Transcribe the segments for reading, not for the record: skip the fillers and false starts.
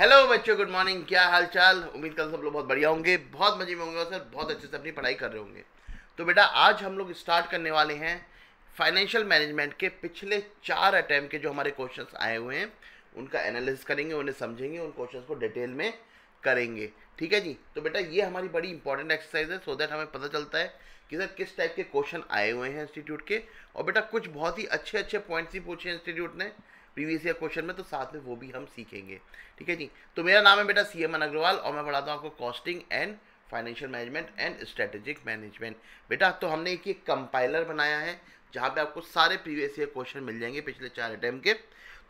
Hello बच्चों, good morning. क्या हाल चाल? उम्मीद करता हूं सब लोग बहुत बढ़िया होंगे, बहुत मजे में होंगे और सर बहुत अच्छे से अपनी पढ़ाई कर रहे होंगे। तो बेटा आज हम लोग स्टार्ट करने वाले हैं फाइनेंशियल मैनेजमेंट के पिछले 4 अटेम्प्ट के जो हमारे क्वेश्चंस आए हुए हैं उनका एनालिसिस करेंगे, उन्हें समझेंगे, उन क्वेश्चंस को डिटेल में करेंगे। ठीक है जी। तो बेटा ये हमारी बड़ी इंपॉर्टेंट एक्सरसाइज है, सो दैट हमें पता चलता है कि सर किस टाइप के क्वेश्चन आए हुए हैं इंस्टीट्यूट के। और बेटा कुछ बहुत ही अच्छे अच्छे पॉइंट्स ही पूछे हैं इंस्टीट्यूट ने प्रीवियस ईयर क्वेश्चन में, तो साथ में वो भी हम सीखेंगे। ठीक है जी। तो मेरा नाम है बेटा CM अग्रवाल और मैं पढ़ाता हूँ आपको costing and financial management and strategic management. बेटा तो हमने एक कंपाइलर बनाया है जहाँ पे आपको सारे प्रीवियस ईयर क्वेश्चन मिल जाएंगे पिछले 4 अटेम्प्ट के।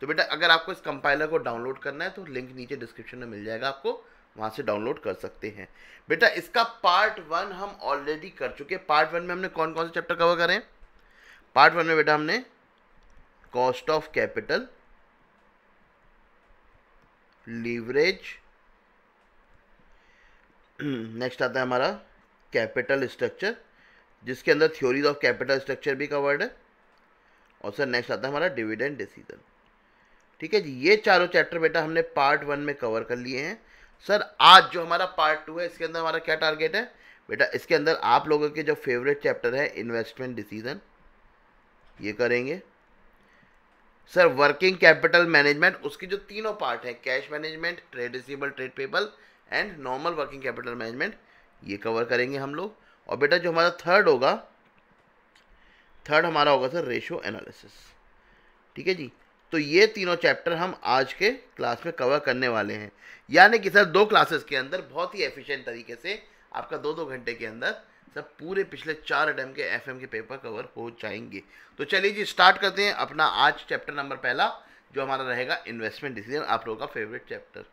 तो बेटा अगर आपको इस कंपाइलर को डाउनलोड करना है तो लिंक नीचे डिस्क्रिप्शन में मिल जाएगा, आपको वहाँ से डाउनलोड कर सकते हैं। बेटा इसका पार्ट 1 हम ऑलरेडी कर चुके हैं। पार्ट 1 में हमने कौन कौन से चैप्टर कवर करें? पार्ट 1 में बेटा हमने cost of capital, leverage, next आता है हमारा कैपिटल स्ट्रक्चर जिसके अंदर थ्योरीज ऑफ कैपिटल स्ट्रक्चर भी कवर्ड है, और सर नेक्स्ट आता है हमारा डिविडेंड डिसीजन। ठीक है जी। ये चारों चैप्टर बेटा हमने पार्ट 1 में कवर कर लिए हैं। सर आज जो हमारा पार्ट 2 है इसके अंदर हमारा क्या टारगेट है? बेटा इसके अंदर आप लोगों के जो फेवरेट चैप्टर है इन्वेस्टमेंट डिसीजन, ये करेंगे। सर वर्किंग कैपिटल मैनेजमेंट, उसकी जो तीनों पार्ट है, cash management, trade receivable, trade payable and normal working capital management, ये कवर करेंगे हम लोग। और बेटा जो हमारा थर्ड हमारा होगा सर रेशो एनालिसिस। ठीक है जी। तो ये तीनों चैप्टर हम आज के क्लास में कवर करने वाले हैं, यानी कि सर 2 क्लासेस के अंदर बहुत ही एफिशिएंट तरीके से आपका 2-2 घंटे के अंदर सब पूरे पिछले 4 अटेम्प्ट के FM के पेपर कवर हो जाएंगे। तो चलिए जी स्टार्ट करते हैं अपना आज चैप्टर नंबर पहला, जो हमारा रहेगा इन्वेस्टमेंट डिसीजन, आप लोगों का फेवरेट चैप्टर।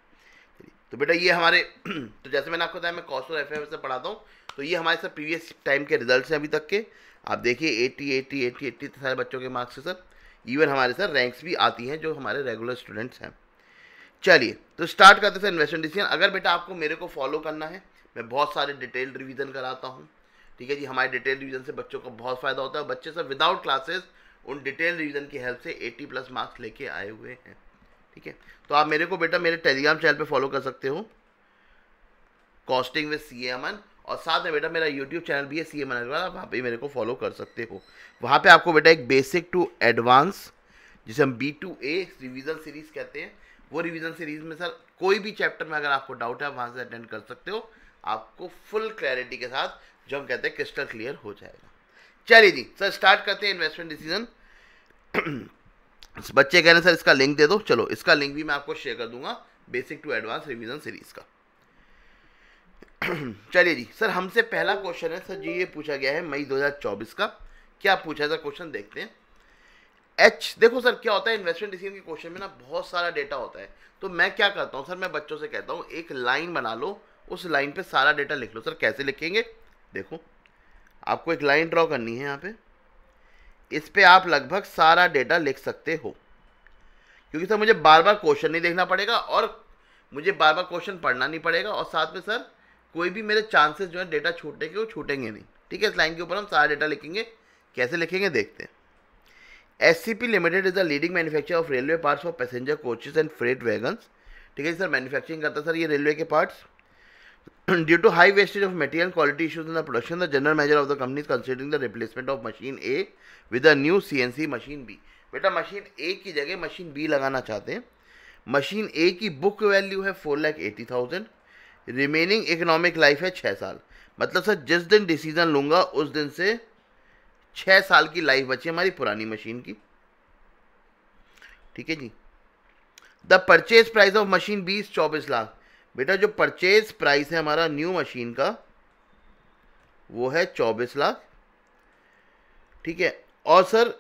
तो बेटा ये हमारे तो जैसे मैंने आपको बताया मैं कॉस्ट और FM से पढ़ाता हूँ, तो ये हमारे सर प्रीवियस टाइम के रिजल्ट्स हैं अभी तक के। आप देखिए 80 सारे बच्चों के मार्क्स से सर इवन हमारे सर रैंक्स भी आती हैं जो हमारे रेगुलर स्टूडेंट्स हैं। चलिए तो स्टार्ट करते हैं इन्वेस्टमेंट डिसीजन। अगर बेटा आपको मेरे को फॉलो करना है, मैं बहुत सारे डिटेल्ड रिवीजन कराता हूँ। ठीक है जी। हमारे डिटेल रिवीजन से बच्चों को बहुत फायदा होता है, बच्चे सब विदाउट क्लासेस उन डिटेल रिवीजन की हेल्प से 80+ मार्क्स लेके आए हुए हैं। ठीक है। तो आप मेरे को बेटा मेरे टेलीग्राम चैनल पे फॉलो कर सकते हो, कॉस्टिंग विद CA अमन, और साथ में बेटा मेरा यूट्यूब चैनल भी है CM अग्रवाल, आप वहाँ पे मेरे को फॉलो कर सकते हो। वहाँ पे आपको बेटा एक बेसिक टू एडवांस, जिसे हम B2A रिवीजन सीरीज कहते हैं, वो रिवीजन सीरीज में सर कोई भी चैप्टर में अगर आपको डाउट है आप वहाँ से अटेंड कर सकते हो, आपको फुल क्लैरिटी के साथ, जो हम कहते हैं क्रिस्टल क्लियर हो जाएगा। चलिए जी सर स्टार्ट करते हैं इन्वेस्टमेंट डिसीजन। बच्चे कह रहे हैं सर इसका लिंक दे दो, चलो इसका लिंक भी मैं आपको शेयर कर दूंगा, basic to advance revision series का। चलिए जी सर हमसे पहला क्वेश्चन है सर जी, ये पूछा गया है मई 2024 का। क्या पूछा है सर क्वेश्चन, देखते हैं। देखो सर क्या होता है इन्वेस्टमेंट डिसीजन के क्वेश्चन में ना बहुत सारा डेटा होता है, तो मैं क्या करता हूँ सर, मैं बच्चों से कहता हूँ एक लाइन बना लो, उस लाइन पे सारा डेटा लिख लो। सर कैसे लिखेंगे? देखो आपको एक लाइन ड्रॉ करनी है यहाँ पे, इस पे आप लगभग सारा डेटा लिख सकते हो, क्योंकि सर मुझे बार बार क्वेश्चन नहीं देखना पड़ेगा और मुझे बार बार क्वेश्चन पढ़ना नहीं पड़ेगा, और साथ में सर कोई भी मेरे चांसेस जो है डेटा छूटने के वो छूटेंगे नहीं। ठीक है। इस लाइन के ऊपर हम सारा डेटा लिखेंगे। कैसे लिखेंगे देखते हैं। SCP limited is the leading manufacturer of railway parts for passenger coaches and freight wagons. ठीक है सर, मैन्युफैक्चरिंग करता है सर ये रेलवे के parts. Due to high wastage of material and quality issues in the production, the general manager of the company is considering the replacement of machine A with a new CNC machine B. बेटा machine A की जगह machine B लगाना चाहते हैं। Machine A की book value है 4,80,000, remaining economic life है 6 साल। मतलब सर जिस दिन डिसीजन लूंगा उस दिन से 6 साल की लाइफ बची हमारी पुरानी मशीन की। ठीक है जी। The purchase price of machine B is 24 lakh. बेटा जो परचेज प्राइस है हमारा न्यू मशीन का वो है 24 लाख। ठीक है। और सर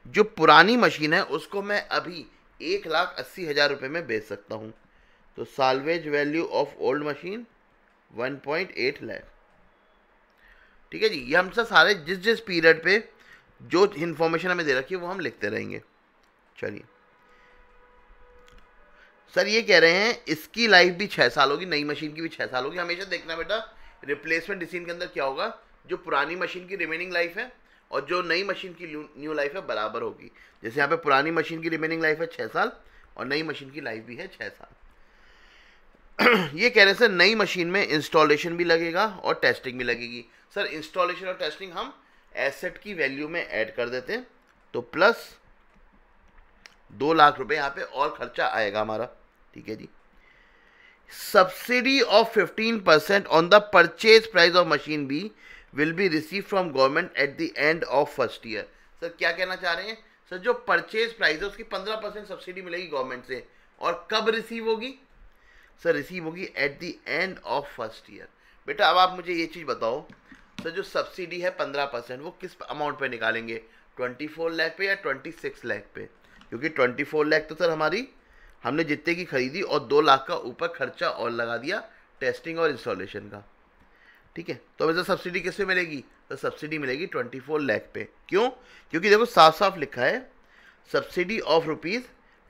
जो पुरानी मशीन है उसको मैं अभी 1,80,000 रुपये में बेच सकता हूं, तो salvage value of old machine 1.8 lakh. ठीक है जी। ये हम सर सारे जिस जिस पीरियड पे जो इन्फॉर्मेशन हमें दे रखी है वो हम लिखते रहेंगे। चलिए सर ये कह रहे हैं इसकी लाइफ भी 6 साल होगी, नई मशीन की भी 6 साल होगी। हमेशा देखना बेटा रिप्लेसमेंट डिसीजन के अंदर क्या होगा, जो पुरानी मशीन की रिमेनिंग लाइफ है और जो नई मशीन की न्यू लाइफ है बराबर होगी। जैसे यहाँ पे पुरानी मशीन की रिमेनिंग लाइफ है 6 साल और नई मशीन की लाइफ भी है 6 साल। ये कह रहे हैं सर नई मशीन में इंस्टॉलेशन भी लगेगा और टेस्टिंग भी लगेगी। सर इंस्टॉलेशन और टेस्टिंग हम एसेट की वैल्यू में ऐड कर देते हैं, तो प्लस 2 लाख रुपए यहाँ पे और खर्चा आएगा हमारा। ठीक है जी। Subsidy of 15% on the purchase price of machine B will be receive from government at the end of first year. Sir क्या कहना चाह रहे हैं? सर जो परचेज प्राइस है उसकी 15% सब्सिडी मिलेगी गवर्नमेंट से, और कब रिसीव होगी? सर रिसीव होगी eight the end of first year. बेटा अब आप मुझे ये चीज़ बताओ, सर जो सब्सिडी है 15% वो किस अमाउंट पे निकालेंगे? 24 लाख पे या 26 लाख पे? क्योंकि 24 लाख तो सर हमारी हमने जितने की खरीदी और 2 लाख का ऊपर खर्चा और लगा दिया टेस्टिंग और इंस्टॉलेशन का। ठीक है, तो हमें सर सब्सिडी किस पे मिलेगी? तो सब्सिडी मिलेगी 24 लाख पे। क्यों? क्योंकि देखो साफ साफ लिखा है subsidy of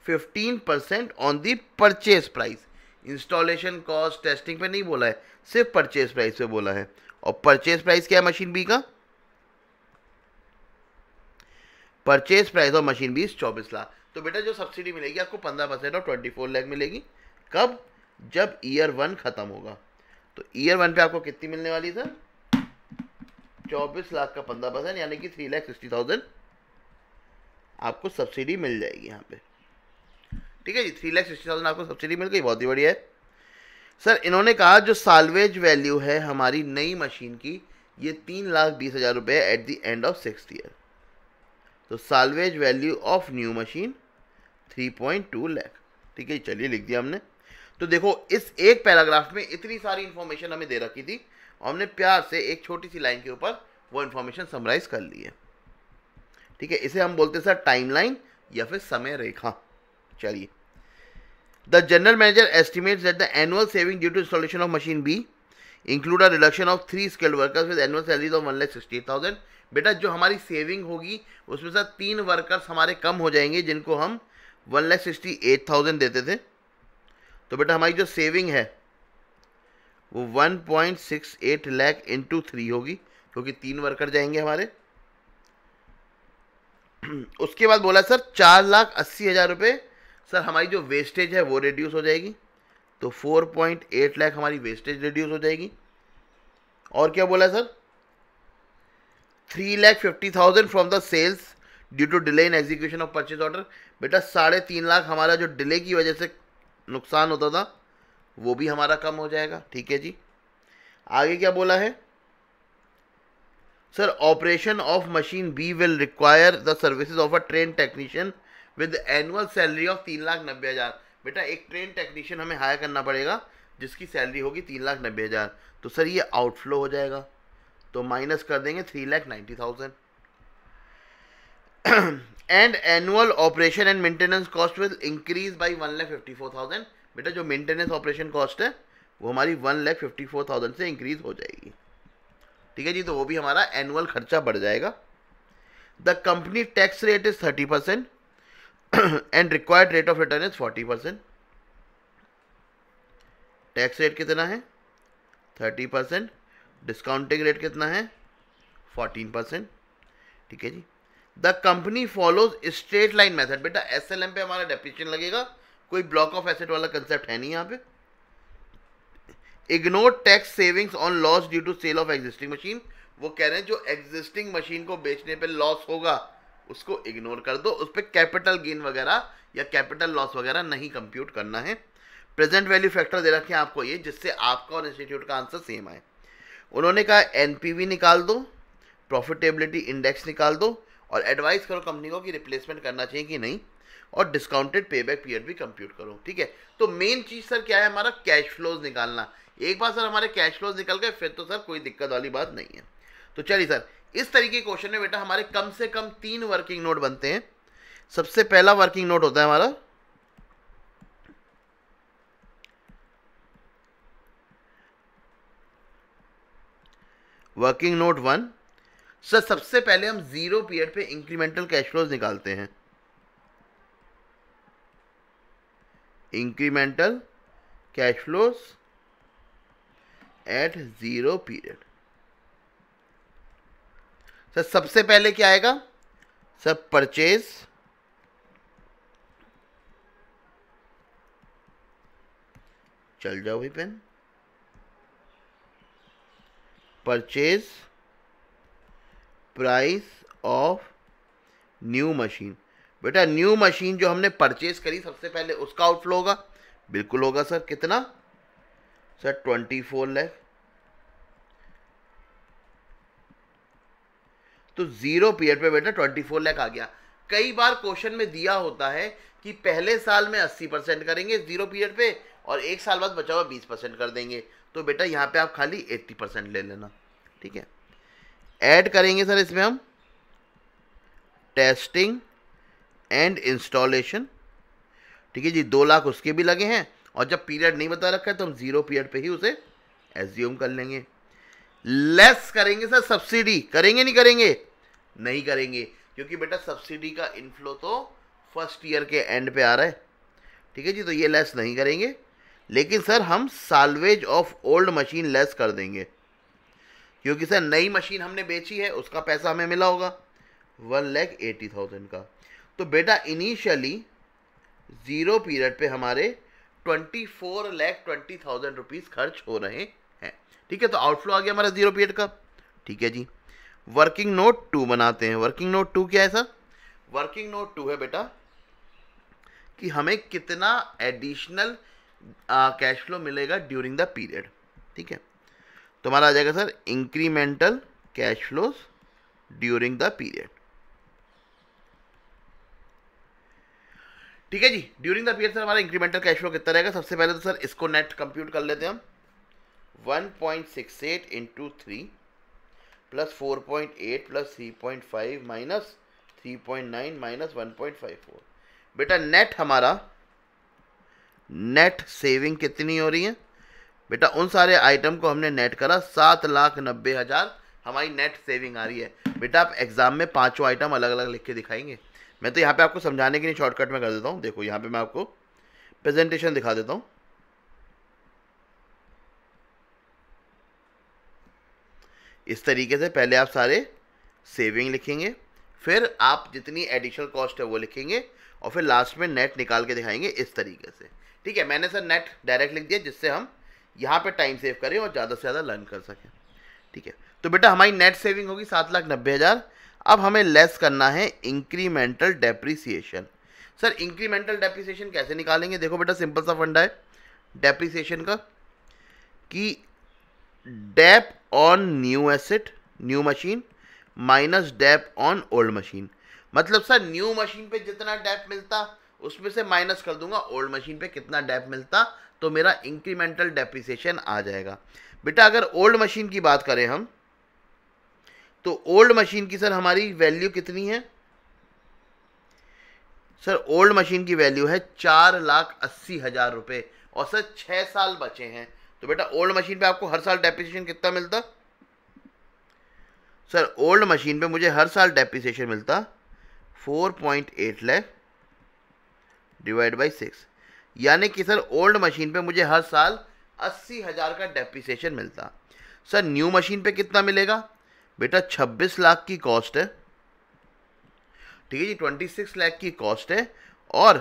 ₹15% on the purchase price. Installation cost testing पे नहीं बोला है, सिर्फ परचेज प्राइस पे बोला है। और परचेज प्राइस क्या है मशीन बी का? Purchase price of machine B 24 lakh. तो बेटा जो सब्सिडी मिलेगी आपको 15% और 24 लाख मिलेगी। कब? जब ईयर 1 खत्म होगा। तो ईयर 1 पे आपको कितनी मिलने वाली सर? 24 लाख का 15% यानी कि 3,60,000 आपको सब्सिडी मिल जाएगी यहाँ पे। ठीक है जी, 3,60,000 आपको सब्सिडी मिल गई, बहुत ही बढ़िया है। सर इन्होंने कहा जो साल्वेज वैल्यू है हमारी नई मशीन की ये 3,20,000 रुपये at the end of 6th year. तो salvage value of new machine 3.2 lakh. ठीक है, चलिए लिख दिया हमने। तो देखो इस एक पैराग्राफ में इतनी सारी इंफॉर्मेशन हमें दे रखी थी और हमने प्यार से एक छोटी सी लाइन के ऊपर वो इंफॉर्मेशन समराइज कर ली है। ठीक है, इसे हम बोलते हैं सर टाइमलाइन या फिर समय रेखा। चलिए, the general manager estimates that the annual saving due to installation of machine B include a reduction of 3 skilled workers with annual salaries of 1,60,000। बेटा जो हमारी सेविंग होगी उसमें से 3 वर्कर्स हमारे कम हो जाएंगे जिनको हम 1,68,000 देते थे। तो बेटा हमारी जो सेविंग है वो 1.68 लाख इंटू 3 होगी क्योंकि 3 वर्कर जाएंगे हमारे। उसके बाद बोला सर 4,80,000 रुपये सर हमारी जो वेस्टेज है वो रिड्यूस हो जाएगी। तो 4.8 लाख हमारी वेस्टेज रिड्यूस हो जाएगी। और क्या बोला sir? 3,50,000 from the sales due to delay in execution of purchase order. बेटा 3.5 लाख हमारा जो डिले की वजह से नुकसान होता था वो भी हमारा कम हो जाएगा। ठीक है जी, आगे क्या बोला है sir? Operation of machine B will require the services of a train technician with annual salary of 3,90,000। बेटा एक ट्रेन टेक्नीशियन हमें हायर करना पड़ेगा जिसकी सैलरी होगी 3,90,000। तो सर ये आउटफ्लो हो जाएगा, तो माइनस कर देंगे 3,90,000। And annual operation and maintenance cost will increase by 1,54,000। बेटा जो मेंटेनेंस ऑपरेशन कॉस्ट है वो हमारी 1,54,000 से इंक्रीज हो जाएगी। ठीक है जी, तो वो भी हमारा एनुअल खर्चा बढ़ जाएगा। The company tax rate is 30% and required rate of return is 40%। Tax rate कितना है? 30%। डिस्काउंटिंग रेट कितना है? 14%। ठीक है जी। The company follows straight line method. बेटा SLM पे हमारा डेप्रिसिएशन लगेगा, कोई ब्लॉक ऑफ एसेट वाला कंसेप्ट है नहीं यहाँ पे। Ignore tax savings on loss due to sale of existing machine. वो कह रहे हैं जो एग्जिस्टिंग मशीन को बेचने पे लॉस होगा उसको इग्नोर कर दो, उस पर कैपिटल गेन वगैरह या कैपिटल लॉस वगैरह नहीं कंप्यूट करना है। प्रेजेंट वैल्यू फैक्टर दे रखे हैं आपको ये, जिससे आपका और इंस्टीट्यूट का आंसर सेम आए। उन्होंने कहा NPV निकाल दो, प्रॉफिटेबिलिटी इंडेक्स निकाल दो और एडवाइस करो कंपनी को कि रिप्लेसमेंट करना चाहिए कि नहीं, और डिस्काउंटेड पेबैक पीरियड भी कंप्यूट करो। ठीक है, तो मेन चीज सर क्या है? हमारा कैश फ्लोज निकालना। एक बार सर हमारे कैश फ्लोज निकल गए फिर तो सर कोई दिक्कत वाली बात नहीं है। तो चलिए सर, इस तरीके के क्वेश्चन में बेटा हमारे कम से कम 3 वर्किंग नोट बनते हैं। सबसे पहला वर्किंग नोट होता है हमारा वर्किंग नोट 1। सर सबसे पहले हम 0 पीरियड पे इंक्रीमेंटल कैश फ्लोज निकालते हैं। Incremental cash flows at 0 period. Sir सबसे पहले क्या आएगा सर, परचेज, चल जाओ भाई pen, purchase price of new machine. बेटा न्यू मशीन जो हमने परचेज करी सबसे पहले उसका आउटफ्लो होगा, बिल्कुल होगा सर। कितना सर, 24 लाख। तो जीरो पीरियड पे बेटा 24 लाख आ गया। कई बार क्वेश्चन में दिया होता है कि पहले साल में 80% करेंगे जीरो पीरियड पे और एक साल बाद बचा हुआ 20% कर देंगे। तो बेटा यहाँ पे आप खाली 80% ले लेना, ठीक है। ऐड करेंगे सर इसमें हम टेस्टिंग एंड इंस्टॉलेशन, ठीक है जी, 2 लाख उसके भी लगे हैं। और जब पीरियड नहीं बता रखा है तो हम जीरो पीरियड पे ही उसे एज्यूम कर लेंगे। लेस करेंगे सर सब्सिडी, करेंगे नहीं करेंगे? नहीं करेंगे, क्योंकि बेटा सब्सिडी का इनफ्लो तो फर्स्ट ईयर के एंड पे आ रहा है, ठीक है जी। तो ये लेस नहीं करेंगे, लेकिन सर हम salvage of old machine less कर देंगे, क्योंकि सर नई मशीन हमने बेची है उसका पैसा हमें मिला होगा 1,80,000 का। तो बेटा इनिशियली जीरो पीरियड पे हमारे 24,20,000 रुपीज़ खर्च हो रहे हैं, ठीक है। तो आउटफ्लो आ गया हमारा जीरो पीरियड का, ठीक है जी। वर्किंग नोट 2 बनाते हैं। वर्किंग नोट 2 क्या है सर? वर्किंग नोट 2 है बेटा कि हमें कितना एडिशनल कैश फ्लो मिलेगा ड्यूरिंग द पीरियड, ठीक है। तो हमारा आ जाएगा sir incremental cash flows during the period, ठीक है जी। ड्यूरिंग द पीरियड सर हमारा इंक्रीमेंटल कैश फ्लो कितना रहेगा? सबसे पहले तो सर इसको नेट कंप्यूट कर लेते हैं हम। 1.68 into 3 plus 4.8 plus 3.5 minus 3.9 minus 1.54। बेटा नेट हमारा नेट सेविंग कितनी हो रही है? बेटा उन सारे आइटम को हमने नेट करा, 7,90,000 हमारी नेट सेविंग आ रही है। बेटा आप एग्जाम में पांचों आइटम अलग अलग लिख के दिखाएंगे। मैं तो यहाँ पे आपको समझाने के लिए शॉर्टकट में कर देता हूँ। देखो यहाँ पे मैं आपको प्रेजेंटेशन दिखा देता हूँ। इस तरीके से पहले आप सारे सेविंग लिखेंगे, फिर आप जितनी एडिशनल कॉस्ट है वो लिखेंगे और फिर लास्ट में नेट निकाल के दिखाएंगे इस तरीके से, ठीक है। मैंने सर नेट डायरेक्ट लिख दिया जिससे हम यहाँ पे टाइम सेव करें और ज़्यादा से ज़्यादा लर्न कर सकें, ठीक है। तो बेटा हमारी नेट सेविंग होगी 7,90,000। अब हमें लेस करना है incremental depreciation. Sir incremental depreciation कैसे निकालेंगे? देखो बेटा सिंपल सा फंडा है डेप्रीसिएशन का कि dep on new asset new machine minus dep on old machine. मतलब सर न्यू मशीन पे जितना डेप मिलता उसमें से माइनस कर दूंगा ओल्ड मशीन पे कितना डेप मिलता, तो मेरा इंक्रीमेंटल डेप्रीसिएशन आ जाएगा। बेटा अगर ओल्ड मशीन की बात करें हम, तो ओल्ड मशीन की सर हमारी वैल्यू कितनी है? सर ओल्ड मशीन की वैल्यू है 4,80,000 रुपए और सर 6 साल बचे हैं। तो बेटा ओल्ड मशीन पे आपको हर साल डेप्रिसिएशन कितना मिलता? सर ओल्ड मशीन पे मुझे हर साल डेप्रिसिएशन मिलता 4.8 लाख डिवाइड बाई 6, यानी कि सर ओल्ड मशीन पे मुझे हर साल 80,000 का डेप्रिसिएशन मिलता। सर न्यू मशीन पे कितना मिलेगा? बेटा 26 लाख की कॉस्ट है, ठीक है जी, 26 लाख की कॉस्ट है और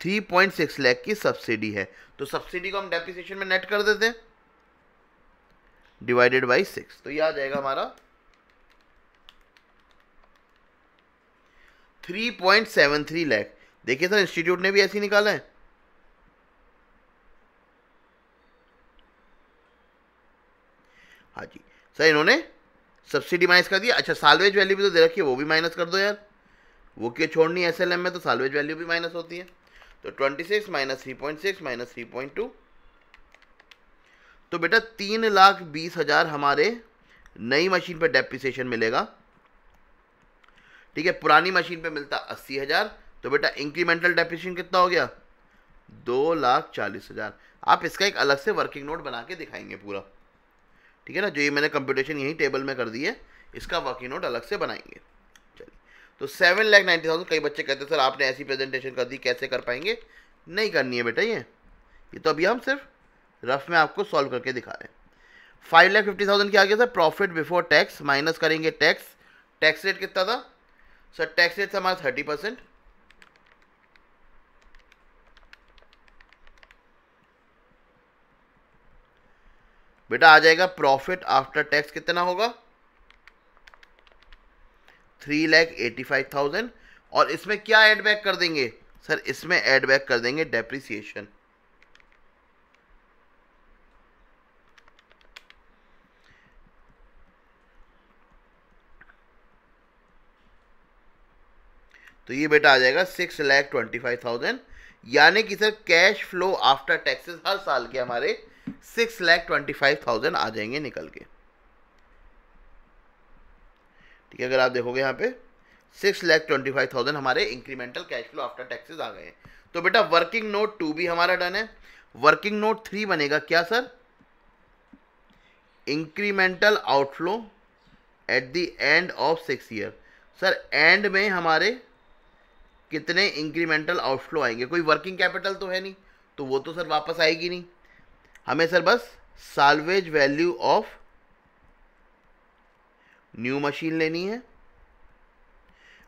3.6 लाख की सब्सिडी है। तो सब्सिडी को हम डेप्रिसिएशन में नेट कर देते हैं डिवाइडेड बाई 6, तो ये आ जाएगा हमारा 3.73 लाख। देखिए सर इंस्टीट्यूट ने भी ऐसे ही निकाला है। हाँ जी सर इन्होंने सब्सिडी माइनस कर दिया। अच्छा साल्वेज वैल्यू भी तो दे रखी है, वो भी माइनस कर दो यार, वो क्यों छोड़नी है? एसएलएम में तो साल्वेज वैल्यू भी माइनस होती है। तो 26 माइनस 3.6 माइनस 3.2, तो बेटा 3,20,000 हमारे नई मशीन पे डेप्रिसिएशन मिलेगा, ठीक है। पुरानी मशीन पे मिलता 80,000, तो बेटा इंक्रीमेंटल डेप्रिसिएशन कितना हो गया? 2,40,000। आप इसका एक अलग से वर्किंग नोट बना के दिखाएंगे पूरा, ठीक है ना। जो ये मैंने कंप्यूटेशन यही टेबल में कर दी है, इसका वर्किंग नोट अलग से बनाएंगे। चलिए तो 7,90,000। कई बच्चे कहते हैं सर आपने ऐसी प्रेजेंटेशन कर दी कैसे कर पाएंगे? नहीं करनी है बेटा, ये तो अभी हम सिर्फ रफ में आपको सॉल्व करके दिखा रहे हैं। 5,50,000 क्या आ गया sir? Profit before tax minus करेंगे टैक्स टैक्स रेट कितना था सर? टैक्स रेट था हमारा 30%। बेटा आ जाएगा प्रॉफिट आफ्टर टैक्स कितना होगा? 3,85,000। और इसमें क्या ऐड बैक कर देंगे सर? इसमें ऐड बैक कर देंगे डेप्रिसिएशन। तो ये बेटा आ जाएगा 6,25,000, यानी कि sir cash flow after taxes हर साल के हमारे 6,25,000 आ जाएंगे निकल के। ठीक है, अगर आप देखोगे यहाँ पे 6,25,000 हमारे incremental cash flow after taxes आ गए हैं। तो बेटा वर्किंग नोट 2 भी हमारा डन है। वर्किंग नोट 3 बनेगा क्या sir? Incremental outflow eight the end of 6 year. Sir and में हमारे कितने इंक्रीमेंटल आउटफ्लो आएंगे? कोई वर्किंग कैपिटल तो है नहीं, तो वो तो सर वापस आएगी नहीं। हमें सर बस salvage value of new machine लेनी है,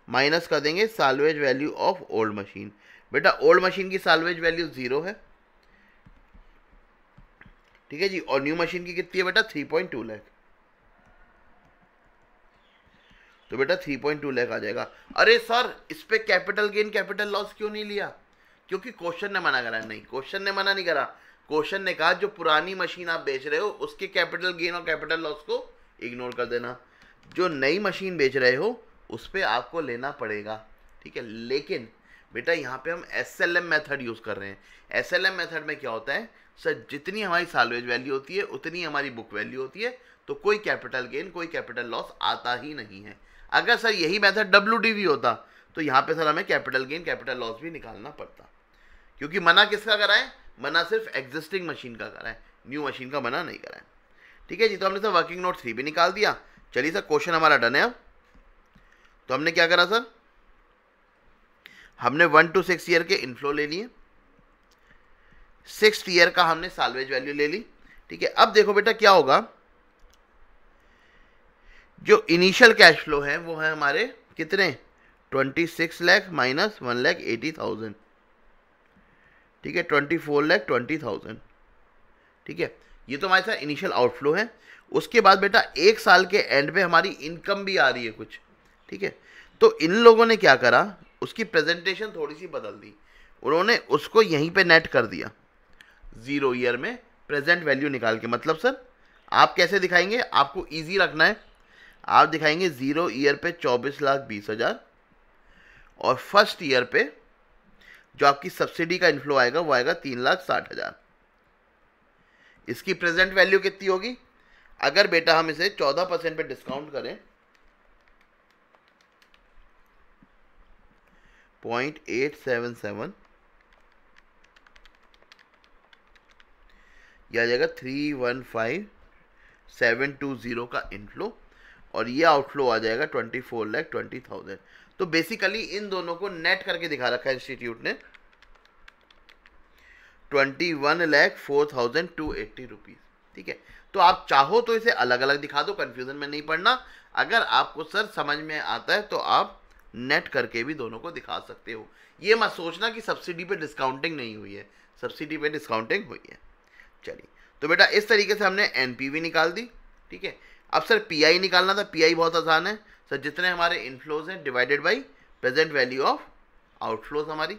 माइनस कर देंगे salvage value of old machine. बेटा ओल्ड मशीन की साल्वेज वैल्यू 0 है, ठीक है जी, और न्यू मशीन की कितनी है बेटा? 3.2 लाख। तो बेटा 3.2 लाख आ जाएगा। अरे सर इस पे कैपिटल गेन कैपिटल लॉस क्यों नहीं लिया? क्योंकि क्वेश्चन ने मना करा। नहीं, क्वेश्चन ने मना नहीं करा। क्वेश्चन ने कहा जो पुरानी मशीन आप बेच रहे हो उसके कैपिटल गेन और कैपिटल लॉस को इग्नोर कर देना, जो नई मशीन बेच रहे हो उस पर आपको लेना पड़ेगा। ठीक है, लेकिन बेटा यहाँ पे हम SLM मेथड यूज़ कर रहे हैं। SLM मेथड में क्या होता है सर? जितनी हमारी साल्वेज वैल्यू होती है उतनी हमारी बुक वैल्यू होती है, तो कोई कैपिटल गेन कोई कैपिटल लॉस आता ही नहीं है। अगर सर यही मेथड WDV होता तो यहाँ पे सर हमें कैपिटल गेन कैपिटल लॉस भी निकालना पड़ता, क्योंकि मना किसका करा है? मना सिर्फ एग्जिस्टिंग मशीन का करा है, न्यू मशीन का मना नहीं करा है। ठीक है जी, तो हमने सर वर्किंग नोट 3 भी निकाल दिया। चलिए सर क्वेश्चन हमारा डन है। अब तो हमने क्या करा सर? हमने 1 to 6 ईयर के इनफ्लो ले लिए, 6th ईयर का हमने साल्वेज वैल्यू ले ली। ठीक है, अब देखो बेटा क्या होगा, जो इनिशियल कैश फ्लो है वो है हमारे कितने? 26 लाख माइनस 1,80,000। ठीक है, 24,20,000। ठीक है, ये तो हमारे साथ इनिशियल आउटफ्लो है। उसके बाद बेटा एक साल के एंड पे हमारी इनकम भी आ रही है कुछ। ठीक है, तो इन लोगों ने क्या करा, उसकी प्रेजेंटेशन थोड़ी सी बदल दी। उन्होंने उसको यहीं पे नेट कर दिया 0 ईयर में प्रेजेंट वैल्यू निकाल के। मतलब सर आप कैसे दिखाएंगे? आपको ईजी रखना है। आप दिखाएंगे 0 ईयर पे 24,20,000 और फर्स्ट ईयर पे जो आपकी सब्सिडी का इनफ्लो आएगा वो आएगा 3,60,000। इसकी प्रेजेंट वैल्यू कितनी होगी? अगर बेटा हम इसे 14% पे डिस्काउंट करें, 0.877, यह आ जाएगा 315,720 का इनफ्लो, और ये आउटफ्लो आ जाएगा 24,20,000। तो बेसिकली इन दोनों को नेट करके दिखा रखा है इंस्टीट्यूट ने 21,04,280 रुपीज़। ठीक है, तो आप चाहो तो इसे अलग अलग दिखा दो, कंफ्यूजन में नहीं पड़ना। अगर आपको सर समझ में आता है तो आप नेट करके भी दोनों को दिखा सकते हो। ये मत सोचना कि सब्सिडी पे डिस्काउंटिंग नहीं हुई है, सब्सिडी पे डिस्काउंटिंग हुई है। चलिए, तो बेटा इस तरीके से हमने NPV निकाल दी। ठीक है, अब सर PI निकालना था। PI बहुत आसान है सर, जितने हमारे इनफ्लोज हैं divided by present value of outflows हमारी।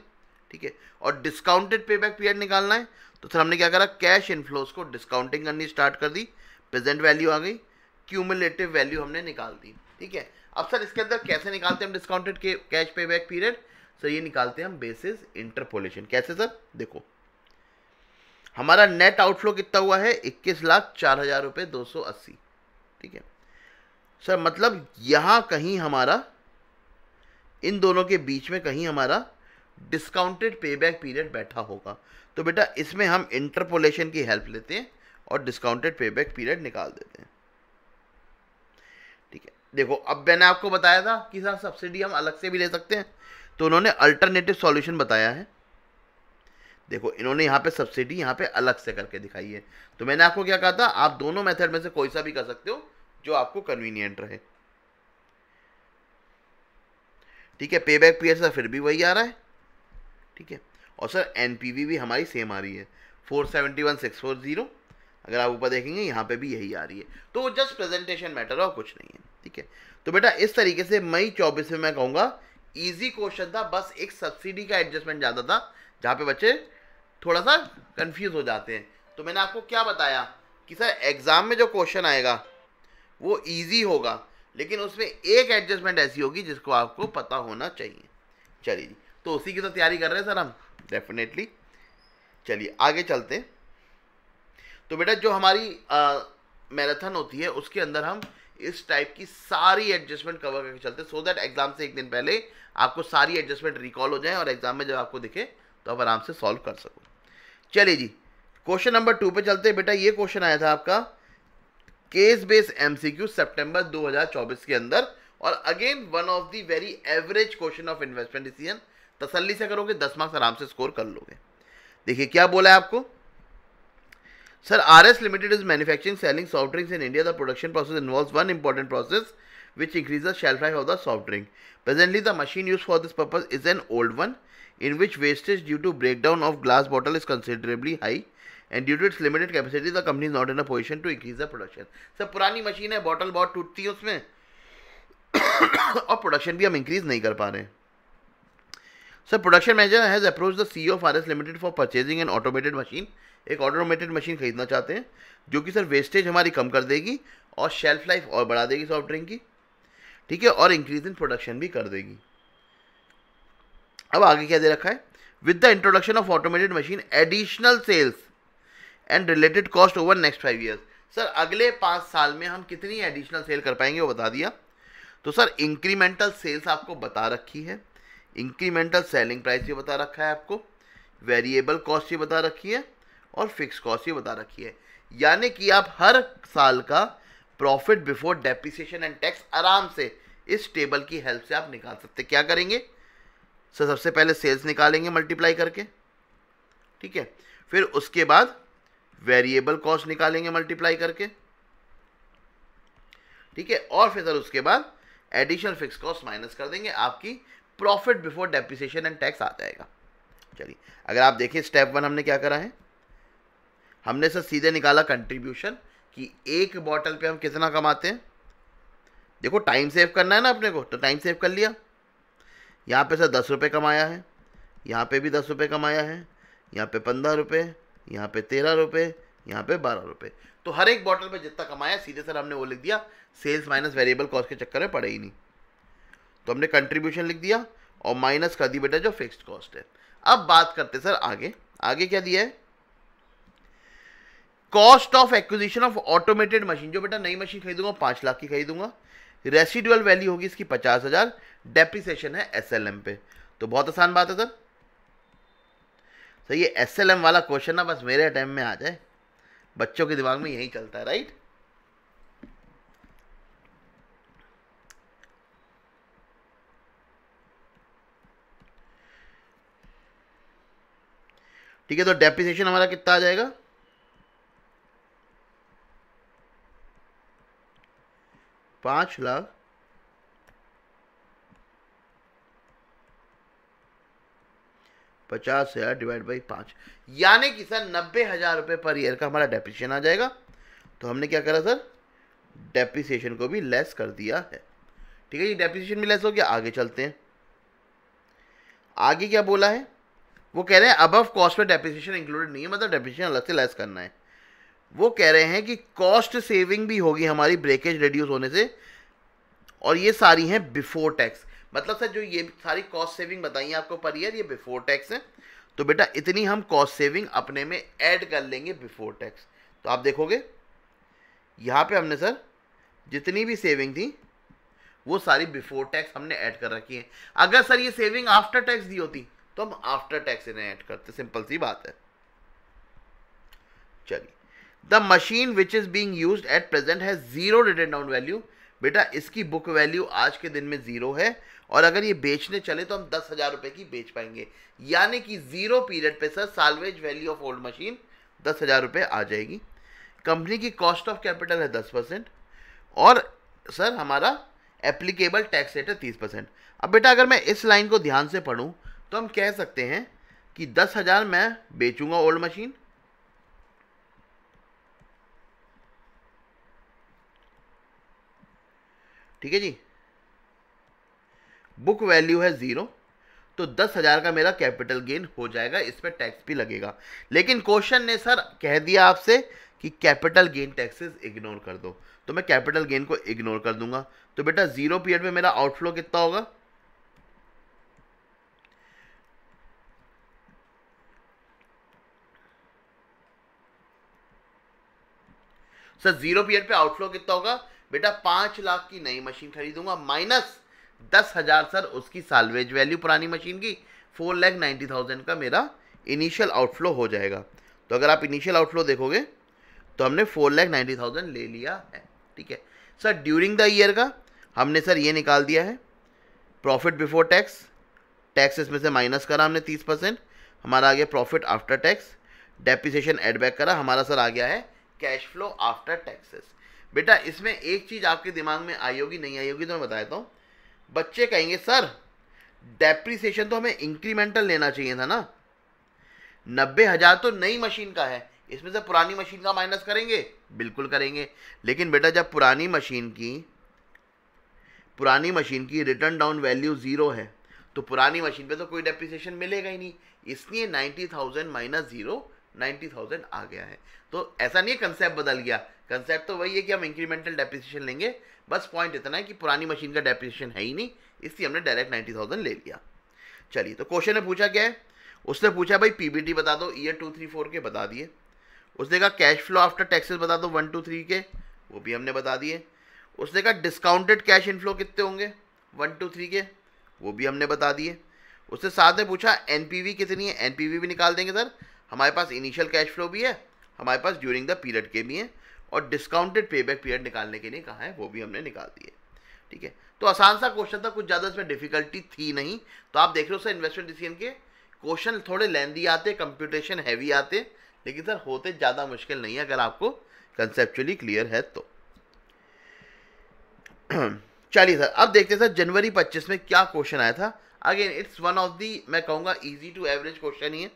ठीक है, और डिस्काउंटेड पेबैक पीरियड निकालना है, तो सर हमने क्या करा, कैश इनफ्लोज को डिस्काउंटिंग करनी स्टार्ट कर दी, प्रेजेंट वैल्यू आ गई, क्यूमुलेटिव वैल्यू हमने निकाल दी। ठीक है, अब सर इसके अंदर कैसे निकालते हैं हम डिस्काउंटेड के कैश पेबैक पीरियड? सर ये निकालते हैं हम बेसिस इंटरपोलेशन। कैसे सर? देखो हमारा नेट आउटफ्लो कितना हुआ है? 21,04,000 रुपये 280। ठीक है सर, मतलब यहाँ कहीं हमारा इन दोनों के बीच में कहीं हमारा डिस्काउंटेड पेबैक पीरियड बैठा होगा। तो बेटा इसमें हम इंटरपोलेशन की हेल्प लेते हैं और डिस्काउंटेड पेबैक पीरियड निकाल देते हैं। ठीक है, देखो अब मैंने आपको बताया था कि सर सब्सिडी हम अलग से भी ले सकते हैं, तो उन्होंने अल्टरनेटिव सॉल्यूशन बताया है। देखो इन्होंने यहाँ पे सब्सिडी यहाँ पे अलग से करके दिखाई है। तो मैंने आपको क्या कहा था, आप दोनों मेथड में से कोई सा भी कर सकते हो जो आपको कन्वीनियंट रहे। ठीक है, पे बैक पीरियड सर फिर भी वही आ रहा है, ठीक है, और सर एनपीवी भी हमारी सेम आ रही है 471,640, अगर आप ऊपर देखेंगे यहाँ पे भी यही आ रही है। तो जस्ट प्रेजेंटेशन मैटर और कुछ नहीं है, ठीक है। तो बेटा इस तरीके से मई 24 में मैं कहूँगा इजी क्वेश्चन था, बस एक सब्सिडी का एडजस्टमेंट ज़्यादा था जहाँ पे बच्चे थोड़ा सा कंफ्यूज हो जाते हैं। तो मैंने आपको क्या बताया कि सर एग्जाम में जो क्वेश्चन आएगा वो इजी होगा, लेकिन उसमें एक एडजस्टमेंट ऐसी होगी जिसको आपको पता होना चाहिए। चलिए जी, तो उसी की तो तैयारी कर रहे हैं सर हम, डेफिनेटली। चलिए आगे चलते हैं। तो बेटा जो हमारी मैराथन होती है उसके अंदर हम इस टाइप की सारी एडजस्टमेंट कवर करके चलते हैं, सो दैट एग्जाम से एक दिन पहले आपको सारी एडजस्टमेंट रिकॉल हो जाए और एग्जाम में जब आपको दिखे तो आप आराम से सॉल्व कर सको। चलिए जी, क्वेश्चन नंबर 2 पे चलते हैं। बेटा ये क्वेश्चन आया था आपका केस बेस्ड एमसीक्यू सितंबर 2024 के अंदर, और again one of the very average question of investment decision. तसल्ली से करोगे 10 मार्क्स आराम से स्कोर कर लोगे। देखिए क्या बोला है आपको, sir RS Limited is manufacturing selling soft drinks in India. The production process involves one important process which increases shelf life of the soft drink. Presently the machine used for this purpose is an old one in which wastage due to breakdown of glass bottle is considerably high, and due to its limited capacity the company is not in a position to increase the production. Sir पुरानी machine है, bottle बहुत टूटती है उसमें और production भी हम increase नहीं कर पा रहे हैं। Sir production manager has approach the CEO of RS Limited for purchasing N automated machine. एक ऑटोमेटेड मशीन खरीदना चाहते हैं जो कि सर वेस्टेज हमारी कम कर देगी और शेल्फ लाइफ और बढ़ा देगी सॉफ्ट ड्रिंक की, ठीक है, और इंक्रीज इन प्रोडक्शन भी कर देगी। अब आगे क्या दे रखा है, with the introduction of automated machine additional sales and related cost over next 5 years. Sir अगले 5 साल में हम कितनी एडिशनल सेल कर पाएंगे वो बता दिया। तो सर इंक्रीमेंटल सेल्स आपको बता रखी है, इंक्रीमेंटल सेलिंग प्राइस ये बता रखा है आपको, वेरिएबल कॉस्ट ये बता रखी है और फिक्स कॉस्ट ये बता रखी है। यानी कि आप हर साल का profit before depreciation and tax आराम से इस टेबल की हेल्प से आप निकाल सकते। क्या करेंगे सर, सबसे पहले सेल्स निकालेंगे मल्टीप्लाई करके, ठीक है, फिर उसके बाद वेरिएबल कॉस्ट निकालेंगे मल्टीप्लाई करके, ठीक है, और फिर सर उसके बाद एडिशनल फिक्स कॉस्ट माइनस कर देंगे, आपकी profit before depreciation and tax आ जाएगा। चलिए अगर आप देखिए स्टेप 1 हमने क्या करा है, हमने सर सीधे निकाला कंट्रीब्यूशन कि एक बॉटल पे हम कितना कमाते हैं। देखो टाइम सेव करना है ना अपने को, तो टाइम सेव कर लिया। यहाँ पे सर 10 रुपये कमाया है, यहाँ पे भी 10 रुपये कमाया है, यहाँ पे 15 रुपये, यहाँ पे 13 रुपये, यहाँ पे 12 रुपये। तो हर एक बॉटल पे जितना कमाया सीधे सर हमने वो लिख दिया, सेल्स माइनस वेरिएबल कॉस्ट के चक्कर में पड़े ही नहीं। तो हमने कंट्रीब्यूशन लिख दिया और माइनस कर दी बेटा जो फिक्स्ड कॉस्ट है। अब बात करते सर आगे, आगे क्या दिया है, cost of acquisition of automated machine. जो बेटा नई मशीन खरीदूंगा 5 लाख की खरीदूंगा, रेसिडुअल वैल्यू होगी इसकी 50,000, डेप्रिसिएशन है SLM पे। तो बहुत आसान बात है सर, ये SLM वाला क्वेश्चन ना बस मेरे टाइम में आ जाए, बच्चों के दिमाग में यही चलता है, राइट। ठीक है, तो डेप्रिसिएशन हमारा कितना आ जाएगा, 5,50,000 डिवाइड बाई 5, यानी कि सर 90,000 रुपये पर ईयर का हमारा डेप्रिसिएशन आ जाएगा। तो हमने क्या करा सर, डेप्रिसिएशन को भी लेस कर दिया है, ठीक है जी, डेप्रिसिएशन भी लेस हो गया। आगे चलते हैं, आगे क्या बोला है, वो कह रहे हैं अबव कॉस्ट में डेप्रिसिएशन इंक्लूडेड नहीं है, मतलब डेप्रिसिएशन अलग से लेस करना है। वो कह रहे हैं कि कॉस्ट सेविंग भी होगी हमारी ब्रेकेज रिड्यूस होने से, और ये सारी हैं बिफोर टैक्स। मतलब सर जो ये सारी कॉस्ट सेविंग बताई है आपको पर ईयर, ये बिफोर टैक्स है। तो बेटा इतनी हम कॉस्ट सेविंग अपने में ऐड कर लेंगे बिफोर टैक्स। तो आप देखोगे यहाँ पे हमने सर जितनी भी सेविंग थी वो सारी बिफोर टैक्स हमने ऐड कर रखी है। अगर सर ये सेविंग आफ्टर टैक्स दी होती तो हम आफ्टर टैक्स इन्हें ऐड करते, सिंपल सी बात है। चलिए, the machine which is being used at present has 0 written down value. बेटा इसकी बुक वैल्यू आज के दिन में 0 है, और अगर ये बेचने चले तो हम 10,000 रुपये की बेच पाएंगे, यानी कि 0 पीरियड पे sir salvage value of old machine 10,000 रुपये आ जाएगी। कंपनी की कॉस्ट ऑफ कैपिटल है 10%, और सर हमारा एप्लीकेबल टैक्स रेट है 30%। अब बेटा अगर मैं इस लाइन को ध्यान से पढ़ूं तो हम कह सकते हैं कि 10,000 मैं बेचूंगा ओल्ड मशीन, ठीक है जी, बुक वैल्यू है 0, तो 10,000 का मेरा कैपिटल गेन हो जाएगा, इस पर टैक्स भी लगेगा। लेकिन क्वेश्चन ने सर कह दिया आपसे कि कैपिटल गेन टैक्सेस इग्नोर कर दो, तो मैं कैपिटल गेन को इग्नोर कर दूंगा। तो बेटा 0 पीरियड में मेरा आउटफ्लो कितना होगा, सर 0 पीरियड पे आउटफ्लो कितना होगा बेटा, 5 लाख की नई मशीन खरीदूंगा माइनस 10,000 सर उसकी साल्वेज वैल्यू पुरानी मशीन की, 4,90,000 का मेरा इनिशियल आउटफ्लो हो जाएगा। तो अगर आप इनिशियल आउटफ्लो देखोगे तो हमने 4,90,000 ले लिया है, ठीक है सर। ड्यूरिंग द ईयर का हमने सर ये निकाल दिया है प्रॉफिट बिफोर टैक्स, टैक्स इसमें से माइनस करा हमने 30%, हमारा आ गया profit after tax, depreciation add back करा, हमारा सर आ गया है कैश फ्लो आफ्टर टैक्सेस। बेटा इसमें एक चीज आपके दिमाग में आई होगी नहीं आई होगी तो मैं बताता हूँ। बच्चे कहेंगे सर डेप्रिसिएशन तो हमें इंक्रीमेंटल लेना चाहिए था ना, 90,000 तो नई मशीन का है, इसमें से पुरानी मशीन का माइनस करेंगे, बिल्कुल करेंगे। लेकिन बेटा जब पुरानी मशीन की रिटर्न डाउन वैल्यू 0 है तो पुरानी मशीन पे तो कोई डेप्रिसिएशन मिलेगा ही नहीं, इसलिए 90,000 माइनस 0 90,000 आ गया है। तो ऐसा नहीं है कंसेप्ट बदल गया, कंसेप्ट तो वही है कि हम इंक्रीमेंटल डेप्रिसिएशन लेंगे, बस पॉइंट इतना है कि पुरानी मशीन का डेप्रिसिएशन है ही नहीं, इसलिए हमने डायरेक्ट 90,000 ले लिया। चलिए तो क्वेश्चन ने पूछा क्या है, उसने पूछा भाई पीबीटी बता दो, ईयर 2, 3, 4 के बता दिए। उसने कहा कैश फ्लो आफ्टर टैक्सेस बता दो 1, 2, 3 के, वो भी हमने बता दिए। उसने कहा डिस्काउंटेड कैश इनफ्लो कितने होंगे 1, 2, 3 के, वो भी हमने बता दिए। उससे साथ में पूछा एनपीवी कितनी है, एनपीवी भी निकाल देंगे सर, हमारे पास इनिशियल कैश फ्लो भी है, हमारे पास ड्यूरिंग द पीरियड के भी हैं, और डिस्काउंटेड पेबैक पीरियड निकालने के लिए कहा है वो भी हमने निकाल दिए, ठीक है। तो आसान सा क्वेश्चन था, कुछ ज़्यादा इसमें डिफिकल्टी थी नहीं। तो आप देख रहे हो सर इन्वेस्टमेंट डिसीजन के क्वेश्चन थोड़े लेंदी आते, कंप्यूटेशन हैवी आते, लेकिन सर होते ज़्यादा मुश्किल नहीं है अगर आपको कंसेप्चुअली क्लियर है तो। चलिए सर अब देखते हैं सर जनवरी 25 में क्या क्वेश्चन आया था। Again it's one of the मैं कहूँगा इजी टू एवरेज क्वेश्चन ही है,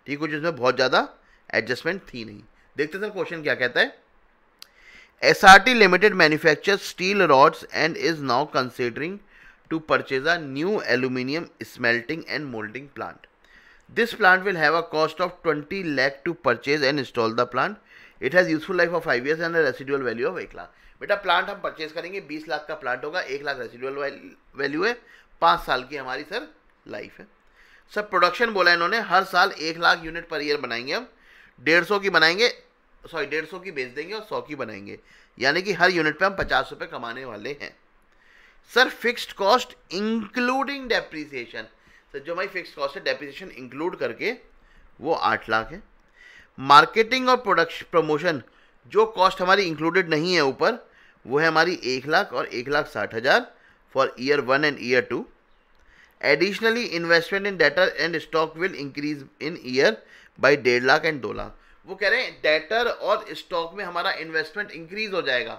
ठीक है, जिसमें बहुत ज़्यादा एडजस्टमेंट थी नहीं। देखते सर क्वेश्चन क्या कहता है। SRT Limited manufactures steel rods and is now considering to purchase a new aluminium smelting and molding plant. This plant will have a cost of 20 lakh to purchase and install the plant. It has useful life of 5 years and a residual value of 1 lakh. बेटा plant हम purchase करेंगे, 20 लाख का plant होगा, 1 lakh residual value है, 5 साल की हमारी sir life है। सर प्रोडक्शन बोला इन्होंने हर साल 1 लाख यूनिट पर ईयर बनाएंगे हम, 150 की बनाएंगे, 150 की बेच देंगे और 100 की बनाएंगे, यानी कि हर यूनिट पे हम 50 रुपये कमाने वाले हैं। Sir fixed cost including depreciation, sir जो हमारी फिक्स्ड कॉस्ट है डेप्रिसिएशन इंक्लूड करके वो 8 लाख है। मार्केटिंग और प्रोडक्शन प्रमोशन जो कॉस्ट हमारी इंक्लूडेड नहीं है ऊपर, वो है हमारी 1 लाख और 1,60,000 for year 1 and year 2। Additionally investment in debtor and stock will increase in year by 1.5 lakh and 2 lakh. वो कह रहे हैं डेटर और स्टॉक में हमारा इन्वेस्टमेंट इंक्रीज हो जाएगा।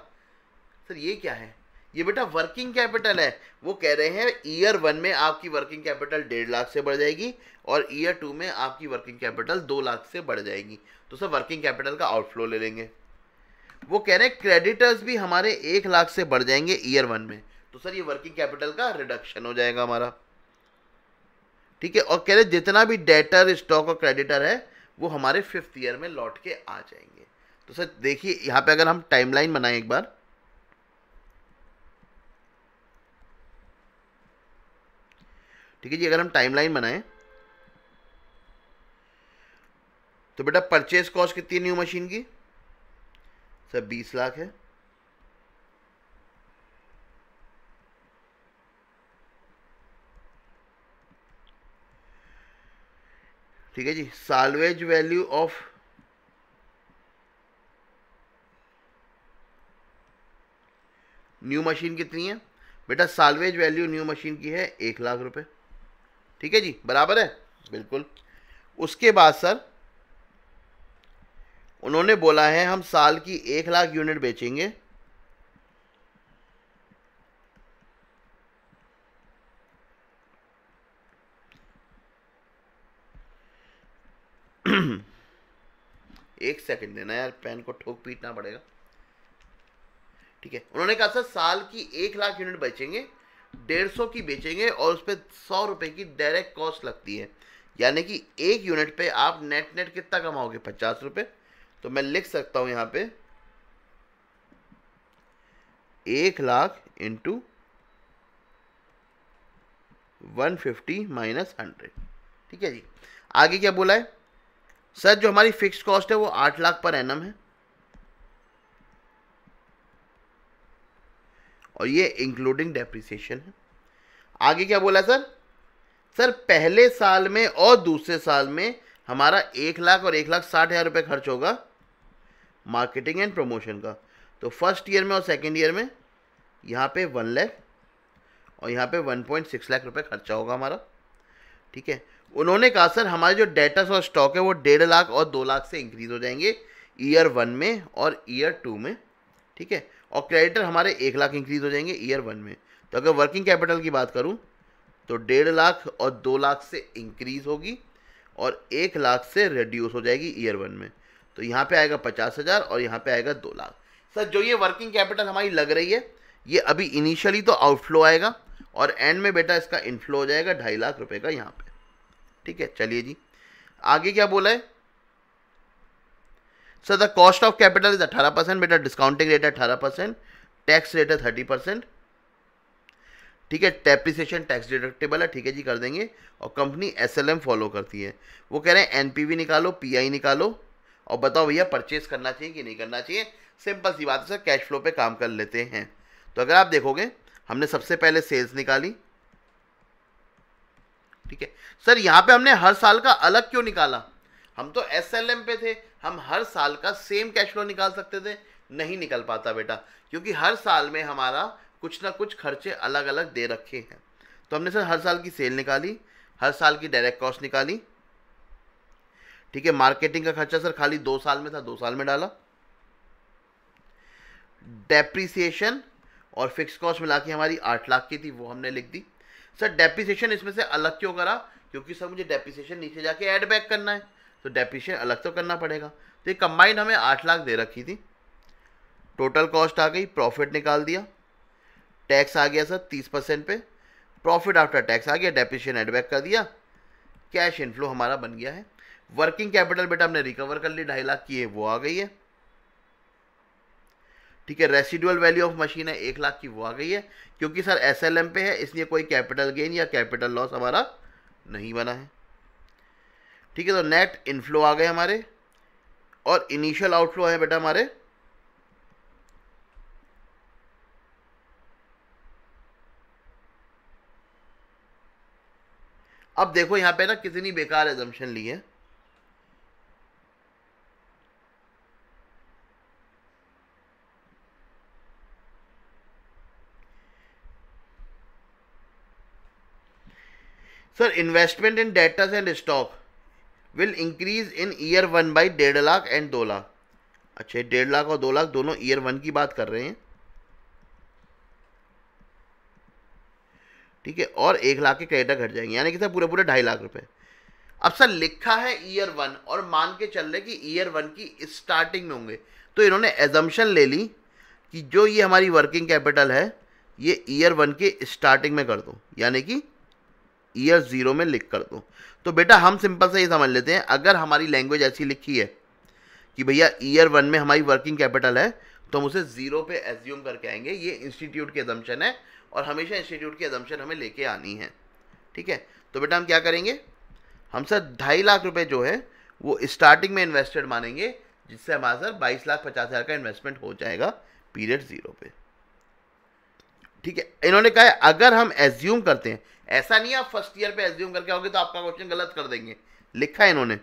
सर ये क्या है, ये बेटा वर्किंग कैपिटल है। वो कह रहे हैं ईयर 1 में आपकी वर्किंग कैपिटल 1.5 लाख से बढ़ जाएगी और ईयर 2 में आपकी वर्किंग कैपिटल 2 लाख से बढ़ जाएगी, तो सर वर्किंग कैपिटल का आउटफ्लो ले लेंगे। वो कह रहे हैं क्रेडिटर्स भी हमारे 1 लाख से बढ़ जाएंगे ईयर 1 में, तो सर ये वर्किंग कैपिटल का रिडक्शन हो जाएगा हमारा, ठीक है। और कह रहे जितना भी डेटर स्टॉक और क्रेडिटर है वो हमारे 5th ईयर में लौट के आ जाएंगे। तो सर देखिए यहाँ पे अगर हम टाइमलाइन बनाएं एक बार, ठीक है जी, अगर हम टाइमलाइन बनाएं तो बेटा परचेज कॉस्ट कितनी है न्यू मशीन की, सर 20 लाख है। ठीक है जी, salvage value of new machine कितनी है बेटा, साल्वेज वैल्यू न्यू मशीन की है 1 लाख रुपए, ठीक है जी, बराबर है बिल्कुल। उसके बाद सर उन्होंने बोला है हम साल की 1 लाख यूनिट बेचेंगे एक सेकंड देना यार, पेन को ठोक पीटना पड़ेगा। ठीक है, उन्होंने कहा सर साल की 1 लाख यूनिट बेचेंगे, 150 की बेचेंगे और उस पर 100 रुपये की डायरेक्ट कॉस्ट लगती है, यानी कि 1 यूनिट पे आप नेट नेट कितना कमाओगे, 50 रुपये। तो मैं लिख सकता हूं यहां पे 1 लाख इंटू 150 माइनस 100। ठीक है जी, आगे क्या बोला है सर, जो हमारी फिक्स्ड कॉस्ट है वो 8 लाख पर एनम है, और ये इंक्लूडिंग डेप्रिसिएशन है। आगे क्या बोला सर, सर पहले साल में और दूसरे साल में हमारा 1 लाख और 1,60,000 रुपये खर्च होगा मार्केटिंग एंड प्रमोशन का। तो फर्स्ट ईयर में और सेकेंड ईयर में यहाँ पे 1 लाख और यहाँ पे 1.6 लाख रुपये खर्चा होगा हमारा। ठीक है, उन्होंने कहा सर हमारे जो डेटर्स और स्टॉक है वो 1.5 लाख और 2 लाख से इंक्रीज हो जाएंगे ईयर 1 में और ईयर 2 में। ठीक है, और क्रेडिटर हमारे 1 लाख इंक्रीज हो जाएंगे ईयर 1 में। तो अगर वर्किंग कैपिटल की बात करूं तो 1.5 लाख और 2 लाख से इंक्रीज होगी और 1 लाख से रिड्यूस हो जाएगी ईयर 1 में। तो यहाँ पे आएगा 50,000 और यहाँ पे आएगा 2 लाख। सर जो ये वर्किंग कैपिटल हमारी लग रही है ये अभी इनिशियली तो आउटफ्लो आएगा और एंड में बेटा इसका इनफ्लो हो जाएगा 2.5 लाख रुपए का यहाँ पे। ठीक है, चलिए जी आगे क्या बोला है sir, the cost of capital is 18%, बेटा डिस्काउंटिंग रेट है 18%, टैक्स रेट है 30%। ठीक है, डेप्रिसिएशन टैक्स डिडक्टेबल है। ठीक है जी, कर देंगे। और कंपनी एसएलएम फॉलो करती है, वो कह रहे हैं एनपीवी निकालो, पीआई निकालो और बताओ भैया परचेज करना चाहिए कि नहीं करना चाहिए। सिंपल सी बात है सर, कैश फ्लो पे काम कर लेते हैं। तो अगर आप देखोगे हमने सबसे पहले सेल्स निकाली। ठीक है सर, यहां पे हमने हर साल का अलग क्यों निकाला, हम तो एसएलएम पे थे, हम हर साल का सेम कैश फ्लो निकाल सकते थे, नहीं निकल पाता बेटा, क्योंकि हर साल में हमारा कुछ ना कुछ खर्चे अलग अलग दे रखे हैं। तो हमने सर हर साल की सेल निकाली, हर साल की डायरेक्ट कॉस्ट निकाली। ठीक है, मार्केटिंग का खर्चा सर खाली 2 साल में था, 2 साल में डाला। डेप्रिसिएशन और फिक्स कॉस्ट मिला के हमारी 8 लाख की थी, वो हमने लिख दी। सर डेप्रिसिएशन इसमें से अलग क्यों करा, क्योंकि सर मुझे डेप्रिसिएशन नीचे जाके ऐड बैक करना है, तो डेप्रिसिएशन अलग तो करना पड़ेगा। तो ये कंबाइंड हमें 8 लाख दे रखी थी। टोटल कॉस्ट आ गई, प्रॉफिट निकाल दिया, टैक्स आ गया सर 30% पे, प्रॉफिट आफ्टर टैक्स आ गया, डेप्रिसिएशन ऐड बैक कर दिया, कैश इनफ्लो हमारा बन गया है। वर्किंग कैपिटल बेटा हमने रिकवर कर ली, 2.5 लाख की है, वो आ गई है। ठीक है, रेसिडुअल वैल्यू ऑफ मशीन है 1 लाख की, वो आ गई है, क्योंकि सर एसएलएम पे है इसलिए कोई कैपिटल गेन या कैपिटल लॉस हमारा नहीं बना है। ठीक है, तो नेट इनफ्लो आ गए हमारे और इनिशियल आउटफ्लो है बेटा हमारे अब देखो यहां पे ना कितनी बेकार एजम्पशन ली है। Sir investment in debtors and stock will increase in year 1 by 1.5 lakh and 2 lakh. अच्छा, 1.5 लाख और 2 लाख दोनों ईयर 1 की बात कर रहे हैं। ठीक है, और 1 लाख के क्रेडिटर घट जाएंगे, यानी कि सर पूरे पूरे 2.5 लाख रुपए। अब सर लिखा है ईयर 1 और मान के चल रहे कि ईयर 1 की स्टार्टिंग में होंगे, तो इन्होंने एजम्पशन ले ली कि जो ये हमारी वर्किंग कैपिटल है ये ईयर 1 के स्टार्टिंग में कर दो, यानी कि ईयर 0 में लिख कर दो। तो बेटा हम सिंपल से ये समझ लेते हैं, अगर हमारी लैंग्वेज ऐसी लिखी है कि भैया ईयर 1 में हमारी वर्किंग कैपिटल है तो हम उसे 0 पे एज्यूम करके आएंगे। ये इंस्टीट्यूट की एजम्पशन है और हमेशा इंस्टीट्यूट की एजम्पशन हमें लेके आनी है। ठीक है, तो बेटा हम क्या करेंगे, हम सर 2.5 लाख रुपए जो है वो स्टार्टिंग में इन्वेस्टेड मानेंगे, जिससे हमारा सर 22,50,000 का इन्वेस्टमेंट हो जाएगा पीरियड 0 पे। ठीक है, इन्होंने कहा है अगर हम एज्यूम करते हैं, ऐसा नहीं आप फर्स्ट ईयर पे एज्यूम करके आओगे तो आपका क्वेश्चन गलत कर देंगे। लिखा है इन्होंने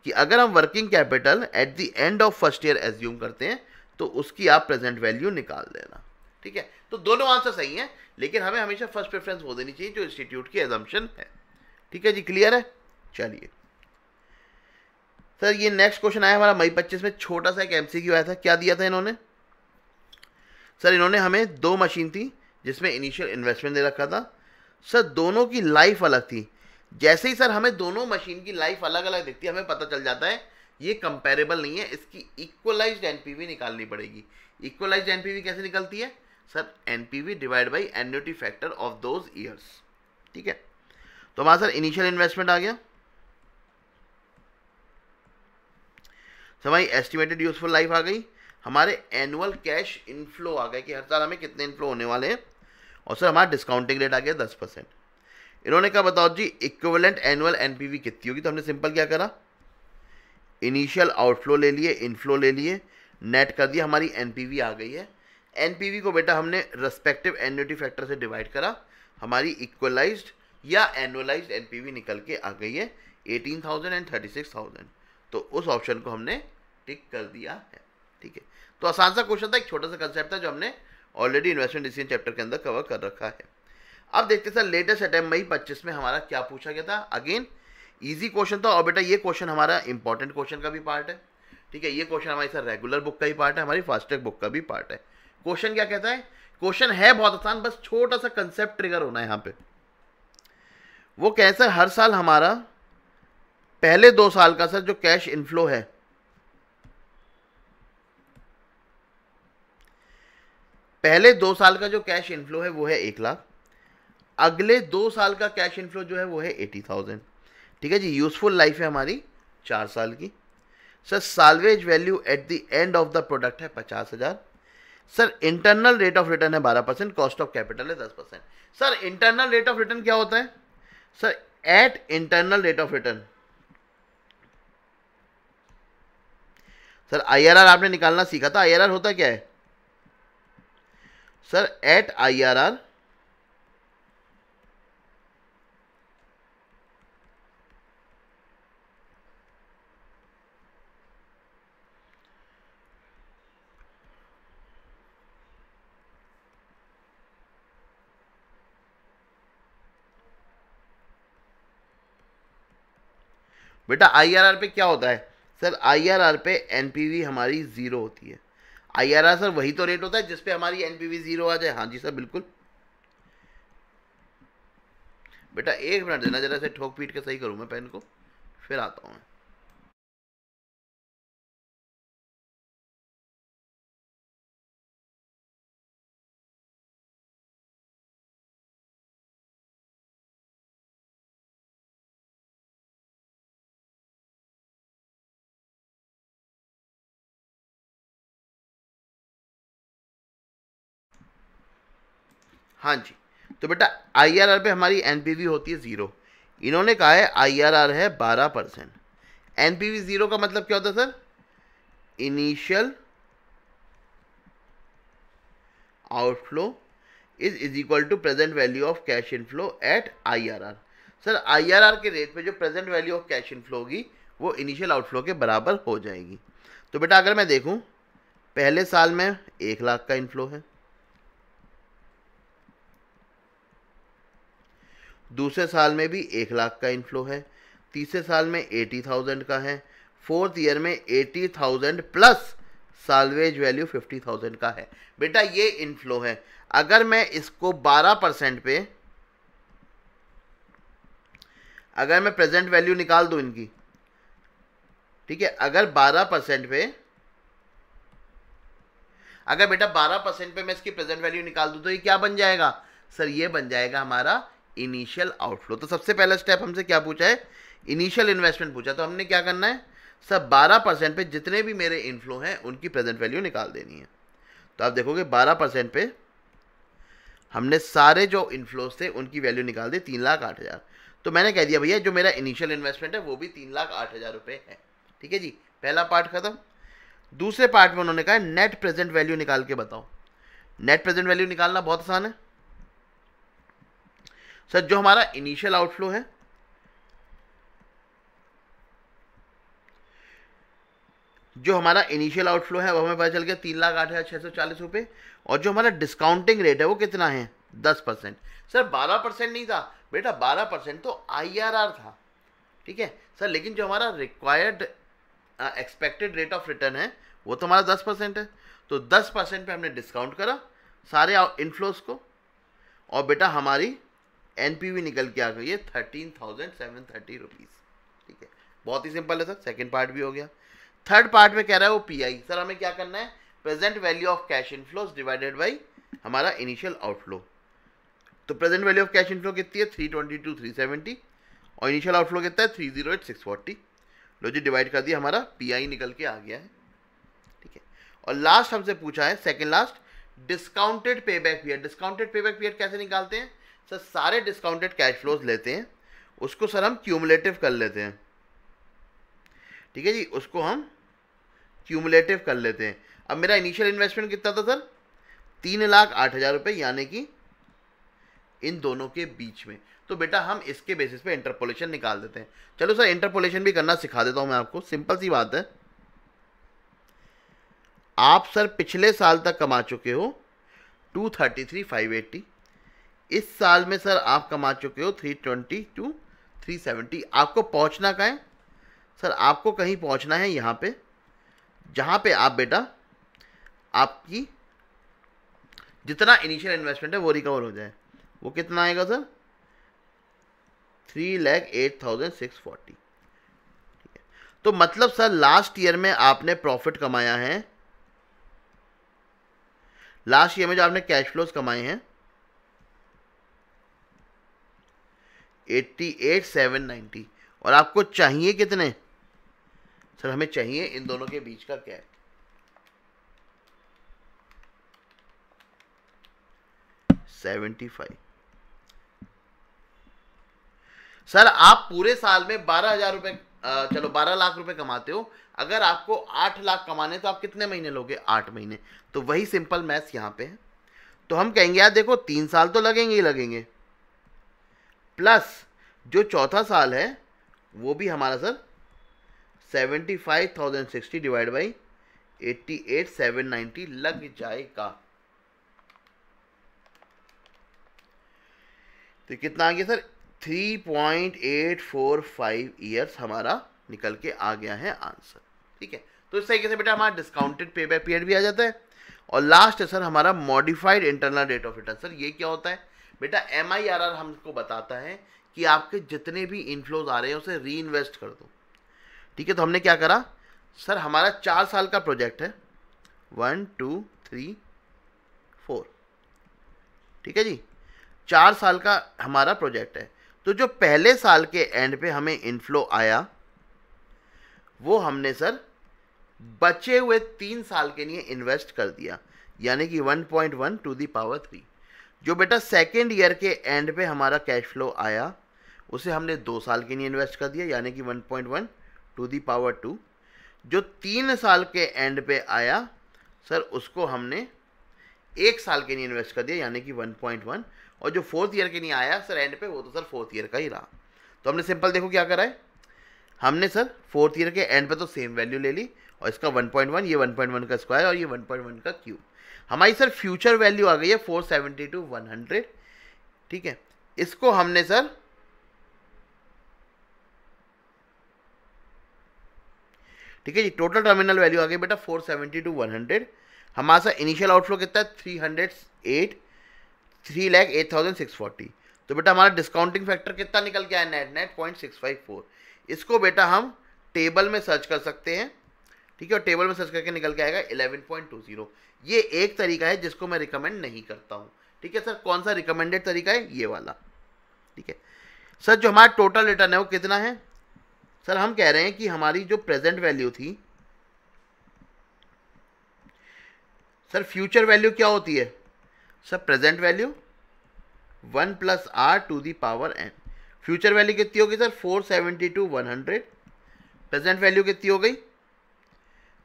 कि अगर हम working capital eight the end of first year assume करते हैं तो उसकी आप प्रेजेंट वैल्यू निकाल देना। ठीक है, तो दोनों आंसर सही हैं, लेकिन हमें हमेशा फर्स्ट प्रेफरेंस वो देनी चाहिए जो इंस्टीट्यूट की एजम्पशन है। ठीक है जी, क्लियर है। चलिए सर ये नेक्स्ट क्वेश्चन आया हमारा मई 25 में, छोटा सा एक एमसीक्यू आया था। क्या दिया था इन्होंने, सर इन्होंने हमें 2 मशीन थी जिसमें इनिशियल इन्वेस्टमेंट दे रखा था। सर दोनों की लाइफ अलग थी, जैसे ही सर हमें दोनों मशीन की लाइफ अलग अलग दिखती है, हमें पता चल जाता है ये कंपेरेबल नहीं है, इसकी इक्वलाइज्ड एनपीवी निकालनी पड़ेगी। इक्वलाइज्ड एनपीवी कैसे निकलती है sir? NPV divide by annuity factor of those years. ठीक है, तो हमारा सर इनिशियल इन्वेस्टमेंट आ गया, हमारी एस्टिमेटेड यूजफुल लाइफ आ गई, हमारे एनुअल कैश इनफ्लो आ गए कि हर साल हमें कितने इनफ्लो होने वाले हैं, और सर हमारा डिस्काउंटिंग रेट आ गया 10%। इन्होंने कहा बताओ जी इक्विवेलेंट एनुअल एनपीवी कितनी होगी, तो हमने सिंपल क्या करा, इनिशियल आउटफ्लो ले लिए, इनफ्लो ले लिए, नेट कर दिया, हमारी एनपीवी आ गई है। एनपीवी को बेटा हमने रेस्पेक्टिव एन्युटी फैक्टर से डिवाइड करा, हमारी इक्वलाइज्ड या एनुअलाइज्ड एनपीवी निकल के आ गई है 18,000 एंड 36,000। तो उस ऑप्शन को हमने टिक कर दिया है। ठीक है, तो आसान सा क्वेश्चन था, एक छोटा सा कंसेप्ट था जो हमने ऑलरेडी इन्वेस्टमेंट डिसीजन चैप्टर के अंदर कवर कर रखा है। अब देखते सर लेटेस्ट अटेम्प्ट मई 25 में हमारा क्या पूछा गया था। अगेन इजी क्वेश्चन था, और बेटा ये क्वेश्चन हमारा इंपॉर्टेंट क्वेश्चन का भी पार्ट है। ठीक है, ये क्वेश्चन हमारी सर रेगुलर बुक का ही पार्ट है, हमारी फास्ट ट्रैक बुक का भी पार्ट है। क्वेश्चन क्या कहता है, क्वेश्चन है बहुत आसान, बस छोटा सा कंसेप्ट ट्रिगर होना है यहाँ पे। वो कैसे हर साल हमारा पहले 2 साल का सर जो कैश इनफ्लो है, पहले 2 साल का जो कैश इनफ्लो है वो है 1 लाख, अगले 2 साल का कैश इनफ्लो जो है वो है 80,000। ठीक है जी, यूजफुल लाइफ है हमारी 4 साल की। Sir salvage value at the end of the product है 50,000। Sir internal rate of return है 12%, कॉस्ट ऑफ कैपिटल है 10%। Sir internal rate of return क्या होता है sir? At internal rate of return sir IRR आपने निकालना सीखा था, आईआरआर होता क्या है सर? एट आईआरआर बेटा आईआरआर पे क्या होता है सर? आईआरआर पे एनपीवी हमारी 0 होती है। आईआरआर सर वही तो रेट होता है जिसपे हमारी एनपीवी 0 आ जाए। हाँ जी सर बिल्कुल। बेटा 1 मिनट देना, जरा से ठोक पीट के सही करूँ मैं पेन को, फिर आता हूँ मैं। हाँ जी, तो बेटा आईआरआर पे हमारी एनपीवी होती है 0। इन्होंने कहा है आईआरआर है 12%। एनपीवी 0 का मतलब क्या होता है sir? Initial outflow is equal to present value of cash inflow at IRR. Sir IRR के रेट पे जो present value of cash inflow होगी वो इनिशियल आउटफ्लो के बराबर हो जाएगी। तो बेटा अगर मैं देखूं पहले साल में 1 लाख का इनफ्लो है, दूसरे साल में भी 1 लाख का इनफ्लो है, तीसरे साल में 80,000 का है, फोर्थ ईयर में 80,000 प्लस साल्वेज वैल्यू 50,000 का है। बेटा ये इनफ्लो है। अगर मैं इसको 12% पे, अगर मैं प्रेजेंट वैल्यू निकाल दूं इनकी, ठीक है, अगर 12% पे, अगर बेटा 12% पे मैं इसकी प्रेजेंट वैल्यू निकाल दूं तो ये क्या बन जाएगा सर? ये बन जाएगा हमारा इनिशियल आउटफ्लो। तो सबसे पहला स्टेप हमसे क्या पूछा है? इनिशियल इन्वेस्टमेंट पूछा। तो हमने क्या करना है सर? 12% पे जितने भी मेरे इनफ्लो हैं उनकी प्रेजेंट वैल्यू निकाल देनी है। तो आप देखोगे 12% पे हमने सारे जो इनफ्लोज थे उनकी वैल्यू निकाल दी 3,08,000। तो मैंने कह दिया भैया जो मेरा इनिशियल इन्वेस्टमेंट है वो भी 3,08,000 रुपये है। ठीक है जी, पहला पार्ट खत्म। दूसरे पार्ट में उन्होंने कहा नेट प्रेजेंट वैल्यू निकाल के बताओ। नेट प्रेजेंट वैल्यू निकालना बहुत आसान है सर। जो हमारा इनिशियल आउटफ्लो है, जो हमारा इनिशियल आउटफ्लो है वो हमें पता चल गया 3,08,640 रुपये, और जो हमारा डिस्काउंटिंग रेट है वो कितना है? 10%। सर 12% नहीं था बेटा, 12% तो आईआरआर था। ठीक है सर, लेकिन जो हमारा required expected rate of return है वो तो हमारा 10% है। तो 10% पे हमने डिस्काउंट करा सारे इनफ्लोज को, और बेटा हमारी एनपीवी निकल के आ गई है 13,730 रुपीज़। ठीक है, बहुत ही सिंपल है सर, सेकंड पार्ट भी हो गया। थर्ड पार्ट में कह रहा है वो पीआई। सर हमें क्या करना है, present value of cash inflows divided by हमारा इनिशियल आउटफ्लो। तो present value of cash inflow कितनी है 322,370 और इनिशियल आउटफ्लो कितना है 308,640। लो जी डिवाइड कर दिया, हमारा पीआई निकल के आ गया है। ठीक है, और लास्ट हमसे पूछा है second last, discounted payback period. Discounted payback period कैसे निकालते हैं सर, सारे डिस्काउंटेड कैश फ्लोज लेते हैं, उसको सर हम क्यूमुलेटिव कर लेते हैं। ठीक है जी, उसको हम क्यूमुलेटिव कर लेते हैं। अब मेरा इनिशियल इन्वेस्टमेंट कितना था सर 3,08,000 रुपये, यानी कि इन दोनों के बीच में। तो बेटा हम इसके बेसिस पे इंटरपोलेशन निकाल देते हैं। चलो सर इंटरपोलेशन भी करना सिखा देता हूं मैं आपको, सिंपल सी बात है। आप सर पिछले साल तक कमा चुके हो 233,580, इस साल में सर आप कमा चुके हो 322,370। आपको पहुंचना कहाँ है सर, आपको कहीं पहुंचना है यहाँ पे, जहाँ पे आप बेटा आपकी जितना इनिशियल इन्वेस्टमेंट है वो रिकवर हो जाए। वो कितना आएगा सर 3,08,640। ठीक है, तो मतलब सर लास्ट ईयर में आपने प्रॉफिट कमाया है, लास्ट ईयर में जो आपने कैश फ्लोज कमाए हैं 88,790, और आपको चाहिए कितने सर, हमें चाहिए इन दोनों के बीच का गैप 75। सर आप पूरे साल में 12,000 रुपए, चलो 12 लाख रुपए कमाते हो, अगर आपको 8 लाख कमाने तो आप कितने महीने लोगे 8 महीने। तो वही सिंपल मैथ्स यहाँ पे है। तो हम कहेंगे यार देखो 3 साल तो लगेंगे ही लगेंगे, प्लस जो चौथा साल है वो भी हमारा सर 75,060 डिवाइड बाई 88,790 लग जाएगा। तो कितना आ गया सर 3.845 ईयर्स हमारा निकल के आ गया है आंसर। ठीक है, तो इस तरीके से बेटा हमारा डिस्काउंटेड पे बैक पीरियड भी आ जाता है। और लास्ट है सर हमारा modified internal rate of return. Sir ये क्या होता है बेटा, MIRR हमको बताता है कि आपके जितने भी इनफ्लोज आ रहे हैं उसे री इन्वेस्ट कर दो। ठीक है, तो हमने क्या करा सर, हमारा 4 साल का प्रोजेक्ट है 1 2 3 4। ठीक है जी, 4 साल का हमारा प्रोजेक्ट है। तो जो पहले साल के एंड पे हमें इनफ्लो आया वो हमने सर बचे हुए 3 साल के लिए इन्वेस्ट कर दिया, यानी कि 1.1 टू दी पावर 3। जो बेटा सेकेंड ईयर के एंड पे हमारा कैश फ्लो आया उसे हमने 2 साल के लिए इन्वेस्ट कर दिया, यानी कि 1.1 टू दी पावर 2। जो 3 साल के एंड पे आया सर उसको हमने 1 साल के लिए इन्वेस्ट कर दिया, यानी कि 1.1। और जो 4th ईयर के लिए आया सर एंड पे, वो तो सर 4th ईयर का ही रहा। तो हमने सिंपल देखो क्या करा है, हमने सर 4th ईयर के एंड पे तो सेम वैल्यू ले ली, और इसका 1.1, ये 1.1 का स्क्वायर और ये 1.1 का क्यूब। हमारी सर फ्यूचर वैल्यू आ गई है 472,100। ठीक है, इसको हमने सर ठीक है जी, टोटल टर्मिनल वैल्यू आ गई बेटा 472,100। हमारा सा इनिशियल आउटफ्लो कितना है 3,08,640। तो बेटा हमारा डिस्काउंटिंग फैक्टर कितना निकल के आया नेट 0.654। इसको बेटा हम टेबल में सर्च कर सकते हैं। ठीक है, और टेबल में सर्च करके निकल के आएगा 11.20। ये एक तरीका है जिसको मैं रिकमेंड नहीं करता हूँ। ठीक है सर, कौन सा रिकमेंडेड तरीका है, ये वाला। ठीक है सर, जो हमारा टोटल रिटर्न है वो कितना है सर, हम कह रहे हैं कि हमारी जो प्रेजेंट वैल्यू थी सर, फ्यूचर वैल्यू क्या होती है sir, present value 1 + r to the power n। Future value कितनी होगी सर 472,100। प्रेजेंट वैल्यू कितनी हो गई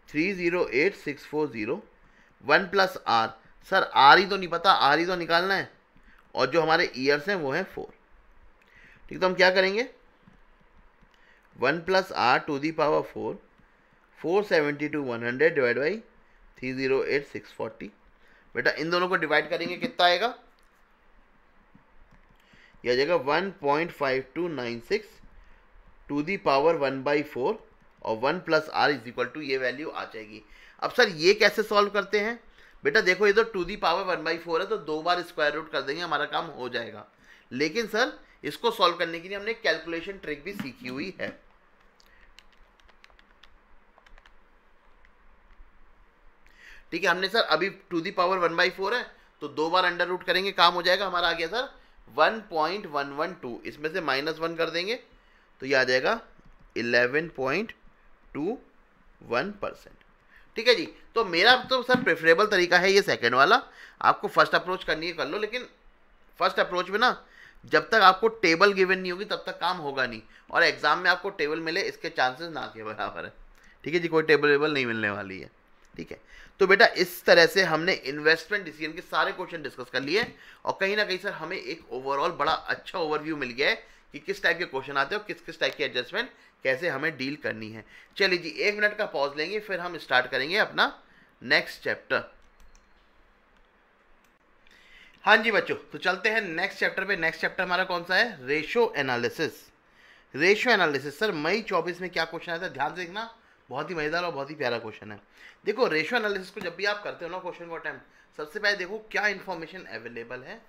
308,640। 1 + r, सर r ही तो नहीं पता, r ही तो निकालना है, और जो हमारे ईयर्स हैं वो हैं 4। ठीक, तो हम क्या करेंगे 1 + r to the power 4, 472,100 divide by 308,640। बेटा इन दोनों को डिवाइड करेंगे कितना आएगा, यह आ जाएगा 1.5296 टू दी पावर 1/4, और 1 + r इज इक्वल टू ये वैल्यू आ जाएगी। अब सर ये कैसे सॉल्व करते हैं बेटा, देखो ये तो टू दी पावर 1/4 है, तो 2 बार स्क्वायर रूट कर देंगे हमारा काम हो जाएगा। लेकिन सर इसको सॉल्व करने के लिए हमने कैलकुलेशन ट्रिक भी सीखी हुई है। ठीक है, हमने सर अभी टू दी पावर 1/4 है तो 2 बार अंडर रूट करेंगे, काम हो जाएगा। हमारा आ गया सर 1.112, इसमें से -1 कर देंगे तो ये आ जाएगा 11.21%। ठीक है जी, तो मेरा तो सर प्रेफरेबल तरीका है ये सेकंड वाला। आपको फर्स्ट अप्रोच करनी है कर लो, लेकिन फर्स्ट अप्रोच में ना जब तक आपको टेबल गिवन नहीं होगी तब तक काम होगा नहीं, और एग्जाम में आपको टेबल मिले इसके चांसेस ना के बराबर है। ठीक है जी, कोई टेबल वेबल नहीं मिलने वाली है। ठीक है, तो बेटा इस तरह से हमने इन्वेस्टमेंट डिसीजन के सारे क्वेश्चन डिस्कस कर लिए, और कहीं ना कहीं सर हमें एक ओवरऑल बड़ा अच्छा ओवरव्यू मिल गया है कि किस टाइप के क्वेश्चन आते हैं और किस किस टाइप की एडजस्टमेंट कैसे हमें डील करनी है। चलिए जी 1 मिनट का पॉज लेंगे, फिर हम स्टार्ट करेंगे अपना नेक्स्ट चैप्टर। हाँ जी बच्चों, तो चलते हैं नेक्स्ट चैप्टर पे। नेक्स्ट चैप्टर हमारा कौन सा है? Ratio analysis. Ratio analysis sir मई 24 में क्या क्वेश्चन आया था, ध्यान से देखना, बहुत ही मजेदार और बहुत ही प्यारा क्वेश्चन है। देखो रेशो एनालिसिस को जब भी आप करते हो ना क्वेश्चन को अटेम्प्ट, सबसे पहले देखो क्या इन्फॉर्मेशन अवेलेबल है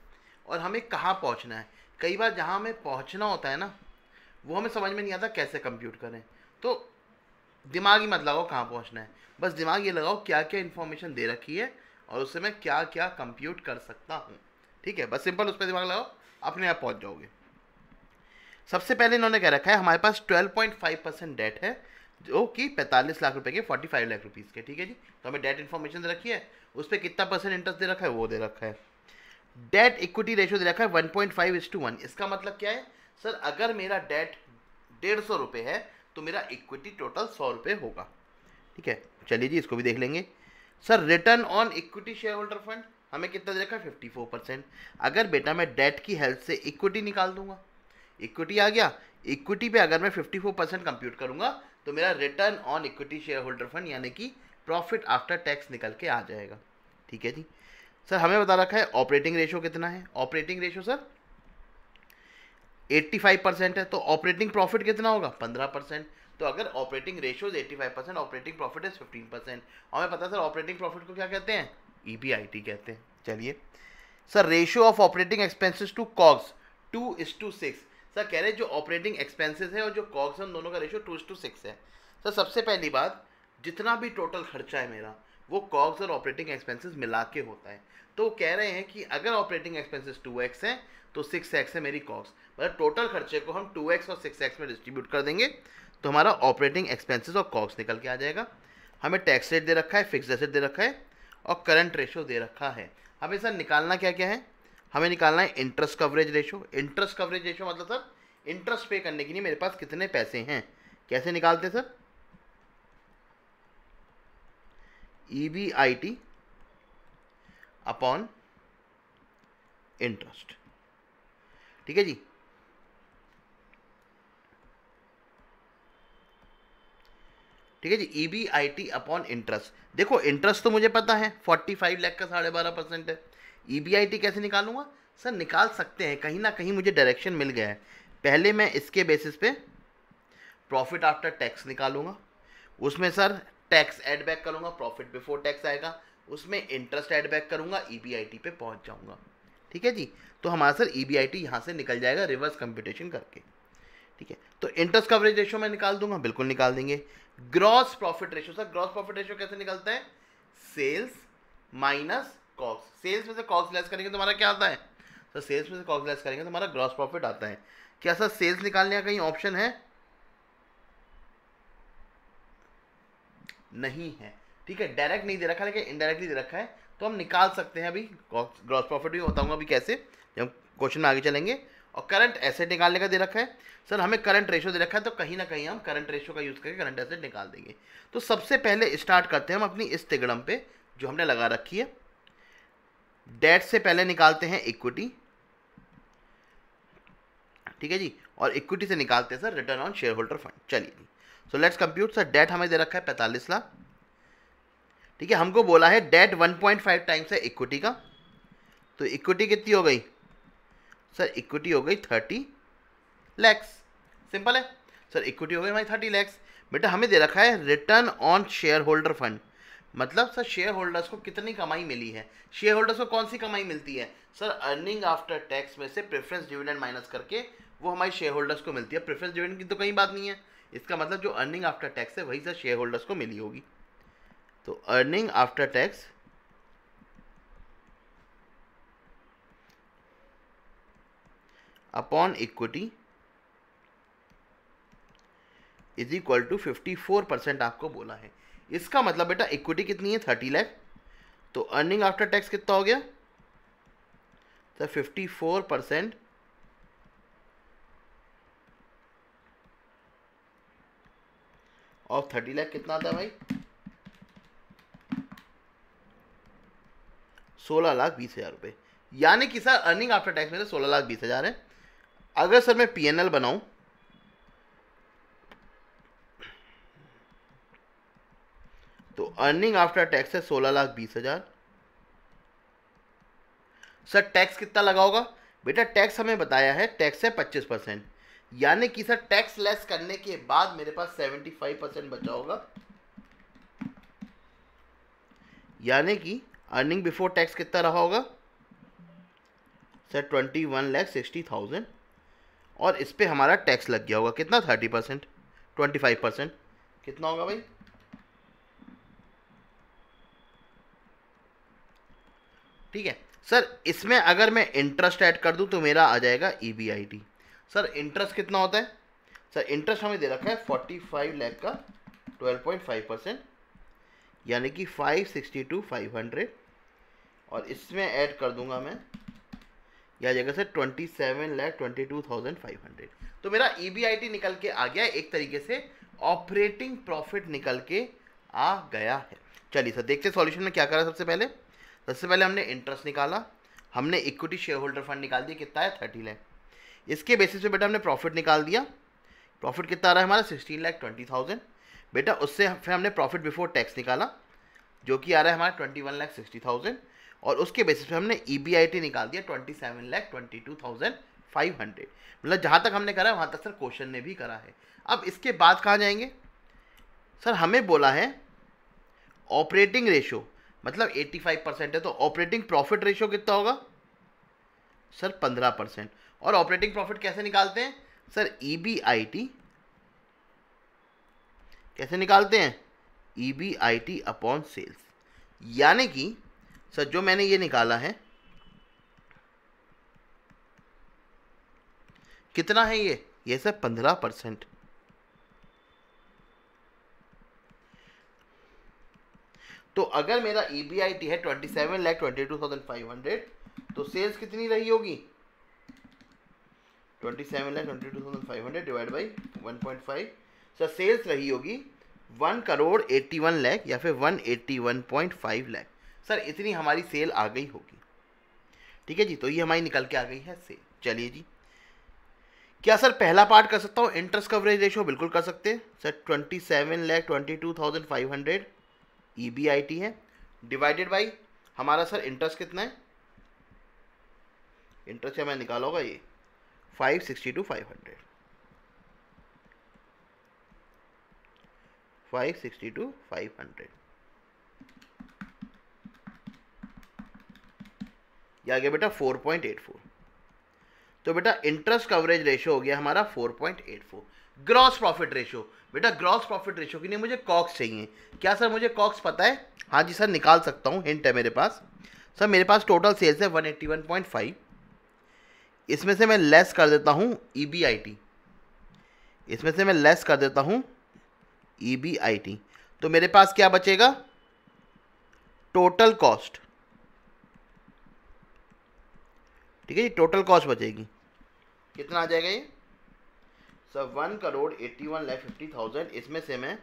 और हमें कहाँ पहुँचना है। कई बार जहाँ हमें पहुँचना होता है ना वो हमें समझ में नहीं आता कैसे कंप्यूट करें, तो दिमाग ही मत लगाओ कहाँ पहुँचना है, बस दिमाग ये लगाओ क्या क्या इन्फॉर्मेशन दे रखी है और उससे मैं क्या क्या कंप्यूट कर सकता हूँ। ठीक है, बस सिंपल उस पर दिमाग लगाओ, अपने आप पहुँच जाओगे। सबसे पहले इन्होंने कह रखा है हमारे पास 12.5% डेट है जो कि 45 लाख रुपए के 45 लाख रुपीज़ के। ठीक है जी, तो हमें डेट इन्फॉर्मेशन दे रखी है, उस पर कितना परसेंट इंटरेस्ट दे रखा है वो दे रखा है। डेट इक्विटी रेशियो दे रखा है 1.5:1। इसका मतलब क्या है सर, अगर मेरा डेट 150 रुपये है तो मेरा इक्विटी टोटल 100 रुपये होगा। ठीक है, चलिए जी इसको भी देख लेंगे। Sir return on equity share holder fund हमें कितना दे रखा है? 54%। अगर बेटा मैं डेट की हेल्प से इक्विटी निकाल दूंगा, इक्विटी आ गया, इक्विटी पे अगर मैं 54% कंप्यूट करूंगा तो मेरा return on equity share holder fund यानी कि प्रॉफिट आफ्टर टैक्स निकल के आ जाएगा। ठीक है जी, सर हमें बता रखा है ऑपरेटिंग रेशियो कितना है। ऑपरेटिंग रेशियो सर 85% है, तो ऑपरेटिंग प्रॉफिट कितना होगा? 15%। तो अगर operating ratio 85%, operating profit is 15%, और हमें पता है सर ऑपरेटिंग प्रॉफिट को क्या कहते हैं? EBIT कहते हैं। चलिए sir ratio of operating expenses to COGS 2:6। Sir कह रहे हैं जो ऑपरेटिंग एक्सपेंसेस है और जो कॉग्स है उन दोनों का रेशियो 2:6 है। सर सबसे पहली बात, जितना भी टोटल खर्चा है मेरा वो कॉग्स और ऑपरेटिंग एक्सपेंसेस मिला के होता है। तो वो कह रहे हैं कि अगर ऑपरेटिंग एक्सपेंसेस 2x है तो 6x है मेरी कॉग्स, मतलब टोटल खर्चे को हम 2x और 6x में डिस्ट्रीब्यूट कर देंगे तो हमारा ऑपरेटिंग एक्सपेंसेस और कॉग्स निकल के आ जाएगा। हमें टैक्स रेट दे रखा है, फिक्स्ड एसेट दे रखा है और करंट रेशियो दे रखा है। हमें सर निकालना क्या क्या है? हमें निकालना है interest coverage ratio. Interest coverage ratio मतलब सर इंटरेस्ट पे करने के लिए मेरे पास कितने पैसे हैं। कैसे निकालते हैं सर? EBIT upon interest. ठीक है जी, ठीक है जी, EBIT अपॉन इंटरेस्ट। देखो इंटरेस्ट तो मुझे पता है 45 लाख का 12.5% है। EBIT कैसे निकालूंगा? सर निकाल सकते हैं, कहीं ना कहीं मुझे डायरेक्शन मिल गया है। पहले मैं इसके बेसिस पे प्रॉफिट आफ्टर टैक्स निकालूंगा, उसमें सर टैक्स ऐड बैक करूंगा, प्रॉफिट बिफोर टैक्स आएगा, उसमें इंटरेस्ट ऐड बैक करूंगा, EBIT पे पहुंच जाऊंगा। ठीक है जी, तो हमारा सर EBIT यहाँ से निकल जाएगा रिवर्स कंप्यूटेशन करके। ठीक है, तो इंटरेस्ट कवरेज रेशियो मैं निकाल दूंगा, बिल्कुल निकाल देंगे। Gross profit ratio, sir gross profit ratio कैसे निकलता है? Sales minus cost. सेल्स में से कॉस्ट लेस करेंगे तो हमारा क्या आता है? सर सेल्स में से कॉस्ट लेस करेंगे तो हमारा ग्रॉस प्रॉफिट आता है। क्या सर सेल्स निकालने का कहीं ऑप्शन है? नहीं है। ठीक है, डायरेक्ट नहीं दे रखा लेकिन इनडायरेक्टली दे रखा है, तो हम निकाल सकते हैं। अभी ग्रॉस प्रॉफिट भी बताऊंगा अभी कैसे, जब क्वेश्चन में आगे चलेंगे। और करंट एसेट निकालने का दे रखा है। सर हमें करंट रेशियो दे रखा है तो कहीं ना कहीं हम करंट रेशियो का यूज़ करके करंट एसेट निकाल देंगे। तो सबसे पहले स्टार्ट करते हैं हम अपनी इस तिगड़म पे जो हमने लगा रखी है। डेट से पहले निकालते हैं इक्विटी। ठीक है जी, और इक्विटी से निकालते हैं sir return on shareholder fund. चलिए जी, so let's compute. Sir debt हमें दे रखा है 45 लाख। ठीक है, हमको बोला है डेट 1.5 टाइम्स है इक्विटी का, तो इक्विटी कितनी हो गई? सर इक्विटी हो गई 30 लैक्स। सिंपल है सर, इक्विटी हो गई हमारी 30 लैक्स। बेटा हमें दे रखा है return on shareholder fund. मतलब सर शेयर होल्डर्स को कितनी कमाई मिली है, शेयर होल्डर्स को कौन सी कमाई मिलती है सर, अर्निंग आफ्टर टैक्स में से प्रेफरेंस डिविडेंड माइनस करके वो हमारी शेयर होल्डर्स को मिलती है। प्रेफरेंस डिविडेंड की तो कहीं बात नहीं है, इसका मतलब जो अर्निंग आफ्टर टैक्स है वही सर शेयर होल्डर्स को मिली होगी। तो earning after tax upon equity is equal to 54% आपको बोला है। इसका मतलब बेटा इक्विटी कितनी है 30 लाख, तो अर्निंग आफ्टर टैक्स कितना हो गया सर 54% ऑफ 30 लाख कितना आता है भाई 16,20,000 रुपये। यानी कि सर अर्निंग आफ्टर टैक्स में 16,20,000 है। अगर सर मैं पीएनएल बनाऊं तो अर्निंग आफ्टर टैक्स है 16,20,000। सर टैक्स कितना लगा होगा बेटा, टैक्स हमें बताया है टैक्स है 25%, यानी कि सर टैक्स लेस करने के बाद मेरे पास 75% बचा होगा, यानी कि अर्निंग बिफोर टैक्स कितना रहा होगा सर 21,60,000, और इस पे हमारा टैक्स लग गया होगा कितना 30%, 25% कितना होगा भाई ठीक है। सर इसमें अगर मैं इंटरेस्ट ऐड कर दूं तो मेरा आ जाएगा EBIT। सर इंटरेस्ट कितना होता है सर, इंटरेस्ट हमें दे रखा है 45 लाख का 12.5%, यानी कि 562,500, और इसमें ऐड कर दूंगा मैं यह जगह से 27,22,500। तो मेरा EBIT निकल के आ गया, एक तरीके से ऑपरेटिंग प्रॉफिट निकल के आ गया है। चलिए सर देखते सॉल्यूशन में क्या करा। सबसे पहले हमने इंटरेस्ट निकाला, हमने इक्विटी शेयर होल्डर फंड निकाल दिया, कितना है 30 लाख। इसके बेसिस पे बेटा हमने प्रॉफिट निकाल दिया, प्रॉफिट कितना आ रहा है हमारा 16,20,000। बेटा उससे फिर हमने प्रॉफिट बिफोर टैक्स निकाला जो कि आ रहा है हमारा 21,60,000, और उसके बेसिस पे हमने EBIT निकाल दिया 27,22,500। मतलब जहाँ तक हमने करा है वहाँ तक सर क्वेश्चन ने भी करा है। अब इसके बाद कहाँ जाएंगे सर, हमें बोला है ऑपरेटिंग रेशो, मतलब 85% है, तो ऑपरेटिंग प्रॉफिट रेशो कितना होगा सर 15%। और ऑपरेटिंग प्रॉफिट कैसे निकालते हैं सर, EBIT कैसे निकालते हैं, EBIT अपॉन सेल्स। यानी कि सर जो मैंने ये निकाला है कितना है ये सर 15%। तो अगर मेरा EBIT है 27,22,500, तो सेल्स कितनी रही होगी 27,22,500 डिवाइड बाई 1.5। सर सेल्स रही होगी 1,81 लाख या फिर 181.5 लाख। सर इतनी हमारी सेल आ गई होगी, ठीक है जी। तो ये हमारी निकल के आ गई है सेल। चलिए जी, क्या सर पहला पार्ट कर सकता हूँ इंटरेस्ट कवरेज रेशो, बिल्कुल कर सकते हैं सर। 27,22,500 EBIT है, डिवाइडेड बाई हमारा सर इंटरेस्ट कितना है, इंटरेस्ट क्या मैं निकाला होगा ये 562,500, 562,500 ये आ गया बेटा 4.84। तो बेटा इंटरेस्ट कवरेज रेशो हो गया हमारा 4.84। ग्रॉस प्रॉफिट रेशो, बेटा ग्रॉस प्रॉफिट रेशो के लिए मुझे कॉक्स चाहिए। क्या सर मुझे कॉक्स पता है, हाँ जी सर निकाल सकता हूँ, हिंट है मेरे पास। सर मेरे पास टोटल सेल्स है 181.5, इसमें से मैं लेस कर देता हूँ EBIT, इसमें से मैं लेस कर देता हूँ EBIT, तो मेरे पास क्या बचेगा टोटल कॉस्ट, ठीक है जी। टोटल कॉस्ट बचेगी कितना आ जाएगा ये सर 1,81,50,000, इसमें से मैं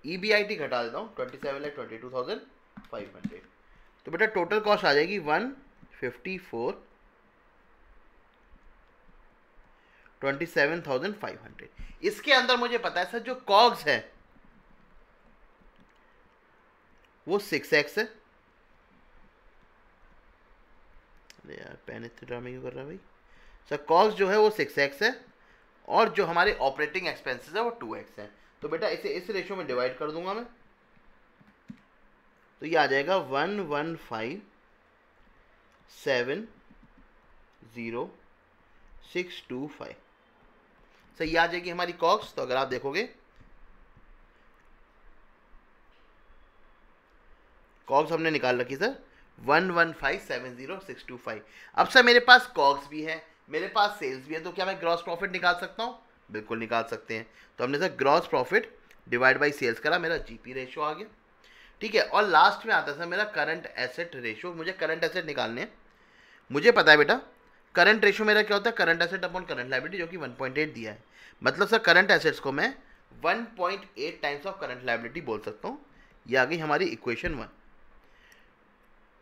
EBIT घटा देता हूँ 27,22,500, तो बेटा टोटल कॉस्ट आ जाएगी 154,27,500। इसके अंदर मुझे पता है सर जो कॉग्स है वो 6x है। अरे यार पेन इतने ड्रामे क्यों कर रहा है भाई। सर कॉस्ट जो है वो 6x है, और जो हमारे ऑपरेटिंग एक्सपेंसेस है वो 2x है। तो बेटा इसे इस रेशो में डिवाइड कर दूंगा मैं, तो ये आ जाएगा 115,70625। सही आ जाएगी हमारी कॉस्ट। तो अगर आप देखोगे कॉग्स हमने निकाल रखी सर 115,70625। अब सर मेरे पास कॉग्स भी है, मेरे पास सेल्स भी है, तो क्या मैं ग्रॉस प्रॉफिट निकाल सकता हूँ? बिल्कुल निकाल सकते हैं। तो हमने sir gross profit divide by sales करा, मेरा जीपी रेशियो आ गया। ठीक है, और लास्ट में आता है सर मेरा करंट एसेट रेशियो। मुझे करंट एसेट निकालने हैं। मुझे पता है बेटा करंट रेशियो मेरा क्या होता है, current asset upon current liability, जो कि 1.8 दिया है। मतलब सर करंट एसेट्स को मैं 1.8 टाइम्स ऑफ करंट लायबिलिटी बोल सकता हूँ। ये आ गई हमारी इक्वेशन 1।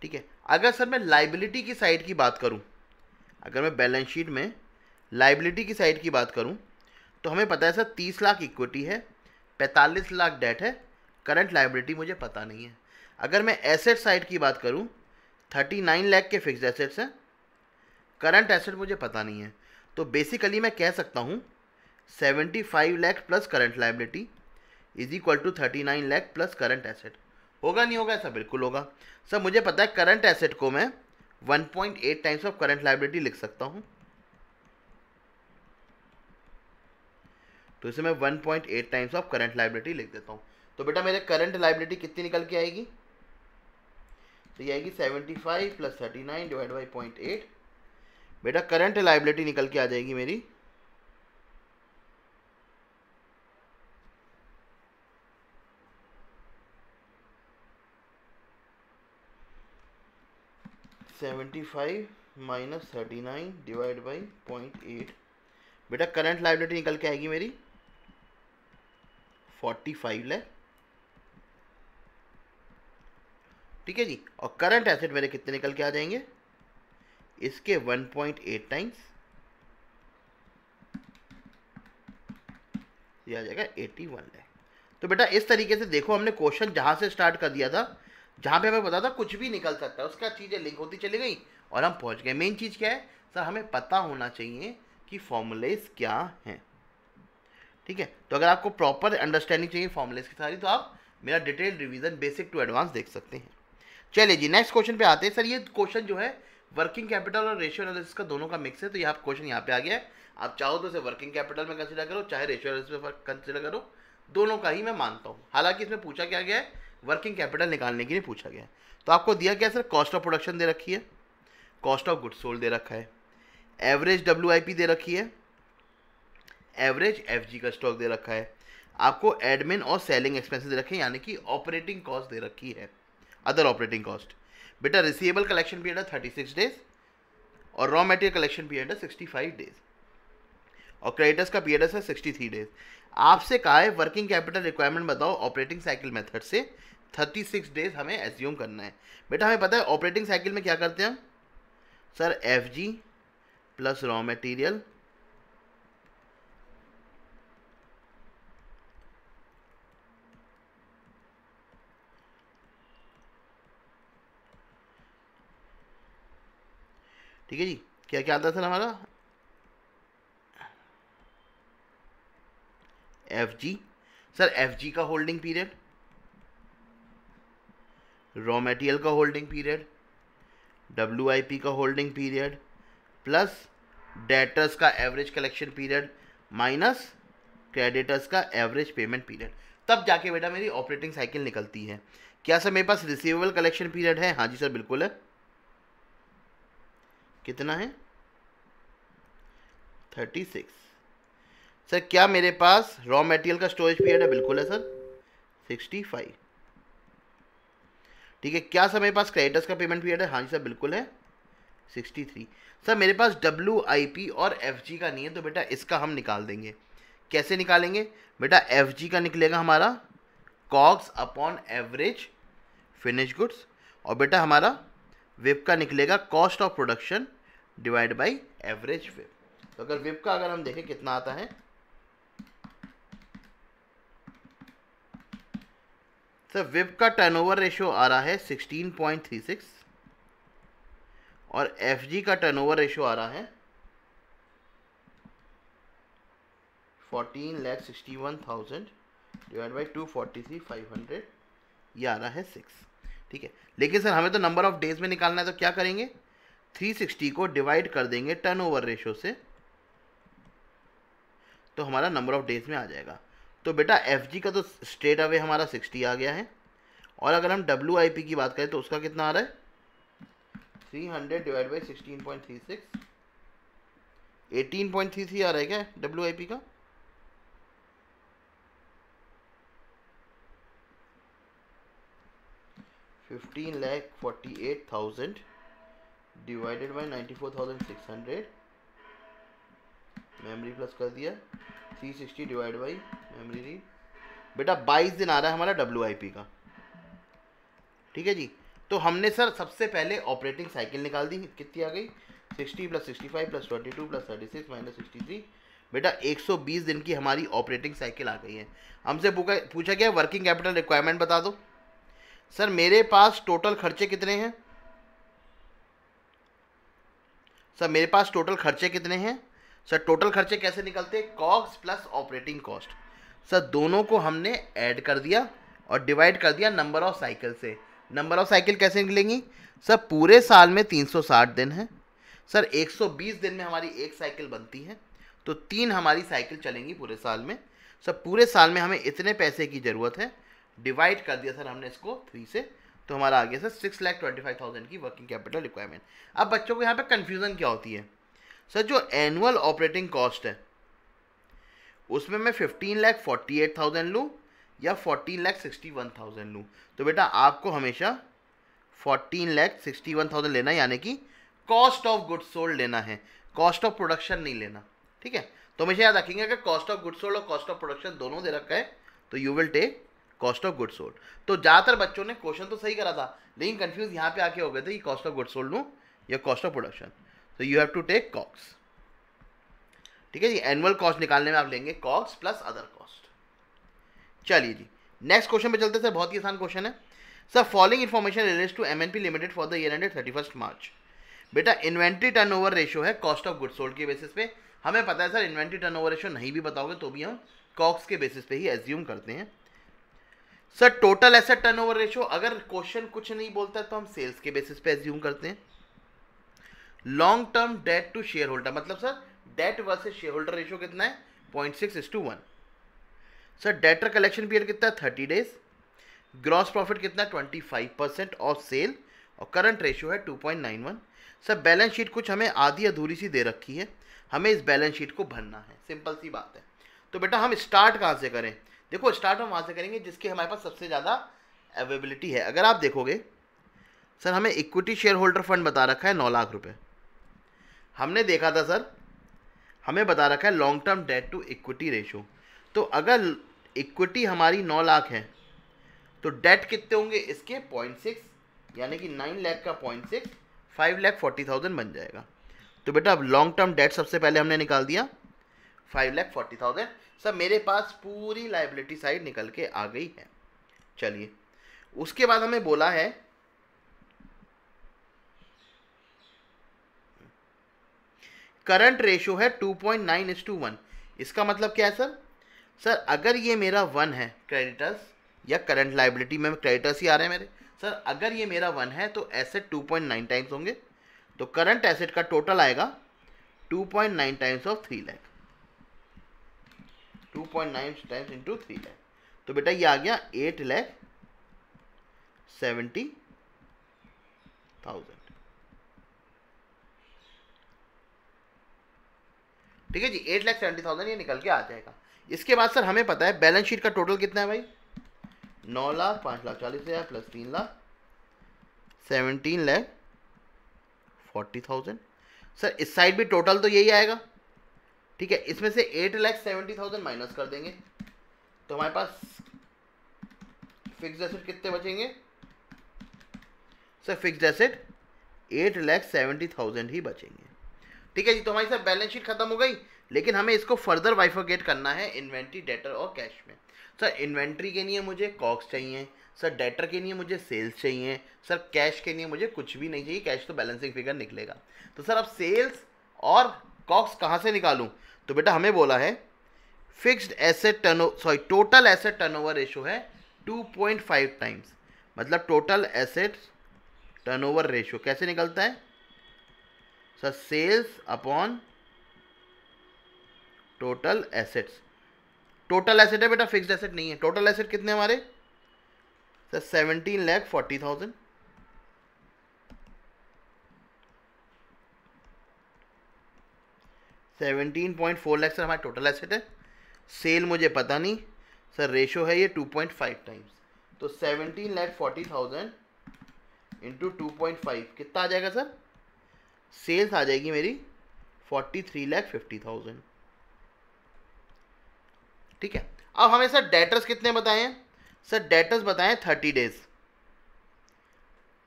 ठीक है, अगर सर मैं लाइबिलिटी की साइड की बात करूं, अगर मैं बैलेंस शीट में लाइबिलिटी की साइड की बात करूं, तो हमें पता है सर 30 लाख इक्विटी है, 45 लाख डेट है, करंट लाइबिलिटी मुझे पता नहीं है। अगर मैं एसेट साइड की बात करूं, 39 लाख के फिक्स्ड एसेट्स हैं, करंट एसेट मुझे पता नहीं है। तो बेसिकली मैं कह सकता हूं 75 lakh plus current liability is equal to 39 lakh plus current asset. होगा नहीं होगा? ऐसा बिल्कुल होगा सर। मुझे पता है करंट एसेट को मैं 1.8 टाइम्स ऑफ करंट लायबिलिटी लिख सकता हूं। तो इसे मैं 1.8 टाइम्स ऑफ करंट लायबिलिटी लिख देता हूं। तो बेटा मेरे करंट लायबिलिटी कितनी निकल के आएगी? तो ये आएगी 75 प्लस 39 डिवाइड बाई 0.8। बेटा करंट लायबिलिटी निकल के आ जाएगी मेरी 75 माइनस 39 डिवाइड बाई 0.8। बेटा करंट लायबिलिटी निकल के आएगी मेरी 45 लाख। ठीक है जी, और करंट एसेट मेरे कितने निकल के आ जाएंगे? इसके 1.8 टाइम्स, ये आ जाएगा 81 लाख। तो बेटा इस तरीके से देखो, हमने क्वेश्चन जहां से स्टार्ट कर दिया था, जहां पे हमें पता था कुछ भी निकल सकता है, उसका चीज़ें लिंक होती चली गई और हम पहुंच गए। मेन चीज़ क्या है सर, हमें पता होना चाहिए कि फॉर्मूलेज क्या हैं। ठीक है, तो अगर आपको प्रॉपर अंडरस्टैंडिंग चाहिए फॉर्मूलेज की सारी, तो आप मेरा detail revision basic to advance देख सकते हैं। चलिए जी नेक्स्ट क्वेश्चन पे आते हैं। सर ये क्वेश्चन जो है वर्किंग कैपिटल और रेशियो एनालिसिस का दोनों का मिक्स है। तो ये आप क्वेश्चन यहाँ पे आ गया है। आप चाहो तो इसे वर्किंग कैपिटल में कंसिडर करो, चाहे रेशियो एनालिसिस में कंसिडर करो, दोनों का ही मैं मानता हूँ। हालांकि इसमें पूछा क्या गया है, वर्किंग कैपिटल निकालने के लिए पूछा गया है। तो आपको दिया क्या सर, कॉस्ट ऑफ प्रोडक्शन दे रखी है, कॉस्ट ऑफ गुड्स सोल्ड दे रखा है, एवरेज WIP दे रखी है, एवरेज FG का स्टॉक दे रखा है, आपको एडमिन और सेलिंग एक्सपेंसेस दे रखे हैं, यानी कि ऑपरेटिंग कॉस्ट दे रखी है, अदर ऑपरेटिंग कॉस्ट। बेटा रिसीवेबल कलेक्शन पीरियड है 36 डेज और रॉ मटेरियल कलेक्शन पीरियड है 65 डेज और क्रेडिटर्स का पीरियड है 63 डेज। आपसे कहा है वर्किंग कैपिटल रिक्वायरमेंट बताओ ऑपरेटिंग साइकिल मेथड से, 36 डेज हमें एज्यूम करना है। बेटा हमें पता है ऑपरेटिंग साइकिल में क्या करते हैं हम sir, FG plus raw material ठीक है जी। क्या क्या आता है सर हमारा, FG सर, FG का होल्डिंग पीरियड, रॉ मटेरियल का होल्डिंग पीरियड, WIP का होल्डिंग पीरियड प्लस डेटर्स का average collection period minus creditors का एवरेज पेमेंट पीरियड, तब जाके बेटा मेरी ऑपरेटिंग साइकिल निकलती है। क्या सर मेरे पास रिसीवेबल कलेक्शन पीरियड है? हाँ जी सर बिल्कुल है। कितना है? 36। सर क्या मेरे पास रॉ मटेरियल का स्टोरेज पीरियड है? बिल्कुल है सर, 65। ठीक है, क्या सर मेरे पास क्रेडिटर्स का पेमेंट पीरियड है? हाँ जी सर बिल्कुल है, 63। सर मेरे पास WIP और FG का नहीं है, तो बेटा इसका हम निकाल देंगे। कैसे निकालेंगे? बेटा FG का निकलेगा हमारा COGS upon average finish goods, और बेटा हमारा विप का निकलेगा cost of production divide by average whip. तो अगर विप का अगर हम देखें कितना आता है सर, विप का टर्नओवर रेशियो आ रहा है 16.36 और FG का टर्नओवर रेशियो आ रहा है 14,61,000 डिवाइड बाई 243,500, ये आ रहा है 6। ठीक है, लेकिन सर हमें तो नंबर ऑफ डेज में निकालना है, तो क्या करेंगे, 360 को डिवाइड कर देंगे टर्नओवर रेशो से, तो हमारा नंबर ऑफ डेज में आ जाएगा। तो बेटा एफ का तो स्ट्रेट अवे हमारा 60 आ गया है, और अगर हम WIP की बात करें तो उसका कितना आ रहा है, 300 डिवाइड बाई 16.36, 18.33 आ रहा है क्या WIP का? $15,48,000 डिवाइडेड बाई 94,600, मेमोरी प्लस कर दिया 360 डिवाइड बाई मेमोरी रीड, बेटा 22 दिन आ रहा है हमारा WIP का। ठीक है जी, तो हमने सर सबसे पहले ऑपरेटिंग साइकिल निकाल दी, कितनी आ गई, 60 + 65 + 22 + 36 - 63, बेटा 120 दिन की हमारी ऑपरेटिंग साइकिल आ गई है। हमसे पूछा गया वर्किंग कैपिटल रिक्वायरमेंट बता दो। सर मेरे पास टोटल खर्चे कितने हैं, सर मेरे पास टोटल खर्चे कितने हैं, सर टोटल खर्चे कैसे निकलते हैं, cost plus operating cost. Sir दोनों को हमने ऐड कर दिया और डिवाइड कर दिया नंबर ऑफ साइकिल से। नंबर ऑफ साइकिल कैसे निकलेंगी, सर पूरे साल में 360 दिन है, सर 120 दिन में हमारी एक साइकिल बनती है, तो 3 हमारी साइकिल चलेंगी पूरे साल में। सर पूरे साल में हमें इतने पैसे की ज़रूरत है, डिवाइड कर दिया सर हमने इसको 3 से, तो हमारा आ गया सर 6,25,000 की वर्किंग कैपिटल रिक्वायरमेंट। अब बच्चों को यहाँ पे कन्फ्यूज़न क्या होती है, सर जो एनुअल ऑपरेटिंग कॉस्ट है उसमें मैं 15,48,000 लूँ या 14,61,000 लूँ, तो बेटा आपको हमेशा 14,61,000 लेना है, यानी कि कॉस्ट ऑफ गुड्स सोल्ड लेना है, कॉस्ट ऑफ प्रोडक्शन नहीं लेना। ठीक है, तो हमेशा याद रखेंगे अगर कॉस्ट ऑफ गुड्स सोल्ड और कॉस्ट ऑफ प्रोडक्शन दोनों दे रखा है तो you will take cost of goods sold. तो ज़्यादातर बच्चों ने क्वेश्चन तो सही करा था, लेकिन कंफ्यूज यहाँ पे आके हो गए थे कि कॉस्ट ऑफ गुड्स सोल्ड लूँ या कॉस्ट ऑफ प्रोडक्शन, तो you have to take COGS. ठीक है जी, एनुअल कॉस्ट निकालने में आप लेंगे कॉक्स प्लस अदर कॉस्ट। चलिए जी नेक्स्ट क्वेश्चन पे चलते हैं सर, बहुत ही आसान क्वेश्चन है। Sir following information relates to MNP limited for the year ended 31 March. बेटा इन्वेंट्री टर्नओवर रेशियो है कॉस्ट ऑफ गुड्स सोल्ड के बेसिस पे। हमें पता है सर इन्वेंट्री टर्नओवर रेशियो नहीं भी बताओगे तो भी हम कॉक्स के बेसिस पे ही एज्यूम करते हैं। Sir total asset turnover ratio, अगर क्वेश्चन कुछ नहीं बोलता है तो हम सेल्स के बेसिस पे एज्यूम करते हैं। Long term debt to shareholder, मतलब sir debt versus shareholder ratio कितना है, 0.6:1। सर डेटर कलेक्शन पीरियड कितना है, 30 डेज। ग्रॉस प्रॉफिट कितना है, 25% ऑफ सेल, और करंट रेशियो है 2.91। सर बैलेंस शीट कुछ हमें आधी अधूरी सी दे रखी है, हमें इस बैलेंस शीट को भरना है, सिंपल सी बात है। तो बेटा हम स्टार्ट कहाँ से करें, देखो स्टार्ट हम वहाँ से करेंगे जिसके हमारे पास सबसे ज़्यादा अवेलेबिलिटी है। अगर आप देखोगे सर हमें इक्विटी शेयर होल्डर फंड बता रखा है 9 लाख रुपए। हमने देखा था सर हमें बता रखा है long term debt to equity ratio, तो अगर इक्विटी हमारी 9 लाख है तो डेट कितने होंगे इसके, 0.6, यानी कि 9 लाख का 0.6, 5,40,000 बन जाएगा। तो बेटा अब लॉन्ग टर्म डेट सबसे पहले हमने निकाल दिया 5,40,000। सर मेरे पास पूरी लायबिलिटी साइड निकल के आ गई है। चलिए उसके बाद हमें बोला है करंट रेशियो है 2.9:1। इसका मतलब क्या है सर, सर अगर ये मेरा 1 है क्रेडिटर्स या करंट लायबिलिटी में क्रेडिटर्स ही आ रहे हैं मेरे, सर अगर ये मेरा 1 है तो एसेट 2.9 टाइम्स होंगे, तो करंट एसेट का टोटल आएगा 2.9 times of 3 lakh, 2.9 times into 3 lakh, तो बेटा ये आ गया 8,70,000। ठीक है जी, 8,70,000 ये निकल के आ जाएगा। इसके बाद सर हमें पता है बैलेंस शीट का टोटल कितना है भाई, 9 लाख, 5,40,000 प्लस 3 लाख, 17,40,000। सर इस साइड भी टोटल तो यही आएगा। ठीक है, इसमें से 8,70,000 माइनस कर देंगे तो हमारे पास फिक्स्ड एसेट कितने बचेंगे, सर फिक्स्ड एसेट 8,70,000 ही बचेंगे। ठीक है जी, तो हमारी सर बैलेंस शीट खत्म हो गई, लेकिन हमें इसको फर्दर बाइफरकेट करना है इन्वेंट्री, डेटर और कैश में। सर इन्वेंट्री के लिए मुझे कॉस्ट चाहिए, सर डेटर के लिए मुझे सेल्स चाहिए, सर कैश के लिए मुझे कुछ भी नहीं चाहिए, कैश तो बैलेंसिंग फिगर निकलेगा। तो सर अब सेल्स और कॉस्ट कहाँ से निकालूं, तो बेटा हमें बोला है fixed asset total asset turnover ratio है 2.5 टाइम्स, मतलब टोटल एसेट्स टर्नओवर रेशियो कैसे निकलता है sir, sales upon total assets. Total asset है बेटा, फिक्स्ड एसेट नहीं है। टोटल एसेट कितने हमारे सर, 17,40,000। $17.4 सर हमारा टोटल एसेट है। सेल मुझे पता नहीं सर, रेशो है ये 2.5 टाइम्स, तो 17,40,000 इंटू 2.5 कितना आ जाएगा सर, सेल्स आ जाएगी मेरी 43,50,000। ठीक है, अब हमें सर डेटर्स कितने बताए हैं सर, डेटर्स बताए 30 डेज।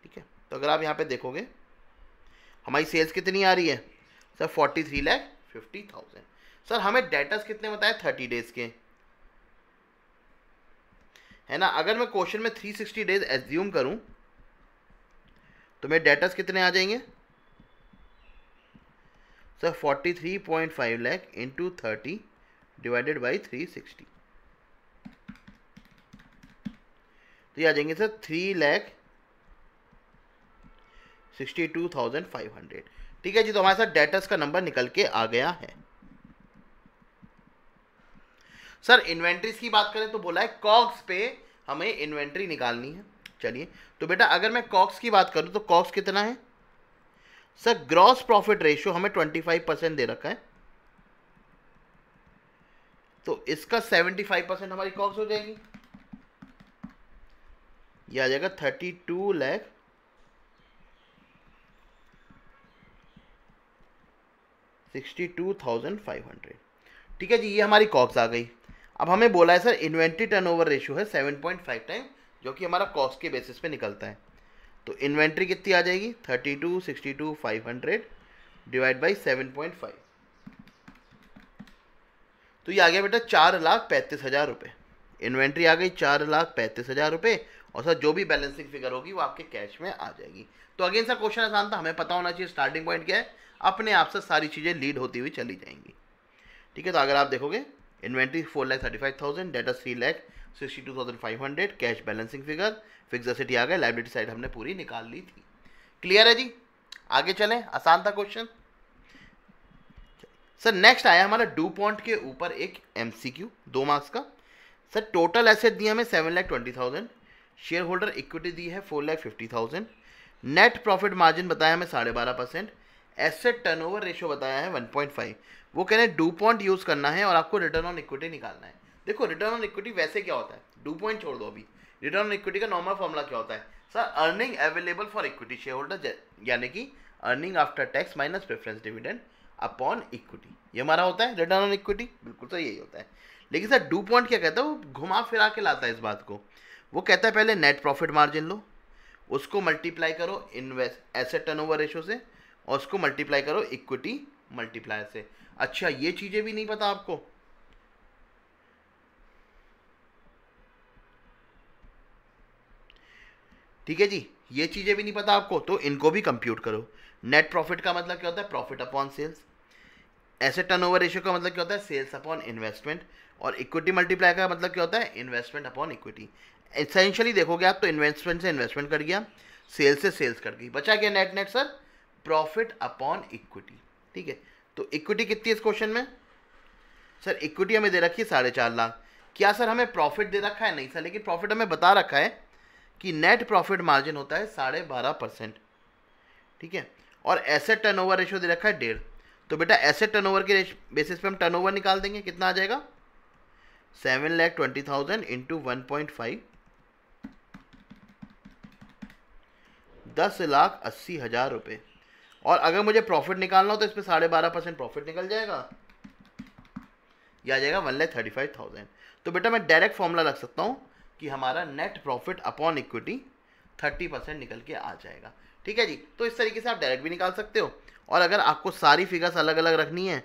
ठीक है, तो अगर आप यहाँ पे देखोगे हमारी सेल्स कितनी आ रही है सर, 43,50,000। सर हमें डेटर्स कितने बताए 30 डेज के, है ना। अगर मैं क्वेश्चन में 360 डेज एज्यूम करूं तो मेरे डेटर्स कितने आ जाएंगे sir, 43.5 lakh into 30 divided by 360, तो ये आ जाएंगे सर 3,62,500। ठीक है जी, तो हमारे साथ डेटर्स का नंबर निकल के आ गया है। सर इन्वेंट्रीज की बात करें तो बोला है कॉग्स पे हमें इन्वेंट्री निकालनी है। चलिए, तो बेटा अगर मैं कॉग्स की बात करूं तो कॉग्स कितना है सर, ग्रॉस प्रॉफिट रेशियो हमें 25% दे रखा है, तो इसका 75% हमारी कॉग्स हो जाएगी। यह आ जाएगा 32,62,500। ठीक है जी, ये हमारी कॉग्स आ गई। अब हमें बोला है सर इन्वेंट्री टर्नओवर रेशियो है 7.5 टाइम, जो कि हमारा कॉस्ट के बेसिस पे निकलता है। तो इन्वेंट्री कितनी आ जाएगी 32,62,500 डिवाइड बाई 7.5, तो ये आ गया बेटा 4,35,000 रुपये। इन्वेंट्री आ गई 4,35,000 रुपये, और सर जो भी बैलेंसिंग फिगर होगी वो आपके कैश में आ जाएगी। तो अगेन सर क्वेश्चन आसान था, हमें पता होना चाहिए स्टार्टिंग पॉइंट क्या है, अपने आप से सारी चीज़ें लीड होती हुई चली जाएंगी। ठीक है, तो अगर आप देखोगे inventory 4,35,000, data 3,62,500, cash balancing figure, fix asset आ गए, लायबिलिटी साइड हमने पूरी निकाल ली थी। क्लियर है जी, आगे चलें, आसान था क्वेश्चन। सर नेक्स्ट आया हमारा डूपॉन्ट के ऊपर एक एमसीक्यू 2 मार्क्स का। सर टोटल एसेट दिया हमें 7,20,000, शेयर होल्डर इक्विटी दी है 4,50,000, नेट प्रॉफिट मार्जिन बताया हमें 12.5%, एसेट टर्नओवर रेशियो बताया है 1.5। वो कह रहे हैं डूपॉन्ट यूज़ करना है और आपको रिटर्न ऑन इक्विटी निकालना है। देखो रिटर्न ऑन इक्विटी वैसे क्या होता है, डूपॉन्ट छोड़ दो अभी, रिटर्न ऑन इक्विटी का नॉर्मल फॉर्मूला क्या होता है sir, earning available for equity share holder, यानी कि earning after tax minus preference dividend upon equity, ये हमारा होता है रिटर्न ऑन इक्विटी। बिल्कुल तो यही होता है, लेकिन सर डूपॉन्ट क्या कहता है, वो घुमा फिरा के लाता है इस बात को। वो कहता है पहले नेट प्रॉफिट मार्जिन लो, उसको मल्टीप्लाई करो इन्वेस्ट एसेट टर्नओवर रेशियो से, और उसको मल्टीप्लाई करो इक्विटी मल्टीप्लायर से। अच्छा ये चीजें भी नहीं पता आपको, ठीक है जी, ये चीजें भी नहीं पता आपको, तो इनको भी कंप्यूट करो। नेट प्रॉफिट का मतलब क्या होता है, profit upon sales. Asset turnover ratio का मतलब क्या होता है, सेल्स अपॉन इन्वेस्टमेंट। और इक्विटी मल्टीप्लाई का मतलब क्या होता है, इन्वेस्टमेंट अपॉन इक्विटी। एसेंशियली देखोगे आप तो इन्वेस्टमेंट से इन्वेस्टमेंट कट गया, सेल्स से सेल्स कट गई, बचा क्या net net sir, profit upon equity. ठीक है, तो इक्विटी कितनी है इस क्वेश्चन में सर, इक्विटी हमें दे रखी है 4.5 लाख। क्या सर हमें प्रॉफिट दे रखा है, नहीं सर, लेकिन प्रॉफिट हमें बता रखा है कि नेट प्रॉफिट मार्जिन होता है 12.5%। ठीक है, और एसेट टर्नओवर रेशियो दे रखा है 1.5। तो बेटा एसेट टर्नओवर के बेसिस पे हम टर्नओवर निकाल देंगे, कितना आ जाएगा 7,20,000 इंटू 1.5, 10,80,000 रुपये। और अगर मुझे प्रॉफिट निकालना हो तो इसमें 12.5% प्रॉफिट निकल जाएगा, यह आ जाएगा 1,35,000। तो बेटा मैं डायरेक्ट फॉर्मूला रख सकता हूँ कि हमारा नेट प्रॉफिट अपॉन इक्विटी 30% निकल के आ जाएगा। ठीक है जी, तो इस तरीके से आप डायरेक्ट भी निकाल सकते हो, और अगर आपको सारी फिगर्स अलग अलग रखनी है,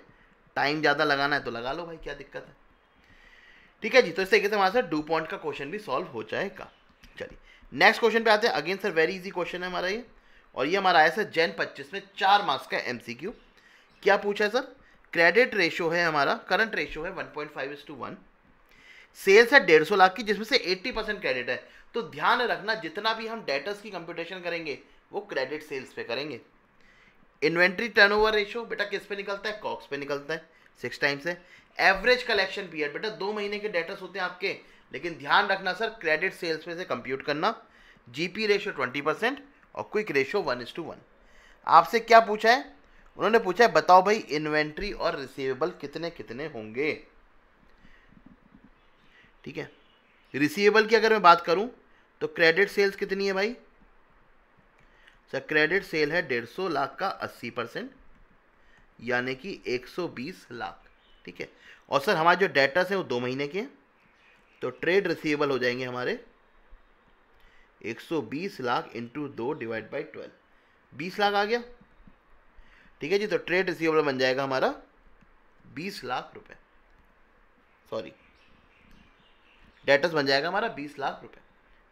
टाइम ज़्यादा लगाना है तो लगा लो भाई, क्या दिक्कत है। ठीक है जी, तो इस तरीके से हमारे साथ डूपॉन्ट का क्वेश्चन भी सॉल्व हो जाएगा। चलिए नेक्स्ट क्वेश्चन पे आते हैं। Again sir very easy question है हमारा ये, और ये हमारा आया सर जैन 25 में 4 मार्क्स का एमसीक्यू। क्या पूछा है सर, क्रेडिट रेशियो है हमारा, करंट रेशियो है 1.5:1, सेल्स है 150 लाख की, जिसमें से 80% क्रेडिट है। तो ध्यान रखना जितना भी हम डेटर्स की कंप्यूटेशन करेंगे वो क्रेडिट सेल्स पे करेंगे। इन्वेंट्री टर्नओवर रेशियो बेटा किस पे निकलता है, कॉक्स पे निकलता है, 6 टाइम्स है। एवरेज कलेक्शन पीरियड बेटा 2 महीने के डेटर्स होते हैं आपके, लेकिन ध्यान रखना सर क्रेडिट सेल्स में से कंप्यूट करना। जीपी रेशियो 20% और क्विक रेशियो 1:1। आपसे क्या पूछा है, उन्होंने पूछा है बताओ भाई इन्वेंट्री और रिसीवेबल कितने कितने होंगे। ठीक है, रिसीवेबल की अगर मैं बात करूं तो क्रेडिट सेल्स कितनी है भाई सर, क्रेडिट सेल है 150 लाख का 80%, यानी कि 120 लाख। ठीक है, और सर हमारे जो डेटर्स हैं वो 2 महीने के हैं, तो ट्रेड रिसीवेबल हो जाएंगे हमारे 120 lakh into 2 divide by 12, 20 lakh आ गया। ठीक है जी, तो ट्रेड रिसीवेबल बन जाएगा हमारा 20 लाख रुपए, सॉरी डेटर्स बन जाएगा हमारा 20 लाख रुपए।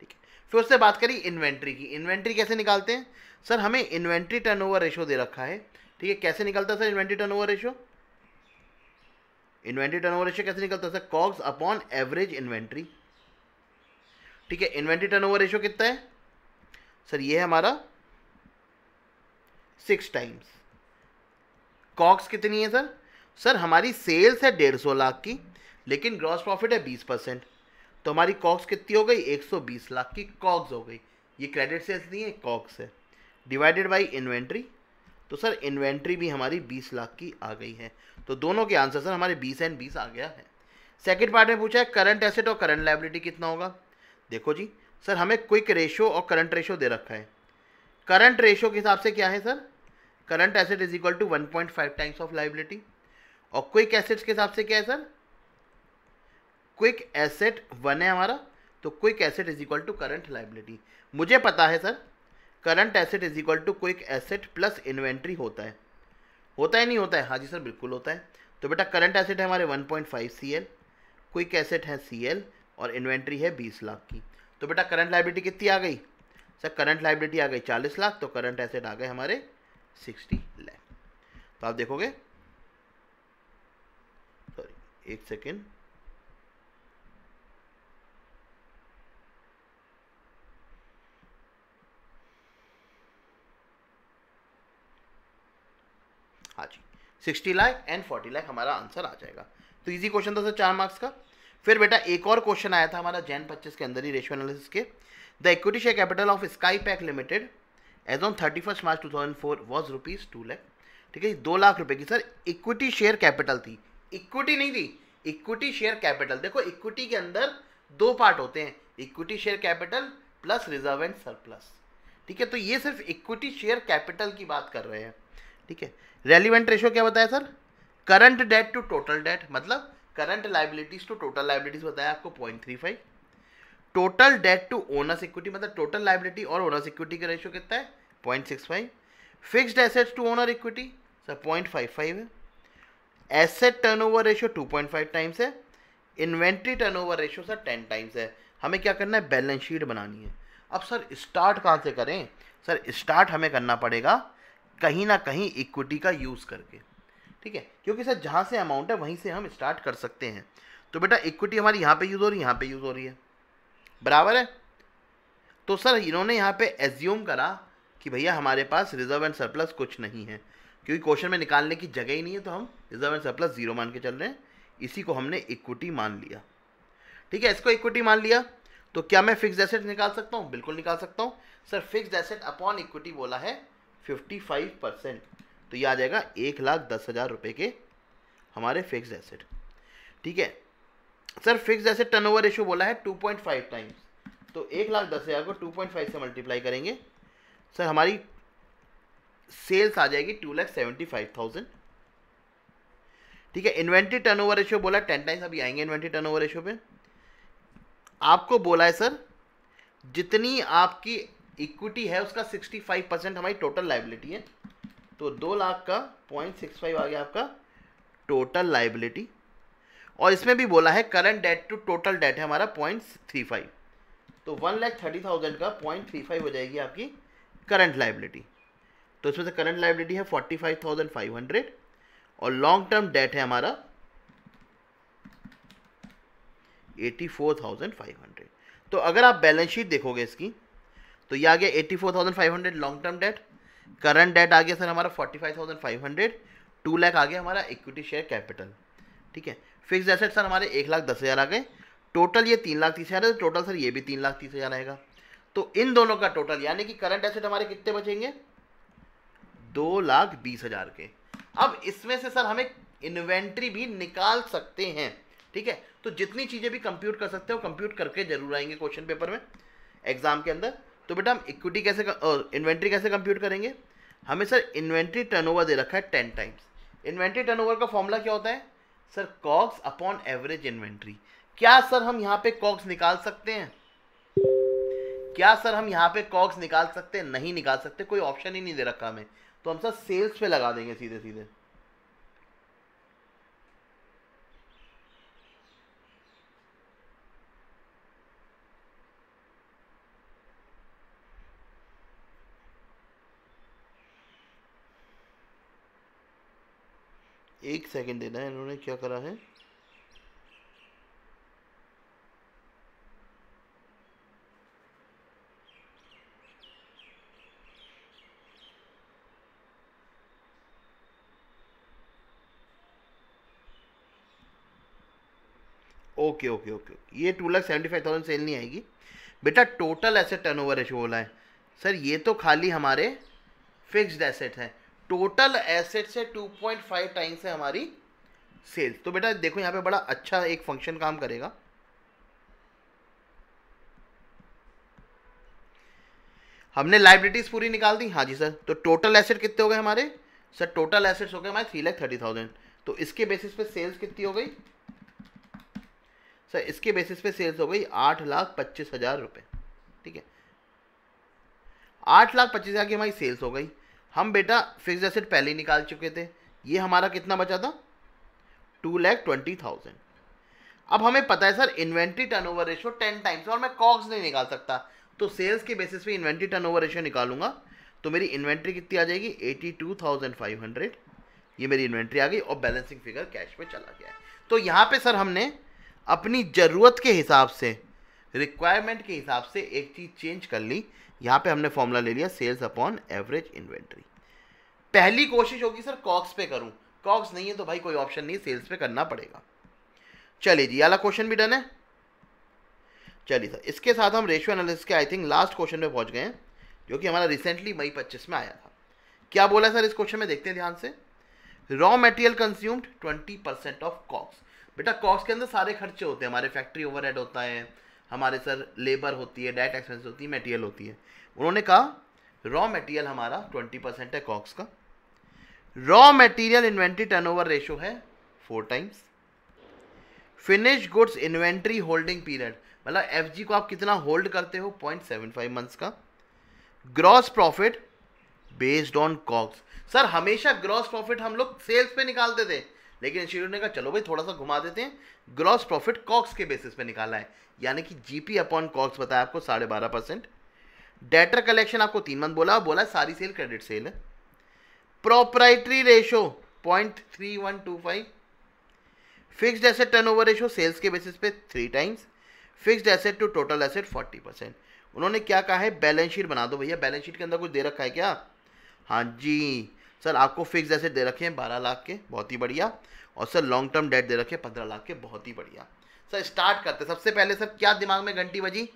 ठीक है, फिर उससे बात करी इन्वेंट्री की। इन्वेंट्री कैसे निकालते हैं सर, हमें इन्वेंट्री टर्नओवर रेशियो दे रखा है। ठीक है, कैसे निकलता है sir inventory turnover ratio, inventory turnover ratio कैसे निकलता है sir, COGS upon average inventory. ठीक है, इन्वेंट्री टर्नओवर रेशियो कितना है सर, ये है हमारा 6 टाइम्स। कॉग्स कितनी है सर, सर हमारी सेल्स है 150 लाख की, लेकिन ग्रॉस प्रॉफिट है 20%, तो हमारी कॉग्स कितनी हो गई, 120 लाख की कॉग्स हो गई। ये क्रेडिट सेल्स नहीं है, कॉग्स है, डिवाइडेड बाई इन्वेंट्री। तो सर इन्वेंट्री भी हमारी 20 लाख की आ गई है। तो दोनों के आंसर सर हमारे 20 एंड 20 आ गया है। सेकंड पार्ट में पूछा है करंट एसेट और करंट लायबिलिटी कितना होगा। देखो जी सर, हमें क्विक रेशियो और करंट रेशियो दे रखा है। करंट रेशियो के हिसाब से क्या है sir, current asset is equal to 1.5 times of liability, और क्विक एसेट्स के हिसाब से क्या है सर, क्विक एसेट 1 है हमारा, तो quick asset is equal to current liability. मुझे पता है sir current asset is equal to quick asset plus inventory होता है। होता है नहीं होता है, हाँ जी सर बिल्कुल होता है। तो बेटा करंट एसेट है हमारे 1.5 CL, क्विक एसेट है CL, और इन्वेंट्री है 20 लाख की। तो बेटा करंट लायबिलिटी कितनी आ गई सर, करंट लायबिलिटी आ गई 40 लाख, तो करंट एसेट आ गए हमारे 60 लाख। तो आप देखोगे, सॉरी एक सेकेंड, हाँ जी 60 लाख एंड 40 लाख हमारा आंसर आ जाएगा। तो इजी क्वेश्चन था सर 4 मार्क्स का। फिर बेटा एक और क्वेश्चन आया था हमारा जैन 25 के अंदर ही रेशियो एनालिसिस के। The equity share capital of sky pack limited as on 31 March 2004 was ₹2 lakh. ठीक है, 2 लाख रुपए की सर इक्विटी शेयर कैपिटल थी, इक्विटी नहीं थी, इक्विटी शेयर कैपिटल। देखो इक्विटी के अंदर 2 पार्ट होते हैं, equity share capital plus reserve and surplus. ठीक है, तो ये सिर्फ इक्विटी शेयर कैपिटल की बात कर रहे हैं। ठीक है, रेलिवेंट रेशियो क्या बताया sir, current debt to total debt, मतलब current liabilities to total liabilities बताया आपको 0.35। Total debt to owners equity, मतलब टोटल लायबिलिटी और ओनर्स इक्विटी का रेशियो कितना है 0.65। Fixed assets to owner equity sir 0.55 है। एसेट टर्नओवर रेशियो 2.5 टाइम्स है। Inventory turnover ratio sir 10 times है। हमें क्या करना है, बैलेंस शीट बनानी है। अब सर स्टार्ट कहाँ से करें सर, स्टार्ट हमें करना पड़ेगा कहीं ना कहीं इक्विटी का यूज़ करके। ठीक है, क्योंकि सर जहाँ से अमाउंट है वहीं से हम स्टार्ट कर सकते हैं। तो बेटा इक्विटी हमारी यहाँ पे यूज़ हो रही है, यहाँ पे यूज़ हो रही है, बराबर है। तो सर इन्होंने यहाँ पे एज्यूम करा कि भैया हमारे पास रिजर्व एंड सरप्लस कुछ नहीं है, क्योंकि क्वेश्चन में निकालने की जगह ही नहीं है, तो हम रिजर्व एंड सरप्लस 0 मान के चल रहे हैं। इसी को हमने इक्विटी मान लिया। ठीक है, इसको इक्विटी मान लिया, तो क्या मैं फिक्स्ड एसेट निकाल सकता हूँ, बिल्कुल निकाल सकता हूँ sir. Fixed asset upon equity बोला है 55%, तो ये आ जाएगा 1,10,000 रुपये के हमारे फिक्स्ड एसेट। ठीक है sir, fixed asset turnover ratio बोला है 2.5 टाइम्स, तो 1,10,000 को 2.5 से मल्टीप्लाई करेंगे सर, हमारी सेल्स आ जाएगी 2,75,000। ठीक है, इन्वेंट्री टर्नओवर रेशियो बोला 10 टाइम्स, अभी आएंगे इन्वेंट्री टर्नओवर रेशियो पे। आपको बोला है सर जितनी आपकी इक्विटी है उसका 65% हमारी टोटल लायबिलिटी है, तो 2 लाख का 0.65 आ गया आपका टोटल लायबिलिटी। और इसमें भी बोला है current debt to total debt है हमारा 0.35, तो 1,30,000 का 0.35 हो जाएगी आपकी करंट लायबिलिटी। तो इसमें से करंट लायबिलिटी है 45,500 और लॉन्ग टर्म डेट है हमारा 84,500। तो अगर आप बैलेंस शीट देखोगे इसकी, तो ये आ गया 84,500 long term debt, current debt आ गया सर हमारा 45,500, 2 लाख आ गया हमारा इक्विटी शेयर कैपिटल। ठीक है, फिक्स एसेट सर हमारे 1,10,000 आ गए, टोटल ये 3,30,000 है, तो टोटल सर ये भी 3,30,000 आएगा। तो इन दोनों का टोटल यानी कि करंट एसेट हमारे कितने बचेंगे, 2,20,000 के। अब इसमें से सर हमें इन्वेंट्री भी निकाल सकते हैं। ठीक है, तो जितनी चीज़ें भी कंप्यूट कर सकते हो कंप्यूट करके जरूर आएंगे क्वेश्चन पेपर में, एग्जाम के अंदर। तो बेटा हम इक्विटी कैसे इन्वेंट्री कैसे कंप्यूट करेंगे, हमें सर इन्वेंट्री टर्नओवर दे रखा है 10 टाइम्स। इन्वेंट्री टर्नओवर का फॉर्मूला क्या होता है sir, COGS upon average inventory. क्या सर हम यहाँ पे कॉग्स निकाल सकते हैं, क्या सर हम यहाँ पे कॉग्स निकाल सकते हैं, नहीं निकाल सकते, कोई ऑप्शन ही नहीं दे रखा हमें, तो हम सर सेल्स पे लगा देंगे सीधे सीधे। एक सेकंड देना है, इन्होंने क्या करा है, ओके ओके ओके, ये 2,75,000 सेल नहीं आएगी बेटा, टोटल एसेट टर्नओवर रेशियो बोला है सर, ये तो खाली हमारे फिक्स्ड एसेट है, टोटल एसेट से 2.5 टाइम्स है हमारी सेल्स। तो बेटा देखो यहाँ पे बड़ा अच्छा एक फंक्शन काम करेगा, हमने लाइबिलिटीज पूरी निकाल दी, हाँ जी सर, तो टोटल एसेट कितने हो गए हमारे सर, टोटल एसेट्स हो गए हमारे 3,30,000। तो इसके बेसिस पे सेल्स कितनी हो गई सर, इसके बेसिस पे सेल्स हो गई 8,25,000 रुपये। ठीक है, 8,25,000 की हमारी सेल्स हो गई। हम बेटा फिक्स एसेट पहले ही निकाल चुके थे, ये हमारा कितना बचा था 2,20,000। अब हमें पता है sir inventory turnover ratio 10 times, और मैं कॉग्स नहीं निकाल सकता, तो सेल्स के बेसिस पे इन्वेंट्री टर्नओवर रेशियो निकालूंगा, तो मेरी इन्वेंट्री कितनी आ जाएगी 82,500, ये मेरी इन्वेंट्री आ गई, और बैलेंसिंग फिगर कैश में चला गया है। तो यहाँ पे सर हमने अपनी ज़रूरत के हिसाब से, रिक्वायरमेंट के हिसाब से एक चीज़ चेंज कर ली, यहाँ पे हमने फॉर्मूला ले लिया सेल्स अपॉन एवरेज इन्वेंट्री। पहली कोशिश होगी सर कॉग्स पे करूँ, कॉग्स नहीं है तो भाई कोई ऑप्शन नहीं, सेल्स पे करना पड़ेगा। चलिए जी, वाला क्वेश्चन भी डन है। चलिए सर, इसके साथ हम रेशियो एनालिसिस के आई थिंक लास्ट क्वेश्चन में पहुंच गए हैं, जो कि हमारा रिसेंटली मई 25 में आया था। क्या बोला सर इस क्वेश्चन में, देखते हैं ध्यान से। Raw material consumed 20% of cost. बेटा कॉस्ट के अंदर सारे खर्चे होते हैं, हमारे फैक्ट्री ओवरहेड होता है, हमारे सर लेबर होती है, डायरेक्ट एक्सपेंस होती है, मटेरियल होती है। उन्होंने कहा रॉ मटेरियल हमारा 20% है कॉस्ट का, raw material inventory turnover ratio है 4 times, finish goods inventory holding period मतलब एफजी को आप कितना होल्ड करते हो 0.75 मंथ्स का, gross profit based on COGS. Sir हमेशा ग्रॉस प्रॉफिट हम लोग सेल्स पे निकालते थे, लेकिन इंस्टीट्यूट ने कहा चलो भाई थोड़ा सा घुमा देते हैं, ग्रॉस प्रॉफिट कॉग्स के बेसिस पे निकाला है, यानी कि जीपी अपॉन कॉग्स बताया आपको 12.5%। डेटर कलेक्शन आपको 3 मंथ बोला सारी सेल क्रेडिट सेल है। Proprietary ratio 0.3125, fixed asset turnover ratio sales के बेसिस पे 3 times, fixed asset to total asset 40%। उन्होंने क्या कहा है, बैलेंस शीट बना दो भैया, बैलेंस शीट के अंदर कुछ दे रखा है क्या, हाँ जी सर आपको फिक्स्ड एसेट दे रखे हैं 12 लाख के, बहुत ही बढ़िया, और सर लॉन्ग टर्म डेट दे रखे हैं 15 लाख के, बहुत ही बढ़िया। सर स्टार्ट करते, सबसे पहले सर क्या दिमाग में घंटी बजी,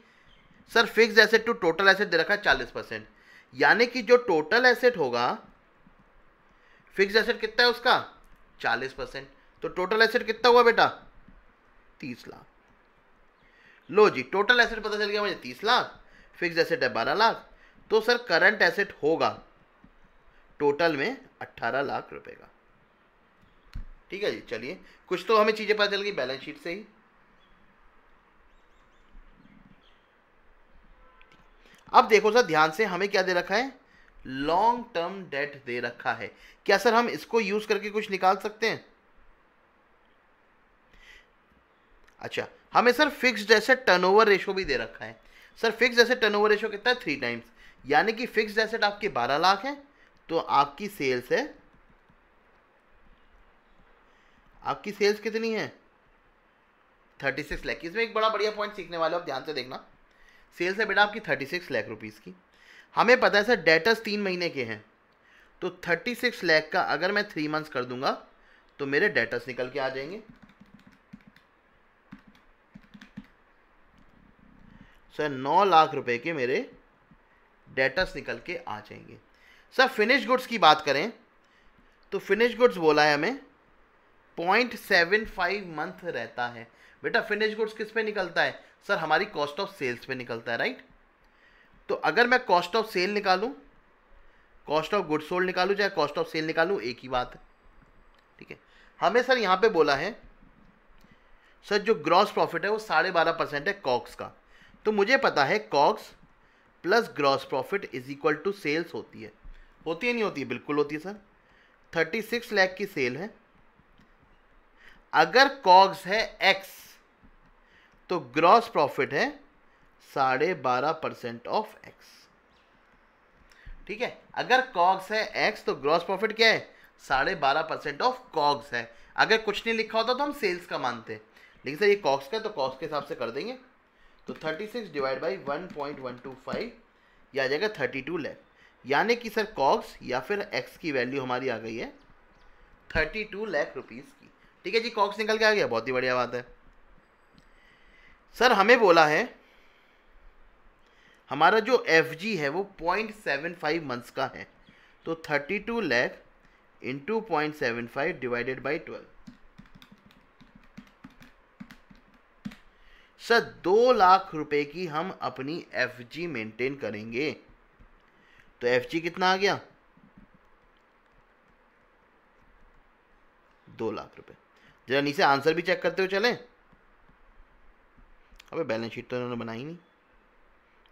sir fixed asset to total asset दे रखा है 40%, यानी कि जो टोटल एसेट होगा, फिक्स्ड एसेट कितना है उसका 40%, तो टोटल एसेट कितना हुआ बेटा 30 लाख। लो जी टोटल एसेट पता चल गया मुझे 30 लाख, फिक्स्ड एसेट है 12 लाख, तो सर करंट एसेट होगा टोटल में 18 लाख रुपए का। ठीक है जी, चलिए कुछ तो हमें चीजें पता चल गई बैलेंस शीट से ही। अब देखो सर ध्यान से, हमें क्या दे रखा है, लॉन्ग टर्म डेट दे रखा है। क्या सर हम इसको यूज करके कुछ निकाल सकते हैं, अच्छा हमें sir fixed asset turnover ratio भी दे रखा है। Sir fixed asset turnover ratio कितना है 3 टाइम्स, यानी कि फिक्स्ड एसेट आपके 12 लाख है, तो आपकी सेल्स है, आपकी सेल्स कितनी है 36 लाख की। इसमें एक बड़ा बढ़िया पॉइंट सीखने वाले हो, आप ध्यान से देखना। सेल्स है बेटा आपकी 36 लाख रुपीज़ की। हमें पता है सर डेटर्स 3 महीने के हैं, तो 36 लाख का अगर मैं 3 मंथ्स कर दूंगा तो मेरे डेटर्स निकल के आ जाएंगे। सर 9 लाख रुपए के मेरे डेटर्स निकल के आ जाएंगे। सर फिनिश गुड्स की बात करें तो फिनिश गुड्स बोला है हमें 0.75 मंथ रहता है। बेटा फिनिश गुड्स किस पे निकलता है? सर हमारी कॉस्ट ऑफ सेल्स पे निकलता है, राइट। तो अगर मैं कॉस्ट ऑफ सेल निकालूं, कॉस्ट ऑफ गुड्स सोल्ड निकालूं, चाहे कॉस्ट ऑफ सेल निकालूं, एक ही बात है, ठीक है। हमें सर यहां पे बोला है सर जो ग्रॉस प्रॉफिट है वो 12.5% है कॉग्स का। तो मुझे पता है COGS plus gross profit is equal to sales होती है नहीं होती है? बिल्कुल होती है सर। 36 लाख की सेल है, अगर कॉग्स है एक्स तो ग्रॉस प्रॉफिट है 12.5% ऑफ एक्स, ठीक है। अगर कॉग्स है एक्स तो ग्रॉस प्रॉफिट क्या है? 12.5% ऑफ कॉग्स है। अगर कुछ नहीं लिखा होता तो हम सेल्स का मानते, लेकिन सर ये कॉग्स का, तो कॉग्स के हिसाब से कर देंगे। तो 36 डिवाइड बाई 1.125 यह आ जाएगा 32 लाख। यानी कि सर कॉग्स या फिर एक्स की वैल्यू हमारी आ गई है 32 लाख रुपीस की, ठीक है जी। कॉग्स निकल के आ गया, बहुत ही बढ़िया बात है। सर हमें बोला है हमारा जो एफ जी है वो 0.75 मंथ्स का है, तो 32 lakh into 0.75 divided by 12। Sir 2 lakh रुपए की हम अपनी एफ जी मेंटेन करेंगे, तो एफ जी कितना आ गया? 2 लाख रुपए। जरा नीचे आंसर भी चेक करते हुए चलें। अबे बैलेंस शीट तो इन्होंने बनाई नहीं,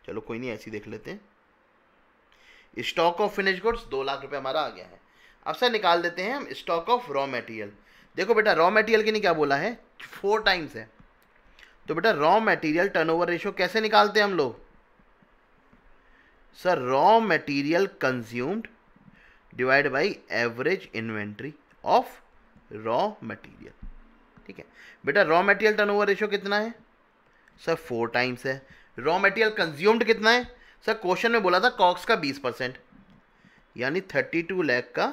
चलो कोई नहीं, ऐसी देख लेते हैं। Stock of finish goods 2 lakh रुपए हमारा आ गया है। अब सर निकाल देते हैं हम स्टॉक ऑफ रॉ मटेरियल। देखो बेटा रॉ मटेरियल के लिए क्या बोला है? 4 टाइम्स है। तो बेटा रॉ मटेरियल टर्नओवर रेशियो कैसे निकालते हैं हम लोग? Sir raw material consumed divide by average inventory of raw material, ठीक है। बेटा रॉ मटेरियल टर्नओवर रेशियो कितना है? सर 4 टाइम्स है। रॉ मटेरियल कंज्यूम्ड कितना है? सर क्वेश्चन में बोला था कॉक्स का 20%, यानी 32 लाख का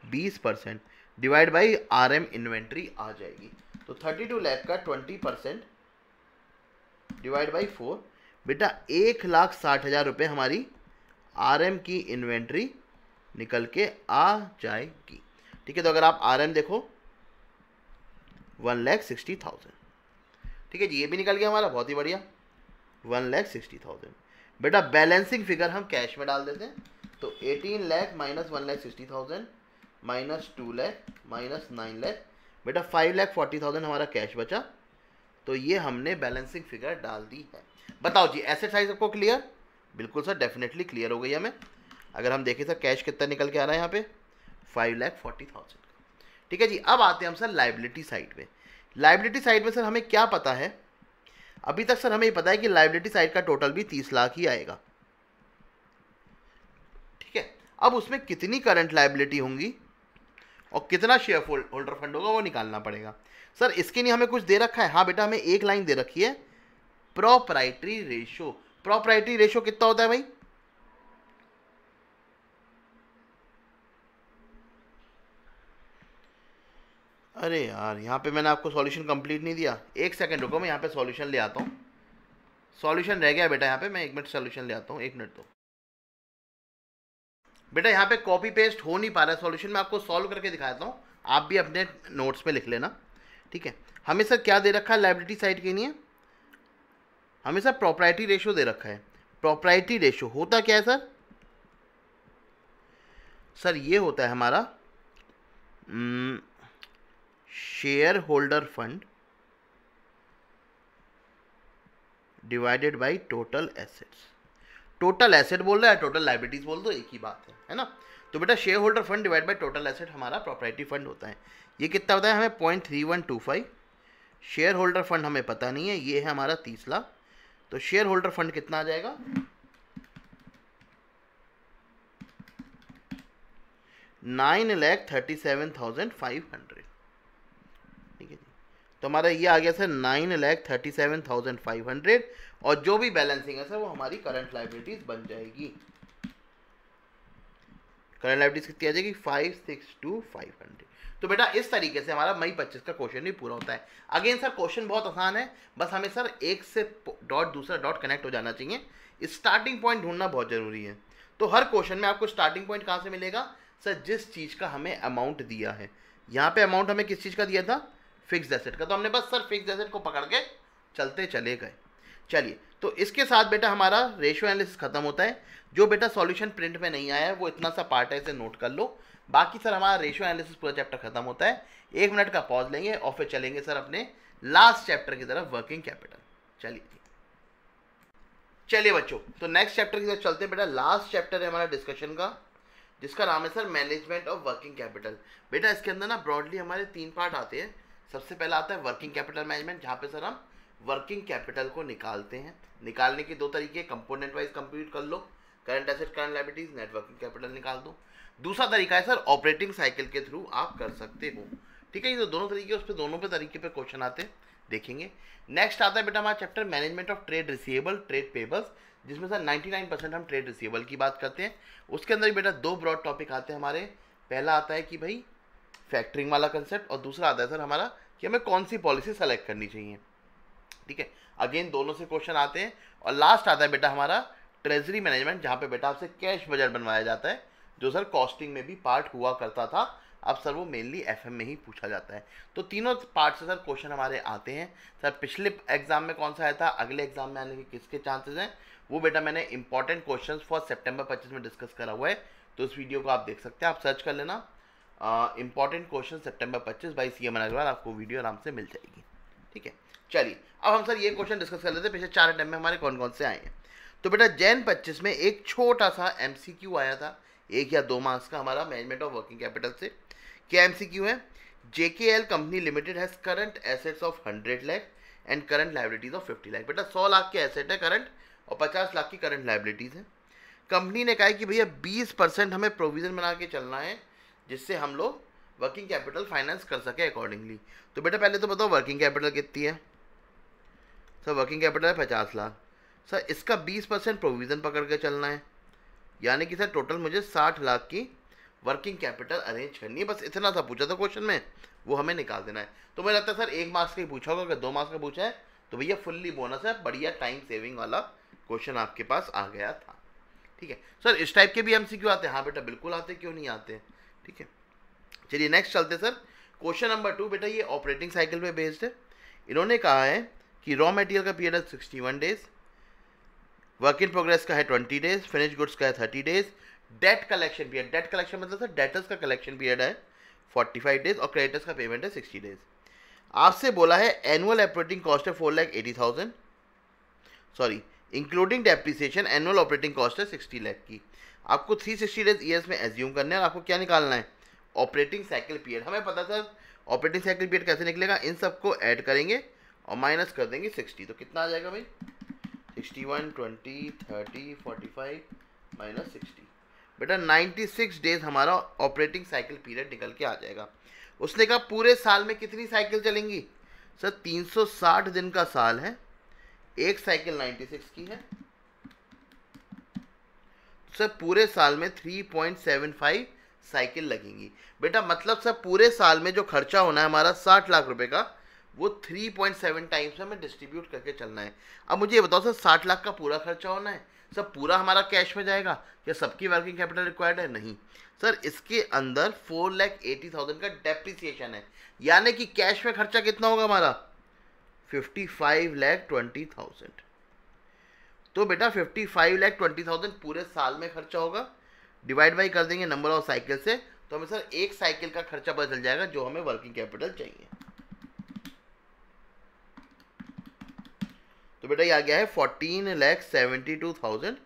20% divide by R M inventory आ जाएगी। तो 32 लाख का 20% डिवाइड बाई 4, बेटा 1,60,000 रुपये हमारी आर एम की इन्वेंट्री निकल के आ जाएगी, ठीक है। तो अगर आप आर एम देखो 1,60,000, ठीक है जी, ये भी निकल गया हमारा, बहुत ही बढ़िया 1,60,000। बेटा बैलेंसिंग फिगर हम कैश में डाल देते हैं, तो 18 lakh minus 1,60,000 minus 2 lakh minus 9 lakh, बेटा 5,40,000 हमारा कैश बचा। तो ये हमने बैलेंसिंग फिगर डाल दी है। बताओ जी एसेट साइज आपको क्लियर? बिल्कुल सर, डेफिनेटली क्लियर हो गई हमें। अगर हम देखें सर कैश कितना निकल के आ रहा है यहाँ पे 5,40,000, ठीक है जी। अब आते हैं हम सर लाइबिलिटी साइड पे। लाइबिलिटी साइड में सर हमें क्या पता है? अभी तक सर हमें ये पता है कि लाइबिलिटी साइड का टोटल भी 30 लाख ही आएगा, ठीक है। अब उसमें कितनी करंट लाइबिलिटी होंगी और कितना शेयर होल्डर फंड होगा वो निकालना पड़ेगा। सर इसके लिए हमें कुछ दे रखा है? हाँ बेटा हमें एक लाइन दे रखी है, प्रोप्राइटरी रेशो। प्रोप्राइटरी रेशो कितना होता है भाई? अरे यार यहाँ पे मैंने आपको सॉल्यूशन कंप्लीट नहीं दिया। एक सेकंड रुको, मैं यहाँ पे सॉल्यूशन ले आता हूँ। सॉल्यूशन रह गया बेटा यहाँ पे, मैं 1 मिनट सॉल्यूशन ले आता हूँ, 1 मिनट दो बेटा। यहाँ पे कॉपी पेस्ट हो नहीं पा रहा है सॉल्यूशन, मैं आपको सॉल्व करके दिखाता हूँ, आप भी अपने नोट्स पे लिख लेना, ठीक है। हमें सर क्या दे रखा है लाइबिलिटी साइड के लिए? हमें सर प्रोप्राइटरी रेशो दे रखा है। प्रोप्राइटरी रेशो होता क्या है सर? सर ये होता है हमारा share holder fund divided by total assets. Total asset बोल रहा है, टोटल लाइबिलिटीज बोल दो, एक ही बात है ना। तो बेटा share holder fund divide by total asset हमारा प्रोप्राइटरी फंड होता है। ये कितना होता है हमें? 0.3125। शेयर होल्डर फंड हमें पता नहीं है, ये है हमारा 30 लाख। तो शेयर होल्डर फंड कितना आ जाएगा? 9,37,500, ठीक है जी। तो हमारा ये आ गया सर 9,37,500 और जो भी बैलेंसिंग है सर वो हमारी करंट लाइबिलिटीज बन जाएगी। करंट लाइबिलिटीज कितनी आ जाएगी 562,500। तो बेटा इस तरीके से हमारा मई 25 का क्वेश्चन भी पूरा होता है। अगेन सर क्वेश्चन बहुत आसान है, बस हमें सर एक से डॉट दूसरा डॉट कनेक्ट हो जाना चाहिए। स्टार्टिंग पॉइंट ढूंढना बहुत जरूरी है। तो हर क्वेश्चन में आपको स्टार्टिंग पॉइंट कहाँ से मिलेगा सर, जिस चीज़ का हमें अमाउंट दिया है। यहाँ पे अमाउंट हमें किस चीज़ का दिया था, फिक्स्ड एसेट का, तो हमने बस सर फिक्स्ड एसेट को पकड़ के चलते चले गए। चलिए तो इसके साथ बेटा हमारा रेशियो एनालिसिस खत्म होता है। जो बेटा सॉल्यूशन प्रिंट में नहीं आया है वो इतना सा पार्ट है, इसे नोट कर लो। बाकी सर हमारा रेशियो एनालिसिस पूरा चैप्टर खत्म होता है। 1 मिनट का पॉज लेंगे और फिर चलेंगे सर अपने लास्ट चैप्टर की तरफ, वर्किंग कैपिटल। चलिए बच्चों, तो नेक्स्ट चैप्टर की तरफ चलते हैं बेटा। लास्ट चैप्टर है हमारा डिस्कशन का, जिसका नाम है sir management of working capital. बेटा इसके अंदर ना ब्रॉडली हमारे 3 पार्ट आते हैं। सबसे पहला आता है वर्किंग कैपिटल मैनेजमेंट, जहाँ पे सर हम वर्किंग कैपिटल को निकालते हैं। निकालने के 2 तरीके, कंपोनेंट वाइज कंप्यूट कर लो, current asset current liabilities, net working capital निकाल दो। दूसरा तरीका है सर ऑपरेटिंग साइकिल के थ्रू आप कर सकते हो। ठीक है, ये तो दोनों तरीके, उस पर दोनों पे तरीके पे क्वेश्चन आते हैं, देखेंगे। नेक्स्ट आता है बेटा हमारा chapter management of trade receivable trade payables, जिसमें सर 99% हम ट्रेड रिसीवेबल की बात करते हैं। उसके अंदर बेटा 2 ब्रॉड टॉपिक आते हैं हमारे। पहला आता है कि भाई फैक्टरिंग वाला कंसेप्ट, और दूसरा आता है सर हमारा कि हमें कौन सी पॉलिसी सेलेक्ट करनी चाहिए। ठीक है, अगेन दोनों से क्वेश्चन आते हैं। और लास्ट आता है बेटा हमारा ट्रेजरी मैनेजमेंट, जहाँ पे बेटा आपसे कैश बजट बनवाया जाता है, जो सर कॉस्टिंग में भी पार्ट हुआ करता था। अब सर वो मेनली एफएम में ही पूछा जाता है। तो तीनों पार्ट से सर क्वेश्चन हमारे आते हैं। सर पिछले एग्जाम में कौन सा आया था, अगले एग्जाम में आने के किसके चांसेस हैं, वो बेटा मैंने इंपॉर्टेंट क्वेश्चंस फॉर सितंबर 25 में डिस्कस करा हुआ है। तो इस वीडियो को आप देख सकते हैं, आप सर्च कर लेना important question September 25 by CMN Agarwal, आपको वीडियो आराम से मिल जाएगी। ठीक है, चलिए अब हम सर ये क्वेश्चन डिस्कस कर लेते हैं पिछले 4 अटेम्प्ट में हमारे कौन कौन से आए हैं। तो बेटा जैन 25 में एक छोटा सा MCQ आया था, 1 या 2 मार्क्स का, हमारा मैनेजमेंट ऑफ वर्किंग कैपिटल से। क्या MCQ है, JKL company limited has current assets of 100 lakh and current liabilities of 50 lakh. बेटा 100 लाख के एसेट है करंट और 50 लाख की करंट लायबिलिटीज है। कंपनी ने कहा है कि भैया 20% हमें प्रोविजन बना के चलना है, जिससे हम लोग वर्किंग कैपिटल फाइनेंस कर सके अकॉर्डिंगली। तो बेटा पहले तो बताओ वर्किंग कैपिटल कितनी है। सर वर्किंग कैपिटल है 50 लाख। सर इसका 20% प्रोविज़न पकड़ के चलना है, यानी कि सर टोटल मुझे 60 लाख की वर्किंग कैपिटल अरेंज करनी है। बस इतना सा पूछा था क्वेश्चन में, वो हमें निकाल देना है। तो मुझे लगता है सर 1 मार्क्स का ही पूछा होगा, अगर 2 मार्क्स का पूछा है तो भैया फुल्ली बोनस है, बढ़िया टाइम सेविंग वाला क्वेश्चन आपके पास आ गया था। ठीक है सर, इस टाइप के भी MCQ आते हैं। हाँ बेटा बिल्कुल आते, क्यों नहीं आते। ठीक है, चलिए नेक्स्ट चलते सर। क्वेश्चन नंबर 2 बेटा ये ऑपरेटिंग साइकिल पे बेस्ड है। इन्होंने कहा है कि रॉ मटेरियल का पीरियड है 61 डेज, वर्क इन प्रोग्रेस का है 20 डेज, फिनिश गुड्स का है 30 days, debt collection period, debt collection मतलब सर डेटर्स का कलेक्शन पीरियड है 45 डेज और क्रेडिटर्स का पेमेंट है 60 डेज। आपसे बोला है एनुअल ऑपरेटिंग कॉस्ट है 4,80,000, sorry including depreciation annual operating cost है 60 लाख की। आपको 360 डेज ईयर्स में एज्यूम करना है और आपको क्या निकालना है, ऑपरेटिंग साइकिल पीरियड। हमें पता सर ऑपरेटिंग साइकिल पीरियड कैसे निकलेगा, इन सबको ऐड करेंगे और माइनस कर देंगे 60। तो कितना आ जाएगा भाई 61, 20, 30, 45 माइनस 60। बेटा 96 डेज हमारा ऑपरेटिंग साइकिल पीरियड निकल के आ जाएगा। उसने कहा पूरे साल में कितनी साइकिल चलेंगी, सर 360 दिन का साल है, एक साइकिल 96 की है, सर पूरे साल में 3.75 साइकिल लगेंगी। बेटा मतलब सर पूरे साल में जो खर्चा होना है हमारा 60 लाख रुपए का, वो 3.7 टाइम्स हमें डिस्ट्रीब्यूट करके चलना है। अब मुझे ये बताओ सर 60 लाख का पूरा खर्चा होना है, सब पूरा हमारा कैश में जाएगा या सबकी वर्किंग कैपिटल रिक्वायर्ड है, नहीं सर इसके अंदर 4,80,000 का डेप्रिसिएशन है, यानी कि कैश में खर्चा कितना होगा हमारा 55,20,000। तो बेटा 55,20,000 पूरे साल में खर्चा होगा, डिवाइड बाई कर देंगे नंबर ऑफ साइकिल से, तो हमें सर एक साइकिल का खर्चा पता चल जाएगा जो हमें वर्किंग कैपिटल चाहिए। तो बेटा ये आ गया है 14,72,000,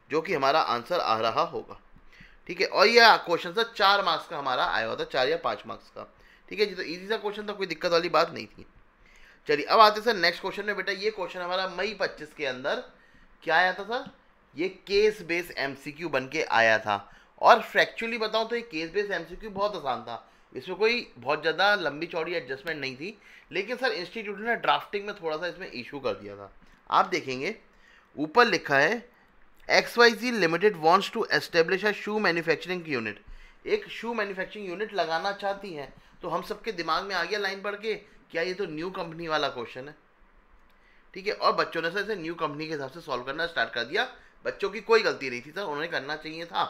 जो कि हमारा आंसर आ रहा होगा। ठीक है, और यह क्वेश्चन सर 4 मार्क्स का हमारा आया हुआ था, 4 या 5 मार्क्स का। ठीक है जी, तो इजी सा क्वेश्चन था, कोई दिक्कत वाली बात नहीं थी। चलिए अब आते सर नेक्स्ट क्वेश्चन में। बेटा ये क्वेश्चन हमारा मई 25 के अंदर क्या आया था सर, ये केस बेस MCQ बन के आया था। और फ्रैक्चुअली बताऊं तो ये केस बेस MCQ बहुत आसान था, इसमें कोई बहुत ज़्यादा लंबी चौड़ी एडजस्टमेंट नहीं थी, लेकिन सर इंस्टीट्यूट ने ड्राफ्टिंग में थोड़ा सा इसमें इशू कर दिया था। आप देखेंगे ऊपर लिखा है XYZ limited wants to establish a shoe manufacturing unit. एक शू मैन्युफैक्चरिंग यूनिट लगाना चाहती हैं, तो हम सबके दिमाग में आ गया लाइन पढ़ के, क्या ये तो न्यू कंपनी वाला क्वेश्चन है, ठीक है। और बच्चों ने सर इसे न्यू कंपनी के हिसाब से सॉल्व करना स्टार्ट कर दिया। बच्चों की कोई गलती नहीं थी सर, उन्हें करना चाहिए था,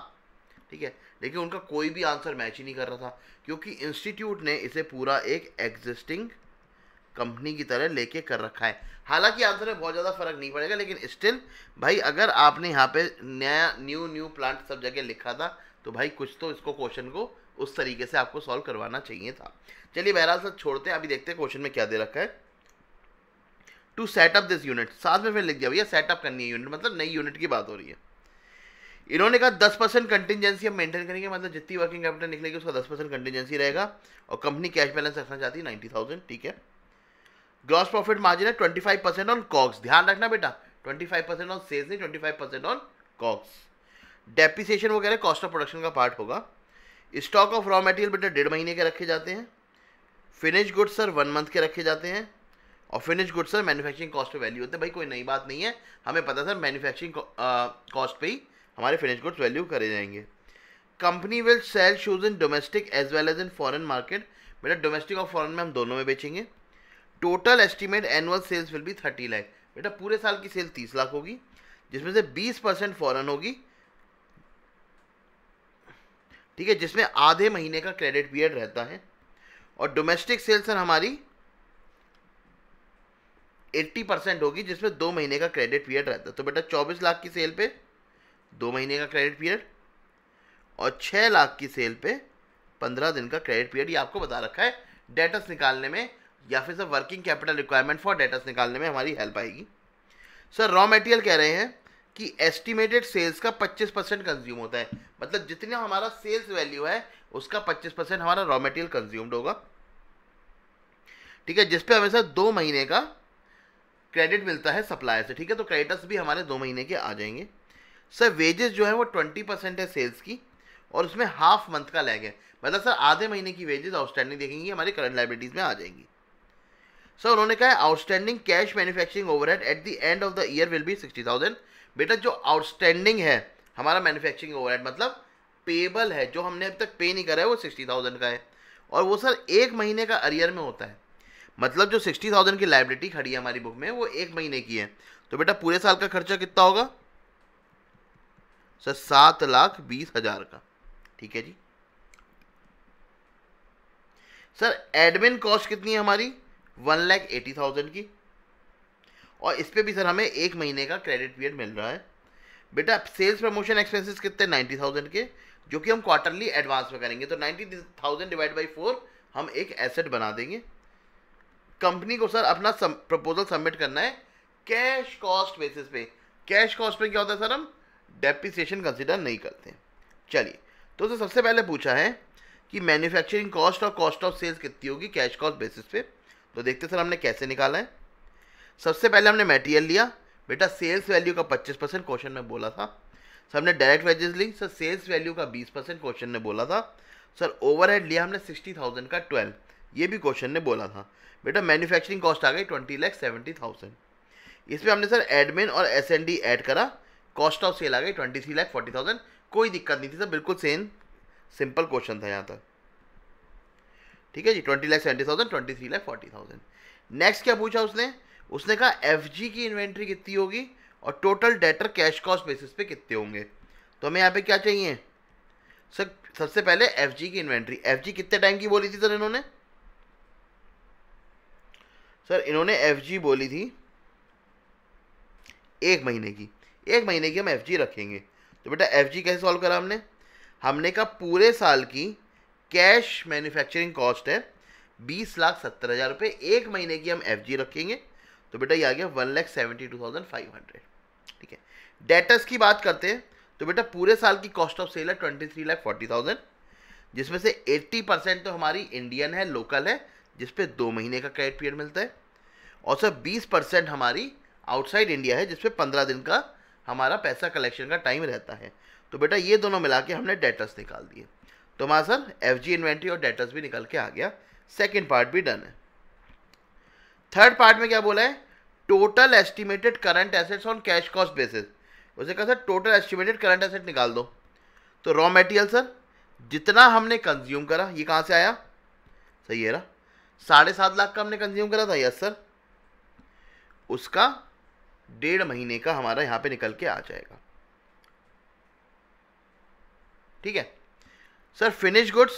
ठीक है, लेकिन उनका कोई भी आंसर मैच ही नहीं कर रहा था, क्योंकि इंस्टीट्यूट ने इसे पूरा एक एग्जिस्टिंग कंपनी की तरह लेके कर रखा है। हालांकि आंसर में बहुत ज़्यादा फर्क नहीं पड़ेगा, लेकिन स्टिल भाई अगर आपने यहाँ पे नया न्यू प्लांट सब जगह लिखा था, तो भाई कुछ तो इसको क्वेश्चन को उस तरीके से आपको सॉल्व करवाना चाहिए था। चलिए बहरहाल सर छोड़ते हैं, अभी देखते हैं क्वेश्चन में क्या दे रखा है। टू सेटअप दिस यूनिट, साथ में फिर लिख दिया भैया सेटअप करनी है यूनिट, मतलब नई यूनिट की बात हो रही है। इन्होंने कहा 10% कंटिजेंसी हम मेंटेन करेंगे, मतलब जितनी वर्किंग कैपिटल निकलेगी उसका 10% कंटिजेंसी रहेगा, और कंपनी कैश बैलेंस रखना चाहती है 90,000, ठीक है। ग्रॉस प्रॉफिट मार्जिन है 25% ऑन कॉक्स, ध्यान रखना बेटा 25% ऑन सेल्स नहीं, 25% ऑन कॉक्स। डेप्रिसिएशन वो कह रहे हैं कॉस्ट ऑफ प्रोडक्शन का पार्ट होगा। स्टॉक ऑफ रॉ मटेरियल बेटा 1.5 महीने के रखे जाते हैं। फिनिश गुड्स सर 1 मंथ के रखे जाते हैं, और finish goods sir manufacturing cost पे वैल्यू होते हैं। भाई कोई नई बात नहीं है, हमें पता सर मैन्युफैक्चरिंग कॉस्ट पे ही हमारे फिनिश गुड्स वैल्यू करे जाएंगे। Company will sell shoes in domestic as well as in foreign market, बेटा डोमेस्टिक और फॉरेन में हम दोनों में बेचेंगे। Total estimate annual sales will be 30 lakh, बेटा पूरे साल की सेल 30 लाख होगी, जिसमें से 20% फॉरेन होगी, ठीक है, जिसमें आधे महीने का क्रेडिट पीरियड रहता है। और डोमेस्टिक सेल्स सर हमारी 80% होगी, जिसमें 2 महीने का क्रेडिट पीरियड रहता है। तो बेटा 24 लाख की सेल पे 2 महीने का क्रेडिट पीरियड, और 6 लाख की सेल पे 15 दिन का क्रेडिट पीरियड, ये आपको बता रखा है। डेटस निकालने में या फिर sir working capital requirement for debts निकालने में हमारी हेल्प आएगी। सर रॉ मटेरियल कह रहे हैं कि एस्टिमेटेड सेल्स का 25% कंज्यूम होता है, मतलब जितना हमारा सेल्स वैल्यू है उसका 25% हमारा रॉ मटेरियल कंज्यूम्ड होगा, ठीक है, जिसपे हमें सर 2 महीने का क्रेडिट मिलता है सप्लायर से, ठीक है, तो क्रेडिटर्स भी हमारे 2 महीने के आ जाएंगे। सर वेजेस जो है वो 20% है सेल्स की, और उसमें हाफ मंथ का लैग है, मतलब सर आधे महीने की वेजेस आउटस्टैंडिंग देखेंगे हमारी करंट लायबिलिटीज में आ जाएंगी। सर उन्होंने कहा है outstanding cash manufacturing overhead eight the end of the year will be 60,000। बेटा जो आउटस्टैंडिंग है हमारा मैन्युफैक्चरिंग ओवरहेड, मतलब पेबल है, जो हमने अभी तक पे नहीं करा है, वो 60,000 का है, और वो सर 1 महीने का अरियर में होता है, मतलब जो 60,000 की लायबिलिटी खड़ी है हमारी बुक में वो 1 महीने की है। तो बेटा पूरे साल का खर्चा कितना होगा सर? 7,20,000 का, ठीक है जी। सर एडमिन कॉस्ट कितनी है हमारी? 1,80,000 की, और इस पे भी सर हमें 1 महीने का क्रेडिट पीरियड मिल रहा है। बेटा सेल्स प्रमोशन एक्सपेंसेस कितने? 90,000 के, जो कि हम क्वार्टरली एडवांस में करेंगे, तो 90,000 डिवाइड बाई 4 हम एक एसेट बना देंगे। कंपनी को सर अपना प्रपोजल सबमिट करना है कैश कॉस्ट बेसिस पे। कैश कॉस्ट पे क्या होता है सर? हम डेप्रिसिएशन कंसिडर नहीं करते। चलिए, तो सर सबसे पहले पूछा है कि मैन्युफैक्चरिंग कॉस्ट और कॉस्ट ऑफ सेल्स कितनी होगी कैश कॉस्ट बेसिस पे। तो देखते सर हमने कैसे निकाला है। सबसे पहले हमने मटेरियल लिया, बेटा सेल्स वैल्यू का 25% क्वेश्चन में बोला था। सर हमने डायरेक्ट वेजेस ली, सर सेल्स वैल्यू का 20% क्वेश्चन ने बोला था। सर ओवरहेड लिया हमने 60,000 का 12, ये भी क्वेश्चन ने बोला था। बेटा मैन्युफैक्चरिंग कॉस्ट आ गई 20,70,000। इसमें हमने सर एडमिन और S&D ऐड करा, कॉस्ट ऑफ सेल आ गई 23,40,000। कोई दिक्कत नहीं थी सर, बिल्कुल सेम सिंपल क्वेश्चन था यहाँ तक, ठीक है जी। 20,70,000, 23,40,000। नेक्स्ट क्या पूछा उसने कहा FG की इन्वेंट्री कितनी होगी और total debtor cash cost basis पे कितने होंगे। तो हमें यहाँ पे क्या चाहिए सर? सबसे पहले FG की इन्वेंट्री। FG कितने टाइम की बोली थी सर इन्होंने? सर इन्होंने FG बोली थी 1 महीने की। 1 महीने की हम FG रखेंगे। तो बेटा FG कैसे सॉल्व करा हमने कहा पूरे साल की कैश मैन्युफैक्चरिंग कॉस्ट है 20,70,000 रुपये, 1 महीने की हम FG रखेंगे, तो बेटा ये आ गया 1,72,500, ठीक है। डेटर्स की बात करते हैं, तो बेटा पूरे साल की कॉस्ट ऑफ सेल है 23,40,000, जिसमें से 80% तो हमारी इंडियन है, लोकल है, जिसपे 2 महीने का क्रेडिट पीरियड मिलता है, और सर 20% हमारी आउटसाइड इंडिया है, जिसपे 15 दिन का हमारा पैसा कलेक्शन का टाइम रहता है। तो बेटा ये दोनों मिला के हमने डेटर्स निकाल दिए। तो हमारा सर एफजी इन्वेंट्री और डेटर्स भी निकल के आ गया, सेकेंड पार्ट भी डन है। थर्ड पार्ट में क्या बोला है, total estimated current assets on cash cost basis. उसे कहा sir total estimated current asset निकाल दो। तो रॉ मटेरियल सर जितना हमने कंज्यूम करा, ये कहाँ से आया, सही है ना, 7.5 लाख का हमने कंज्यूम करा था, यस सर, उसका 1.5 महीने का हमारा यहाँ पे निकल के आ जाएगा। ठीक है सर। फिनिश गुड्स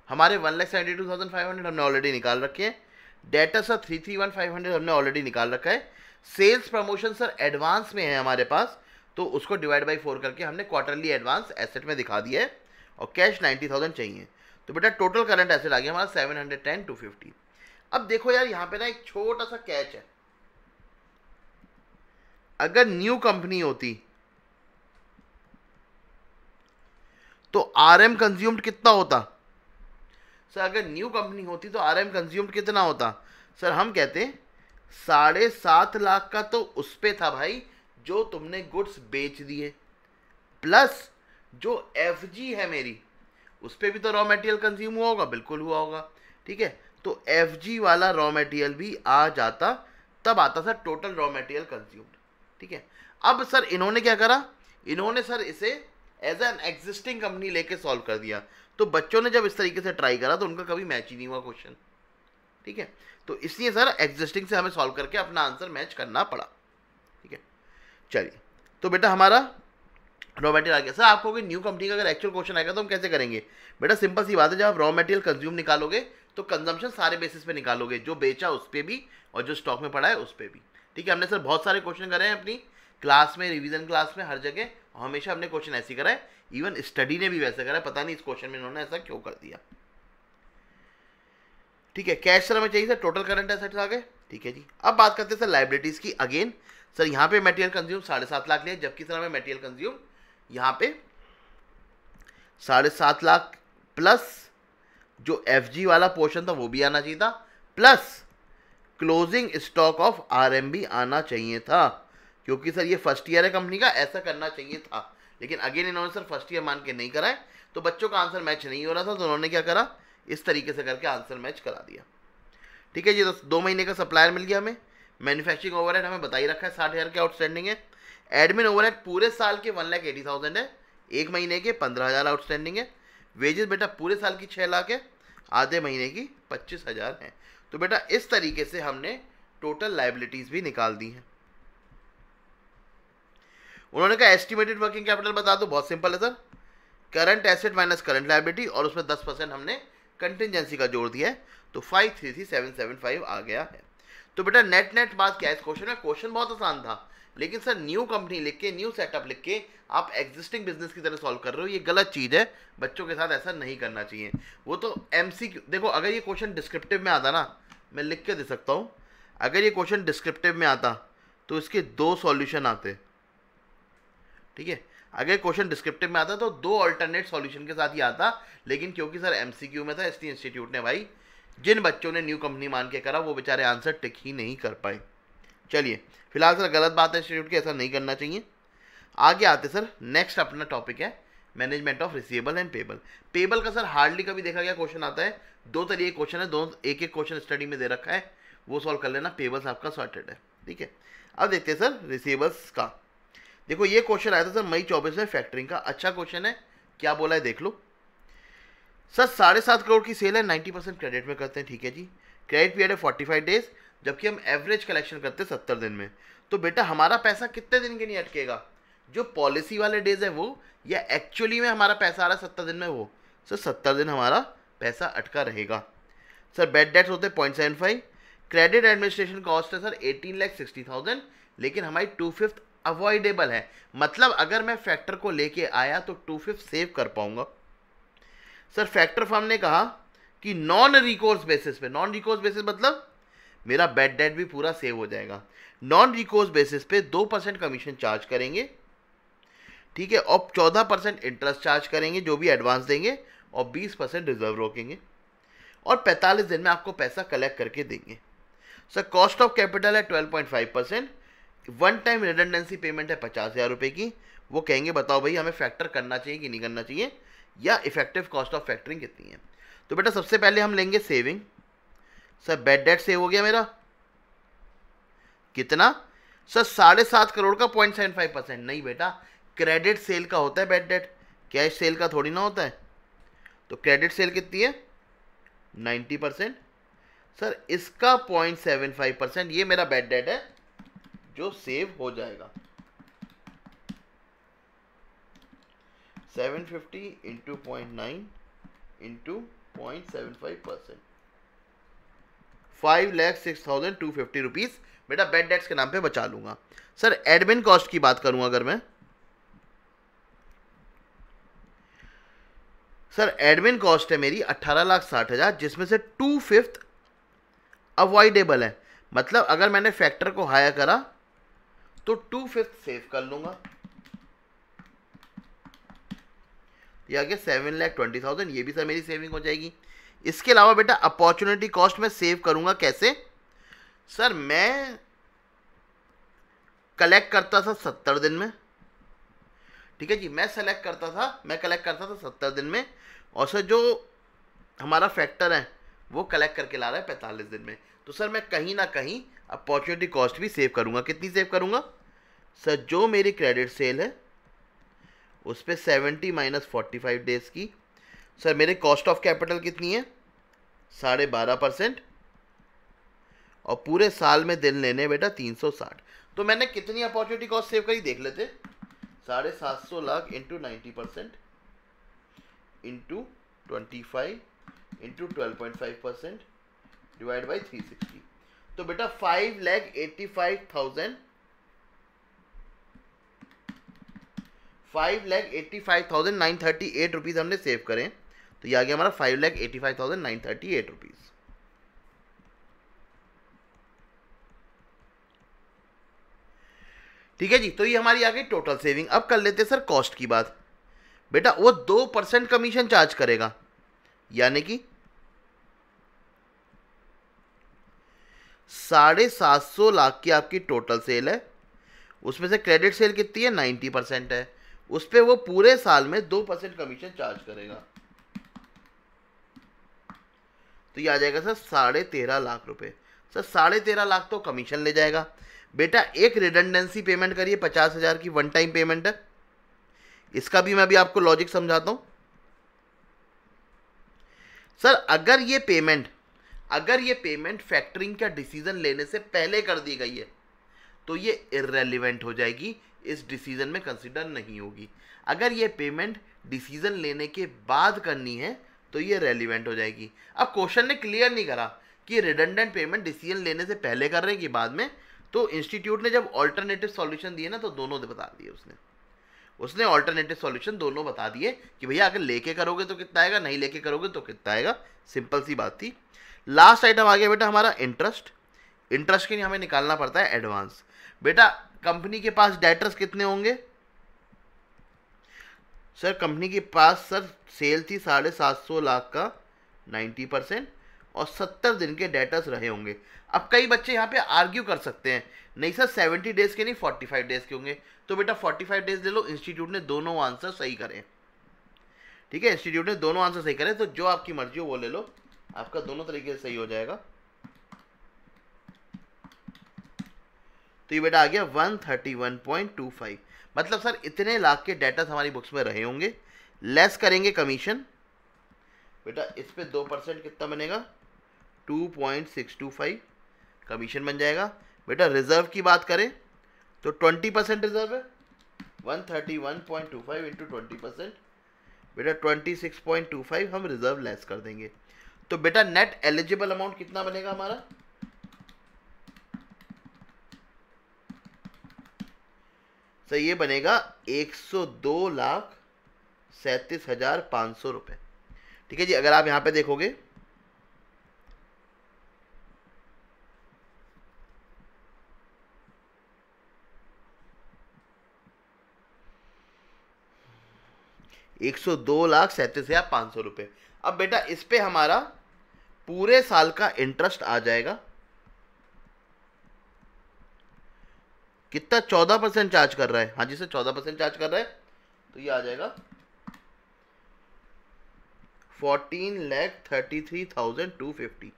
हमारे 1,72,500 हमने ऑलरेडी निकाल रखे हैं। डेटा सर 331,500 हमने ऑलरेडी निकाल रखा है। सेल्स प्रमोशन सर एडवांस में है हमारे पास, तो उसको डिवाइड बाई 4 करके हमने क्वार्टरली एडवांस एसेट में दिखा दिया है, और कैश 90,000 चाहिए। तो बेटा टोटल करंट एसेट आ गया हमारा 710,250। अब देखो यार यहाँ पे ना एक छोटा सा कैच है, अगर न्यू कंपनी होती तो आरएम कंज्यूम्ड कितना होता सर, अगर न्यू कंपनी होती तो आरएम कंज्यूम्ड कितना होता सर, हम कहते 7.5 लाख का तो उस पे था भाई जो तुमने गुड्स बेच दिए, प्लस जो एफजी है मेरी उस पे भी तो रॉ मटेरियल कंज्यूम हुआ होगा, बिल्कुल हुआ होगा। ठीक है, तो एफजी वाला रॉ मटेरियल भी आ जाता, तब आता sir total raw material consumed. ठीक है, अब सर इन्होंने क्या करा, इन्होंने सर इसे एज एन एग्जिस्टिंग कंपनी लेके सॉल्व कर दिया। तो बच्चों ने जब इस तरीके से ट्राई करा तो उनका कभी मैच ही नहीं हुआ क्वेश्चन। ठीक है, तो इसलिए सर एग्जिस्टिंग से हमें सॉल्व करके अपना आंसर मैच करना पड़ा। ठीक है, चलिए, तो बेटा हमारा रॉ मटेरियल आ गया। सर आपको कोई न्यू कंपनी का अगर एक्चुअल क्वेश्चन आएगा तो हम कैसे करेंगे, बेटा सिंपल सी बात है, जब आप रॉ मटेरियल कंज्यूम निकालोगे तो कंजम्पशन सारे बेसिस पे निकालोगे, जो बेचा उस पर भी और जो स्टॉक में पड़ा है उस पर भी। ठीक है, हमने सर बहुत सारे क्वेश्चन करे हैं अपनी क्लास में, रिवीजन क्लास में, हर जगह हमेशा हमने क्वेश्चन ऐसे करा है, इवन स्टडी ने भी वैसे करा है, पता नहीं इस क्वेश्चन में इन्होंने ऐसा क्यों कर दिया। ठीक है, कैश सर हमें चाहिए सर, टोटल करंट एसेट्स आ गए। ठीक है जी, अब बात करते हैं सर लाइबिलिटीज की। अगेन सर यहाँ पे मटेरियल कंज्यूम 7.5 लाख लिया, जबकि सर हमें मटेरियल कंज्यूम यहाँ पे 7.5 लाख प्लस जो एफजी वाला पोर्शन था वो भी आना चाहिए था, plus closing stock of RMB आना चाहिए था, क्योंकि सर ये फर्स्ट ईयर है कंपनी का, ऐसा करना चाहिए था। लेकिन अगेन इन्होंने सर फर्स्ट ईयर मान के नहीं करा है, तो बच्चों का आंसर मैच नहीं हो रहा था, तो उन्होंने क्या करा, इस तरीके से करके आंसर मैच करा दिया। ठीक है जी, तो 2 महीने का सप्लायर मिल गया हमें। मैन्युफैक्चरिंग ओवरहेड हमें बता ही रखा है 60,000 के आउटस्टैंडिंग है। एडमिन ओवरहेड पूरे साल के 1,80,000 है, 1 महीने के 15,000 आउटस्टैंडिंग है। वेजेस बेटा पूरे साल की 6 लाख है, आधे महीने की 25,000 है। तो बेटा इस तरीके से हमने टोटल लाइबिलिटीज भी निकाल दी हैं। उन्होंने कहा एस्टिमेटेड वर्किंग कैपिटल बता दो, बहुत सिंपल है sir, current asset minus current liability, और उसमें 10% हमने कंटिजेंसी का जोड़ दिया है, तो 533,775 आ गया है। तो बेटा नेट नेट बात क्या है इस क्वेश्चन में, क्वेश्चन बहुत आसान था, लेकिन सर न्यू कंपनी लिख के, न्यू सेटअप लिख के आप एग्जिस्टिंग बिजनेस की तरह सॉल्व कर रहे हो, ये गलत चीज़ है, बच्चों के साथ ऐसा नहीं करना चाहिए। वो तो एमसीक्यू, देखो अगर ये क्वेश्चन डिस्क्रिप्टिव में आता ना, मैं लिख के दे सकता हूँ, अगर ये क्वेश्चन डिस्क्रिप्टिव में आता तो इसके 2 सॉल्यूशन आते। ठीक है, अगर क्वेश्चन डिस्क्रिप्टिव में आता तो 2 अल्टरनेट सॉल्यूशन के साथ ही आता, लेकिन क्योंकि सर एमसीक्यू में था इसलिए इंस्टीट्यूट ने भाई जिन बच्चों ने न्यू कंपनी मान के करा वो बेचारे आंसर टिक ही नहीं कर पाए। चलिए, फिलहाल सर गलत बात है इंस्टीट्यूट की, ऐसा नहीं करना चाहिए। आगे आते सर, नेक्स्ट अपना टॉपिक है management of receivable and payable. Payable का सर हार्डली कभी देखा गया क्वेश्चन आता है, 2 तरीके क्वेश्चन है, दोनों एक एक क्वेश्चन स्टडी में दे रखा है, वो सॉल्व कर लेना, पेबल्स आपका सॉर्टेड है। ठीक है, अब देखते हैं सर रिसीवेबल्स का। देखो ये क्वेश्चन आया था सर मई 24 में फैक्टरिंग का, अच्छा क्वेश्चन है, क्या बोला है देख लो सर। 7.5 करोड़ की सेल है, 90% क्रेडिट में करते हैं। ठीक है जी, क्रेडिट पीरियड है 45 डेज, जबकि हम एवरेज कलेक्शन करते हैं 70 दिन में। तो बेटा हमारा पैसा कितने दिन के लिए अटकेगा, जो पॉलिसी वाले डेज है वो, या एक्चुअली में हमारा पैसा आ रहा है 70 दिन में वो। सर 70 दिन हमारा पैसा अटका रहेगा। सर बेड डेट्स होते हैं 0.75, क्रेडिट एडमिनिस्ट्रेशन कॉस्ट है सर 18,60,000, लेकिन हमारी 2/5 अवॉइडेबल है, मतलब अगर मैं फैक्टर को लेके आया तो 2/5 सेव कर पाऊंगा। सर फैक्टर फर्म ने कहा कि नॉन रिकोर्स बेसिस पे, नॉन रिकोर्स बेसिस मतलब मेरा बेड डेट भी पूरा सेव हो जाएगा, नॉन रिकोर्स बेसिस पे 2% कमीशन चार्ज करेंगे। ठीक है, और 14% इंटरेस्ट चार्ज करेंगे जो भी एडवांस देंगे, और 20% रिजर्व रोकेंगे, और 45 दिन में आपको पैसा कलेक्ट करके देंगे। सर कॉस्ट ऑफ कैपिटल है 12.5%, वन टाइम रिडंडेंसी पेमेंट है 50,000 रुपये की। वो कहेंगे बताओ भाई हमें फैक्टर करना चाहिए कि नहीं करना चाहिए, या इफेक्टिव कॉस्ट ऑफ फैक्टरिंग कितनी है। तो बेटा सबसे पहले हम लेंगे saving. Sir bad debt save हो गया मेरा कितना, सर 7.5 करोड़ का 0.75%। नहीं बेटा, क्रेडिट सेल का होता है बैड डेट, कैश सेल का थोड़ी ना होता है। तो क्रेडिट सेल कितनी है 90%। सर इसका 0.75% ये मेरा बैड डेट है जो सेव हो जाएगा। 750 इंटू 0.9 इंटू 0.75%, 5,06,250 रुपीज़ बेटा बैड डेट्स के नाम पे बचा लूंगा। सर एडमिन कॉस्ट की बात करूं अगर मैं, सर एडमिन कॉस्ट है मेरी 18,60,000, जिसमें से 2/5 अवॉइडेबल है। मतलब अगर मैंने फैक्टर को हायर करा तो 2/5 सेव कर लूंगा। ये आ गया 7,20,000, ये भी सर मेरी सेविंग हो जाएगी। इसके अलावा बेटा अपॉर्चुनिटी कॉस्ट में सेव करूंगा कैसे, सर मैं कलेक्ट करता था 70 दिन में, ठीक है जी, मैं कलेक्ट करता था 70 दिन में, और सर जो हमारा फैक्टर है वो कलेक्ट करके ला रहा है 45 दिन में। तो सर मैं कहीं ना कहीं अपॉर्चुनिटी कॉस्ट भी सेव करूंगा। कितनी सेव करूंगा, सर जो मेरी क्रेडिट सेल है उस पर 70 माइनस 45 डेज की, सर मेरे कॉस्ट ऑफ कैपिटल कितनी है 12.5%, और पूरे साल में दिन लेने बेटा 360। तो मैंने कितनी अपॉर्चुनिटी कॉस्ट सेव करी देख लेते, 750 lakh into 90% into 25 into 12.5% divide by 360। तो बेटा 5,85,938 रुपीज़ हमने सेव करें। तो ये आ गया हमारा 5,85,938 रुपीज़। ठीक है जी, तो ये हमारी आ गई टोटल सेविंग। अब कर लेते हैं सर कॉस्ट की बात। बेटा वो 2% कमीशन चार्ज करेगा, यानी कि 750 लाख की आपकी टोटल सेल है, उसमें से क्रेडिट सेल कितनी है 90% है, उस पर वो पूरे साल में 2% कमीशन चार्ज करेगा। तो ये आ जाएगा सर 13.5 लाख रुपए। सर 13.5 लाख तो कमीशन ले जाएगा। बेटा एक रिडंडेंसी पेमेंट करिए 50,000 की, वन टाइम पेमेंट है। इसका भी मैं अभी आपको लॉजिक समझाता हूं। सर अगर ये पेमेंट फैक्टरिंग का डिसीजन लेने से पहले कर दी गई है तो ये इररेलेवेंट हो जाएगी, इस डिसीजन में कंसिडर नहीं होगी। अगर ये पेमेंट डिसीजन लेने के बाद करनी है तो ये रेलिवेंट हो जाएगी। अब क्वेश्चन ने क्लियर नहीं करा कि रिडंडेंट पेमेंट डिसीजन लेने से पहले कर रहे हैं कि बाद में, तो इंस्टीट्यूट ने जब ऑल्टरनेटिव सॉल्यूशन दिए ना तो दोनों बता दिए उसने ऑल्टरनेटिव सॉल्यूशन दोनों बता दिए कि भैया अगर लेके करोगे तो कितना आएगा, नहीं लेके करोगे तो कितना आएगा। सिंपल सी बात थी। लास्ट आइटम आ गया बेटा हमारा इंटरेस्ट के लिए हमें निकालना पड़ता है एडवांस। बेटा कंपनी के पास डेटर्स कितने होंगे, सर कंपनी के पास सर सेल थी 750 लाख का 90% और 70 दिन के डेटर्स रहे होंगे। अब कई बच्चे यहाँ पे आर्ग्यू कर सकते हैं, नहीं सर 70 डेज के नहीं 45 डेज के होंगे। तो बेटा 45 डेज ले लो, इंस्टीट्यूट ने दोनों आंसर सही करें। ठीक है, इंस्टीट्यूट ने दोनों आंसर सही करें, तो जो आपकी मर्जी हो वो ले लो, आपका दोनों तरीके से सही हो जाएगा। तो ये बेटा आ गया 131.25। मतलब सर इतने लाख के डेटा हमारी बुक्स में रहे होंगे, लेस करेंगे कमीशन। बेटा इस पे 2% कितना बनेगा 2.625 कमीशन बन जाएगा। बेटा रिजर्व की बात करें तो 20% रिजर्व है, 131.25 इंटू 20%, बेटा 26.25 हम रिजर्व लेस कर देंगे। तो बेटा नेट एलिजिबल अमाउंट कितना बनेगा हमारा, तो ये बनेगा 102,37,500 रुपये। ठीक है जी, अगर आप यहां पे देखोगे ₹102,37,500। अब बेटा इस पे हमारा पूरे साल का इंटरेस्ट आ जाएगा कितना, 14% चार्ज कर रहा है। हाँ जी सर 14% चार्ज कर रहा है, तो ये आ जाएगा 14,33,250।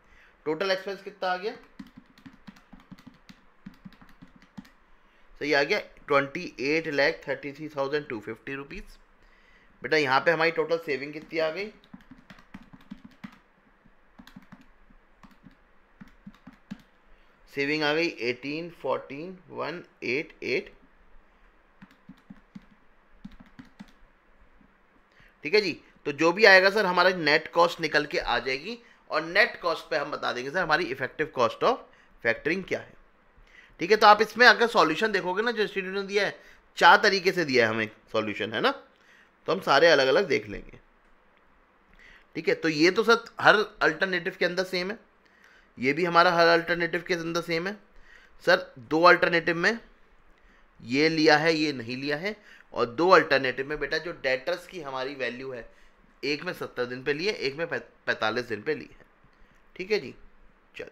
टोटल एक्सपेंस कितना आ गया? सही आ गया 28,33,250 रुपीज़। बेटा यहाँ पे हमारी टोटल सेविंग कितनी आ गई? सेविंग आ गई 18,14,188। ठीक है जी। तो जो भी आएगा सर हमारा नेट कॉस्ट निकल के आ जाएगी, और नेट कॉस्ट पे हम बता देंगे सर हमारी इफेक्टिव कॉस्ट ऑफ फैक्टरिंग क्या है। ठीक है, तो आप इसमें अगर सॉल्यूशन देखोगे ना, जो इंस्टीट्यूट ने दिया है 4 तरीके से दिया है हमें सॉल्यूशन, है ना, तो हम सारे अलग अलग देख लेंगे। ठीक है, तो ये तो सर हर अल्टरनेटिव के अंदर सेम है, ये भी हमारा हर अल्टरनेटिव के अंदर सेम है। सर 2 अल्टरनेटिव में ये लिया है, ये नहीं लिया है, और 2 अल्टरनेटिव में बेटा जो डेटर्स की हमारी वैल्यू है, एक में 70 दिन पे लिए, एक में 45 दिन पे ली है। ठीक है जी, चलिए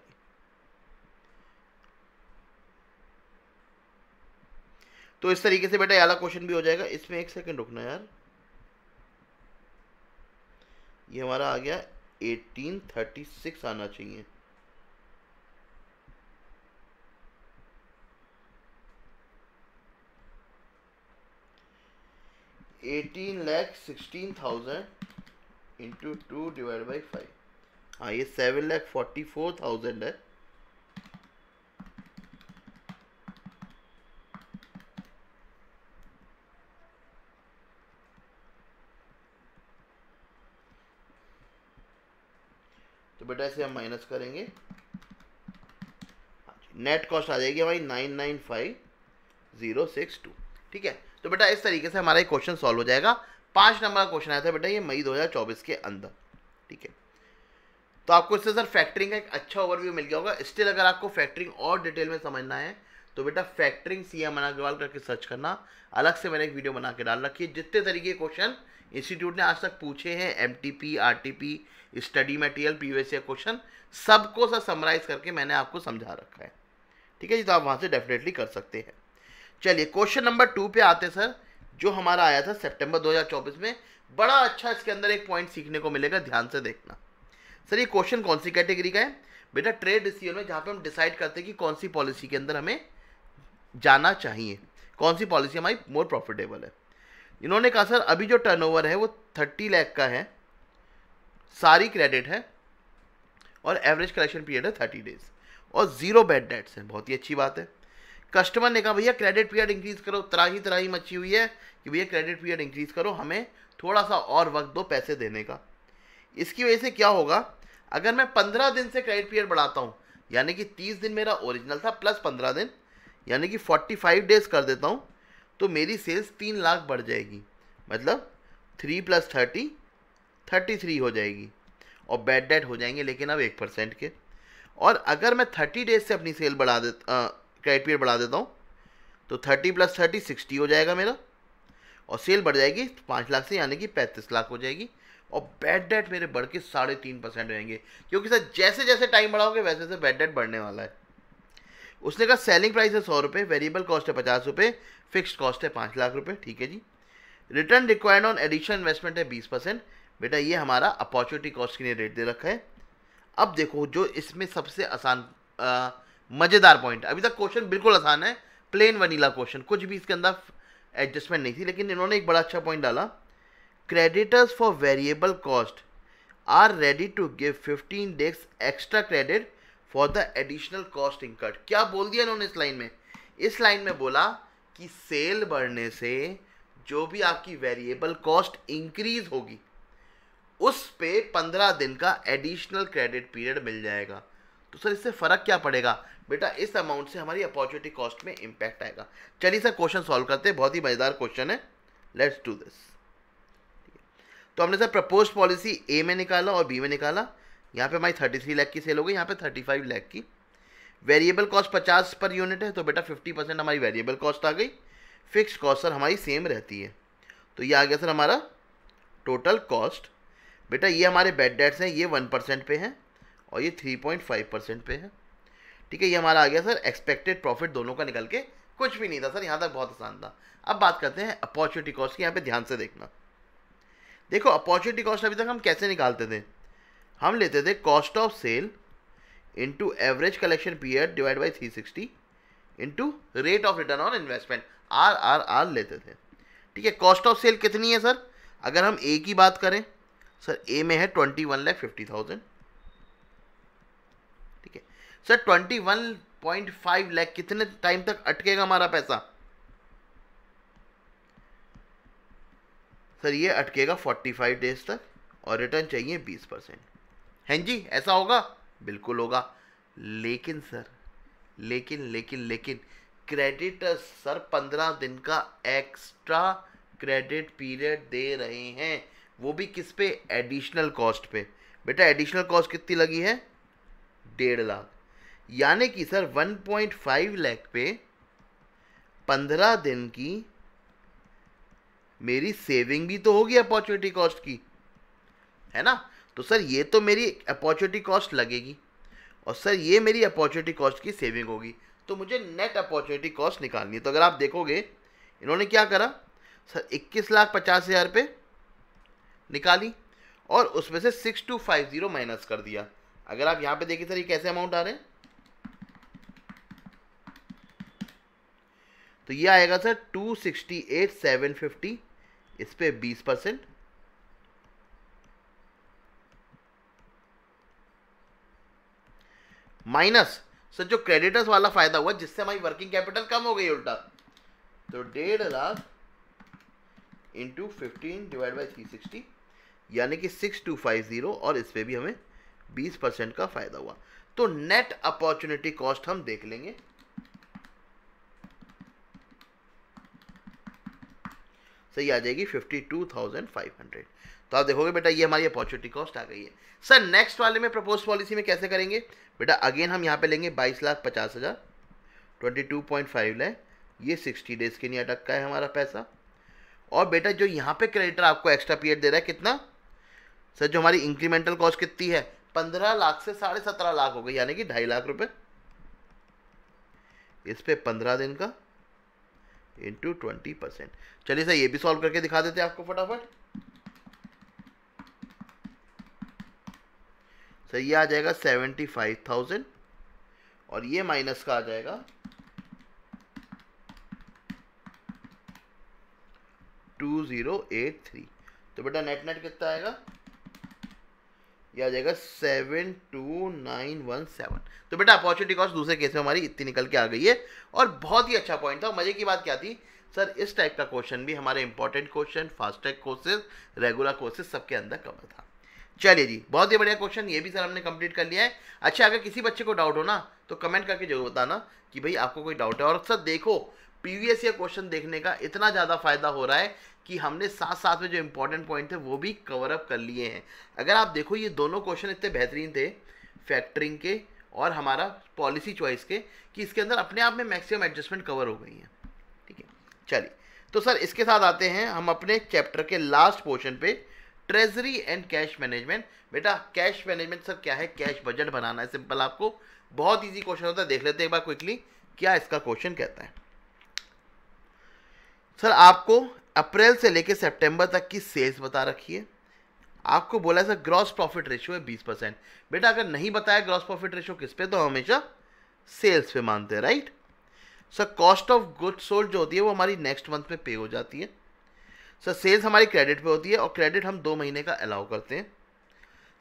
तो इस तरीके से बेटा ये वाला क्वेश्चन भी हो जाएगा। इसमें 1 सेकंड रुकना यार, ये हमारा आ गया 1836 आना चाहिए। $18,16,000 इंटू 2 डिवाइड बाई 5। हाँ, ये 7,44,000 है। तो बेटा इसे हम माइनस करेंगे, नेट कॉस्ट आ जाएगी हमारी 995062। ठीक है, तो बेटा इस तरीके से हमारा एक क्वेश्चन सॉल्व हो जाएगा। 5 नंबर का क्वेश्चन आया था बेटा ये मई 2024 के अंदर। ठीक है, तो आपको इससे सर फैक्टरिंग का एक अच्छा ओवरव्यू मिल गया होगा। स्टिल अगर आपको फैक्टरिंग और डिटेल में समझना है तो बेटा फैक्टरिंग सीएम अमन अग्रवाल करके सर्च करना। अलग से मैंने एक वीडियो बना के डाल रखी है, जितने तरीके के क्वेश्चन इंस्टीट्यूट ने आज तक पूछे हैं, MTP, RTP, study material, previous year question, सबको सर समराइज करके मैंने आपको समझा रखा है। ठीक है जी, तो आप वहाँ से डेफिनेटली कर सकते हैं। चलिए क्वेश्चन नंबर 2 पे आते सर, जो हमारा आया था सितंबर 2024 में। बड़ा अच्छा इसके अंदर एक पॉइंट सीखने को मिलेगा, ध्यान से देखना। सर ये क्वेश्चन कौन सी कैटेगरी का है? बेटा ट्रेड डिसीजन में, जहाँ पे हम डिसाइड करते हैं कि कौन सी पॉलिसी के अंदर हमें जाना चाहिए, कौन सी पॉलिसी हमारी मोर प्रॉफिटेबल है। इन्होंने कहा सर अभी जो टर्नओवर है वो 30 लाख का है, सारी क्रेडिट है, और एवरेज कलेक्शन पीरियड है 30 डेज, और 0 बैड डेट्स है। बहुत ही अच्छी बात है। कस्टमर ने कहा भैया क्रेडिट पीरियड इंक्रीज करो, त्राही मची हुई है कि भैया क्रेडिट पीरियड इंक्रीज करो, हमें थोड़ा सा और वक्त दो पैसे देने का। इसकी वजह से क्या होगा, अगर मैं 15 दिन से क्रेडिट पीरियड बढ़ाता हूँ, यानी कि 30 दिन मेरा ओरिजिनल था प्लस 15 दिन, यानी कि 45 डेज कर देता हूँ, तो मेरी सेल्स 3 लाख बढ़ जाएगी। मतलब 3 + 30 33 हो जाएगी, और बैड डेट हो जाएंगे लेकिन अब 1% के। और अगर मैं 30 डेज से अपनी सेल बढ़ा देता, क्रेडिट पीरियड बढ़ा देता हूँ, तो 30 + 30 60 हो जाएगा मेरा, और सेल बढ़ जाएगी 5 लाख से, यानी कि 35 लाख हो जाएगी, और बैड डेट मेरे बढ़ के 3.5% रहेंगे, क्योंकि सर जैसे जैसे टाइम बढ़ाओगे वैसे वैसे बैड डेट बढ़ने वाला है। उसने कहा सेलिंग प्राइस है 100 रुपये, वेरिएबल कॉस्ट है 50 रुपये, फिक्स्ड कॉस्ट है 5 लाख रुपये। ठीक है जी। Return required on additional investment है 20%। बेटा ये हमारा अपॉर्चुनिटी कॉस्ट के लिए रेट दे रखा है। अब देखो जो इसमें सबसे आसान मज़ेदार पॉइंट, अभी तक क्वेश्चन बिल्कुल आसान है, प्लेन वनीला क्वेश्चन, कुछ भी इसके अंदर एडजस्टमेंट नहीं थी, लेकिन इन्होंने एक बड़ा अच्छा पॉइंट डाला, creditors for variable cost are ready to give 15 days extra credit for the additional cost incurred. क्या बोल दिया इन्होंने इस लाइन में? इस लाइन में बोला कि सेल बढ़ने से जो भी आपकी वेरिएबल कॉस्ट इंक्रीज होगी उस पे 15 दिन का एडिशनल क्रेडिट पीरियड मिल जाएगा। तो सर इससे फ़र्क क्या पड़ेगा? बेटा इस अमाउंट से हमारी अपॉर्चुनिटी कॉस्ट में इम्पैक्ट आएगा। चलिए सर क्वेश्चन सॉल्व करते हैं, बहुत ही मज़ेदार क्वेश्चन है, लेट्स डू दिस। तो हमने सर प्रपोज पॉलिसी ए में निकाला और बी में निकाला। यहाँ पे हमारी 33 लाख की सेल हो गई, यहाँ पे 35 लाख की। वेरिएबल कॉस्ट 50 पर यूनिट है, तो बेटा 50% हमारी वेरिएबल कॉस्ट आ गई। फिक्स कॉस्ट सर हमारी सेम रहती है, तो ये आ गया सर हमारा टोटल कॉस्ट। बेटा ये हमारे बैड डेट्स हैं, ये 1% पे हैं और ये 3.5% पे है। ठीक है, ये हमारा आ गया सर एक्सपेक्टेड प्रॉफिट, दोनों का निकल के कुछ भी नहीं था सर, यहाँ तक बहुत आसान था। अब बात करते हैं अपॉर्चुनिटी कॉस्ट की, यहाँ पे ध्यान से देखना। देखो अपॉर्चुनिटी कॉस्ट अभी तक हम कैसे निकालते थे, हम लेते थे cost of sale into average collection period divide by 360 into rate of return on investment, आर लेते थे। ठीक है, कॉस्ट ऑफ सेल कितनी है सर, अगर हम ए की बात करें सर, ए में है 21,50,000। ठीक है सर, 21.5 लाख कितने टाइम तक अटकेगा हमारा पैसा, सर ये अटकेगा 45 डेज तक, और रिटर्न चाहिए 20%। हैं जी, ऐसा होगा, बिल्कुल होगा। लेकिन सर, लेकिन क्रेडिटर्स सर 15 दिन का एक्स्ट्रा क्रेडिट पीरियड दे रहे हैं, वो भी किस पे, एडिशनल कॉस्ट पे। बेटा एडिशनल कॉस्ट कितनी लगी है, 1.5 लाख, यानी कि सर 1.5 लाख पे 15 दिन की मेरी सेविंग भी तो होगी अपॉर्चुनिटी कॉस्ट की, है ना। तो सर ये तो मेरी अपॉर्चुनिटी कॉस्ट लगेगी, और सर ये मेरी अपॉर्चुनिटी कॉस्ट की सेविंग होगी, तो मुझे नेट अपॉर्चुनिटी कॉस्ट निकालनी है। तो अगर आप देखोगे इन्होंने क्या करा सर, 21,50,000 पे निकाली, और उसमें से 6250 माइनस कर दिया। अगर आप यहाँ पे देखिए सर, ये कैसे अमाउंट आ रहे हैं, तो ये आएगा सर 268,750, इस पे 20%, माइनस सर जो क्रेडिटर्स वाला फायदा हुआ जिससे हमारी वर्किंग कैपिटल कम हो गई उल्टा, तो 1.5 लाख इंटू 15 डिवाइड बाई 360, यानी कि 6250, और इस पे भी हमें 20% का फायदा हुआ। तो नेट अपॉर्चुनिटी कॉस्ट हम देख लेंगे, सही आ जाएगी 52,500। तो आप देखोगे बेटा ये हमारी अपॉर्चुनिटी कॉस्ट आ गई है। सर नेक्स्ट वाले में प्रपोज पॉलिसी में कैसे करेंगे बेटा, अगेन हम यहाँ पे लेंगे 22,50,000, 22.5 लाख, ये 60 डेज के लिए अटका है हमारा पैसा। और बेटा जो यहाँ पे क्रेडिटर आपको एक्स्ट्रा पीरियड दे रहा है कितना सर, जो हमारी इंक्रीमेंटल कॉस्ट कितनी है, 15 लाख से 17.5 लाख हो गई, यानी कि 2.5 लाख रुपए, इस पे 15 दिन का इंटू 20%। चलिए सर ये भी सॉल्व करके दिखा देते हैं आपको फटाफट। सर ये आ जाएगा 75,000, और ये माइनस का आ जाएगा 2083। तो बेटा नेट नेट कितना आएगा, ये आ जाएगा 72917। तो बेटा अपॉर्चुनिटी कॉस्ट दूसरे केस में हमारी इतनी निकल के आ गई है, और बहुत ही अच्छा पॉइंट था। मजे की बात क्या थी सर, इस टाइप का क्वेश्चन भी हमारे important question, fast track courses, regular courses सबके अंदर कवर था। चलिए जी, बहुत ही बढ़िया क्वेश्चन, ये भी सर हमने कंप्लीट कर लिया है। अच्छा, अगर किसी बच्चे को डाउट हो ना तो कमेंट करके जरूर बताना कि भाई आपको कोई डाउट है। और सर देखो प्रीवियस ईयर क्वेश्चन देखने का इतना ज़्यादा फायदा हो रहा है कि हमने साथ साथ में जो इंपॉर्टेंट पॉइंट थे वो भी कवर अप कर लिए हैं। अगर आप देखो ये दोनों क्वेश्चन इतने बेहतरीन थे, फैक्टरिंग के और हमारा पॉलिसी चॉइस के, कि इसके अंदर अपने आप में मैक्सिमम एडजस्टमेंट कवर हो गई हैं। ठीक है, चलिए तो सर इसके साथ आते हैं हम अपने चैप्टर के लास्ट पोर्शन पे, ट्रेजरी एंड कैश मैनेजमेंट। बेटा कैश मैनेजमेंट सर क्या है, कैश बजट बनाना है, सिंपल, आपको बहुत इजी क्वेश्चन होता है। देख लेते हैं एक बार क्विकली क्या इसका क्वेश्चन कहता है। सर आपको अप्रैल से लेकर सितंबर तक की सेल्स बता रखी है, आपको बोला है सर ग्रॉस प्रॉफिट रेशियो है 20%। बेटा अगर नहीं बताया ग्रॉस प्रॉफिट रेशियो किस पे, तो हमेशा सेल्स पे मानते हैं, right. Sir cost of goods sold जो होती है वो हमारी नेक्स्ट मंथ में पे हो जाती है। सर सेल्स हमारी क्रेडिट पे होती है, और क्रेडिट हम 2 महीने का अलाउ करते हैं।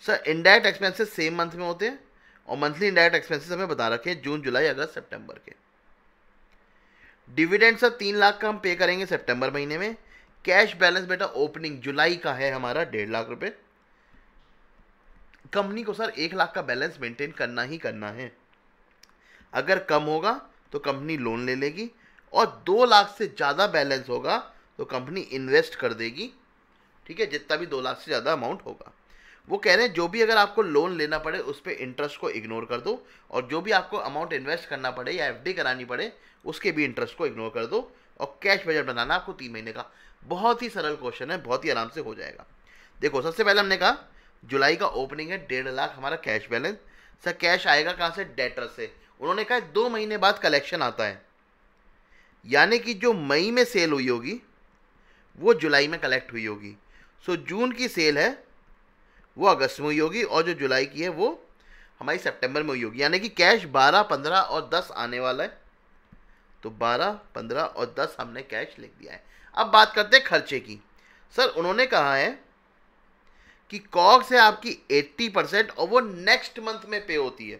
Sir indirect expenses same month में होते हैं, और मंथली इनडायरेक्ट एक्सपेंसेस हमें बता रखे हैं जून, जुलाई, अगस्त, सितंबर के। डिविडेंड सर 3 लाख का हम पे करेंगे सितंबर महीने में। कैश बैलेंस बेटा ओपनिंग जुलाई का है हमारा 1.5 लाख रुपए। कंपनी को सर 1 लाख का बैलेंस मेंटेन करना ही करना है, अगर कम होगा तो कंपनी लोन ले लेगी, और 2 लाख से ज़्यादा बैलेंस होगा तो कंपनी इन्वेस्ट कर देगी। ठीक है, जितना भी 2 लाख से ज़्यादा अमाउंट होगा। वो कह रहे हैं जो भी अगर आपको लोन लेना पड़े उस पर इंटरेस्ट को इग्नोर कर दो, और जो भी आपको अमाउंट इन्वेस्ट करना पड़े या एफडी करानी पड़े उसके भी इंटरेस्ट को इग्नोर कर दो, और कैश बजट बनाना आपको 3 महीने का। बहुत ही सरल क्वेश्चन है, बहुत ही आराम से हो जाएगा। देखो सबसे पहले हमने कहा जुलाई का ओपनिंग है 1.5 लाख हमारा कैश बैलेंस। सर कैश आएगा कहाँ से, डेटर से। उन्होंने कहा 2 महीने बाद कलेक्शन आता है, यानी कि जो मई में सेल हुई होगी वो जुलाई में कलेक्ट हुई होगी। सो जून की सेल है वो अगस्त में हुई होगी, और जो जुलाई की है वो हमारी सितंबर में हुई होगी। यानी कि कैश 12, 15 और 10 आने वाला है। तो 12, 15 और 10 हमने कैश लिख दिया है। अब बात करते हैं खर्चे की। सर उन्होंने कहा है कि कॉग्स है आपकी 80% और वो नेक्स्ट मंथ में पे होती है।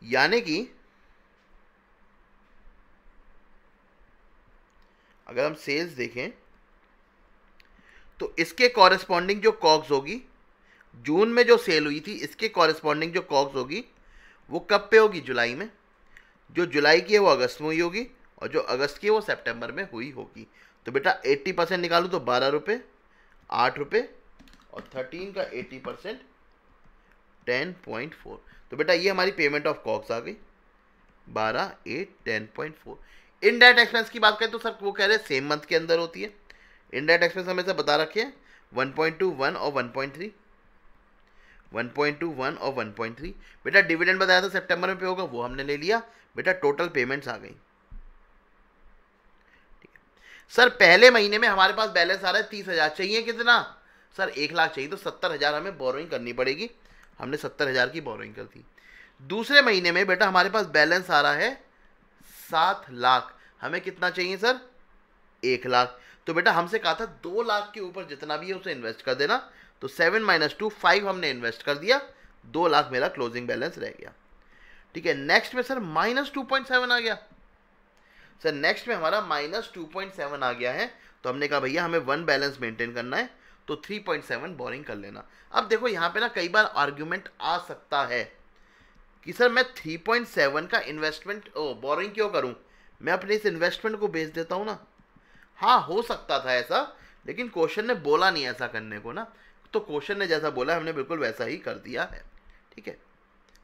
यानी कि अगर हम सेल्स देखें तो इसके कॉरेस्पॉन्डिंग जो कॉग्स होगी, जून में जो सेल हुई थी इसके कॉरेस्पॉन्डिंग जो कॉग्स होगी वो कब पे होगी? जुलाई में। जो जुलाई की है वो अगस्त में हुई होगी, और जो अगस्त की है वो सितंबर में हुई होगी। तो बेटा 80% निकालूँ तो 12 रुपये, 8 रुपये, और 13 का 80% 10.4। तो बेटा ये हमारी पेमेंट ऑफ कॉग्स आ गई 12, 8, 10.4। इनडायरेक्ट एक्सपेंस की बात करें तो सर वो कह रहे हैं सेम मंथ के अंदर होती है। इनडायरेक्ट एक्सपेंस हमें बता रखे हैं 1.2, 1 और 1.3, 1.2, 1 और 1.3। बेटा डिविडेंड बताया था सितंबर में पे होगा, वो हमने ले लिया। बेटा टोटल पेमेंट्स आ गई। सर पहले महीने में हमारे पास बैलेंस आ रहा है 30,000, चाहिए कितना? सर 1 लाख चाहिए, तो 70,000 हमें बोरोइंग करनी पड़ेगी। हमने 70,000 की बोरोइंग कर दी। दूसरे महीने में बेटा हमारे पास बैलेंस आ रहा है 7 लाख, हमें कितना चाहिए सर? 1 लाख। तो बेटा हमसे कहा था 2 लाख के ऊपर जितना भी है उसे इन्वेस्ट कर देना। तो 7 - 2 5 हमने इन्वेस्ट कर दिया, 2 लाख मेरा क्लोजिंग बैलेंस रह गया। ठीक है, नेक्स्ट में सर -2.7 आ गया। सर नेक्स्ट में हमारा -2.7 आ गया है, तो हमने कहा भैया हमें 1 बैलेंस मेंटेन करना है, तो 3.7 बोरिंग कर लेना। अब देखो यहाँ पे ना कई बार आर्ग्यूमेंट आ सकता है कि सर मैं 3.7 का इन्वेस्टमेंट बोरिंग क्यों करूँ, मैं अपने इस इन्वेस्टमेंट को बेच देता हूँ ना। हाँ हो सकता था ऐसा, लेकिन क्वेश्चन ने बोला नहीं ऐसा करने को ना, तो क्वेश्चन ने जैसा बोला हमने बिल्कुल वैसा ही कर दिया है। ठीक है,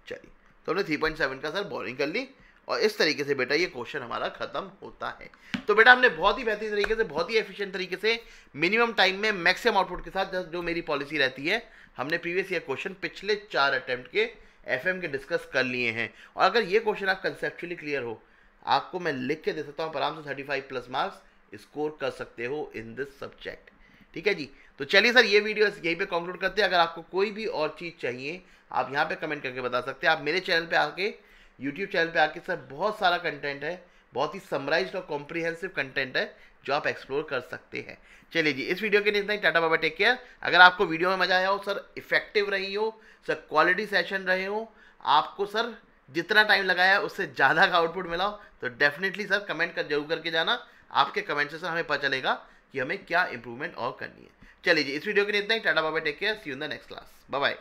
चलिए तो हमने 3.7 का सर बोरिंग कर ली, और इस तरीके से बेटा ये क्वेश्चन हमारा खत्म होता है। तो बेटा हमने बहुत ही बेहतरीन तरीके से, बहुत ही एफिशिएंट तरीके से, मिनिमम टाइम में मैक्सिमम आउटपुट के साथ, जो मेरी पॉलिसी रहती है, हमने प्रीवियस ईयर क्वेश्चन पिछले 4 अटेम्प्ट के एफएम के डिस्कस कर लिए हैं। और अगर ये क्वेश्चन आप कंसेप्चुअली क्लियर हो, आपको मैं लिख के दे सकता हूँ, आराम से 35+ मार्क्स स्कोर कर सकते हो इन दिस सब्जेक्ट। ठीक है जी, तो चलिए सर ये वीडियो यहीं पे कंक्लूड करते हैं। अगर आपको कोई भी और चीज़ चाहिए आप यहाँ पे कमेंट करके बता सकते हैं। आप मेरे चैनल पे आके, यूट्यूब चैनल पे आके सर बहुत सारा कंटेंट है, बहुत ही समराइज्ड और कॉम्प्रिहेंसिव कंटेंट है जो आप एक्सप्लोर कर सकते हैं। चलिए जी, इस वीडियो के लिए इतना ही। टाटा बाबा, टेक केयर। अगर आपको वीडियो में मजा आया हो सर, इफेक्टिव रही हो सर, क्वालिटी सेशन रहे हो, आपको सर जितना टाइम लगाया उससे ज़्यादा का आउटपुट मिला हो, तो डेफिनेटली सर कमेंट कर जरूर करके जाना। आपके कमेंट से सर हमें पता चलेगा कि हमें क्या इंप्रूवमेंट और करनी है। चलिए जी, इस वीडियो के लिए इतना ही। टाटा बाबा, take care, see you in the next class. Bye bye.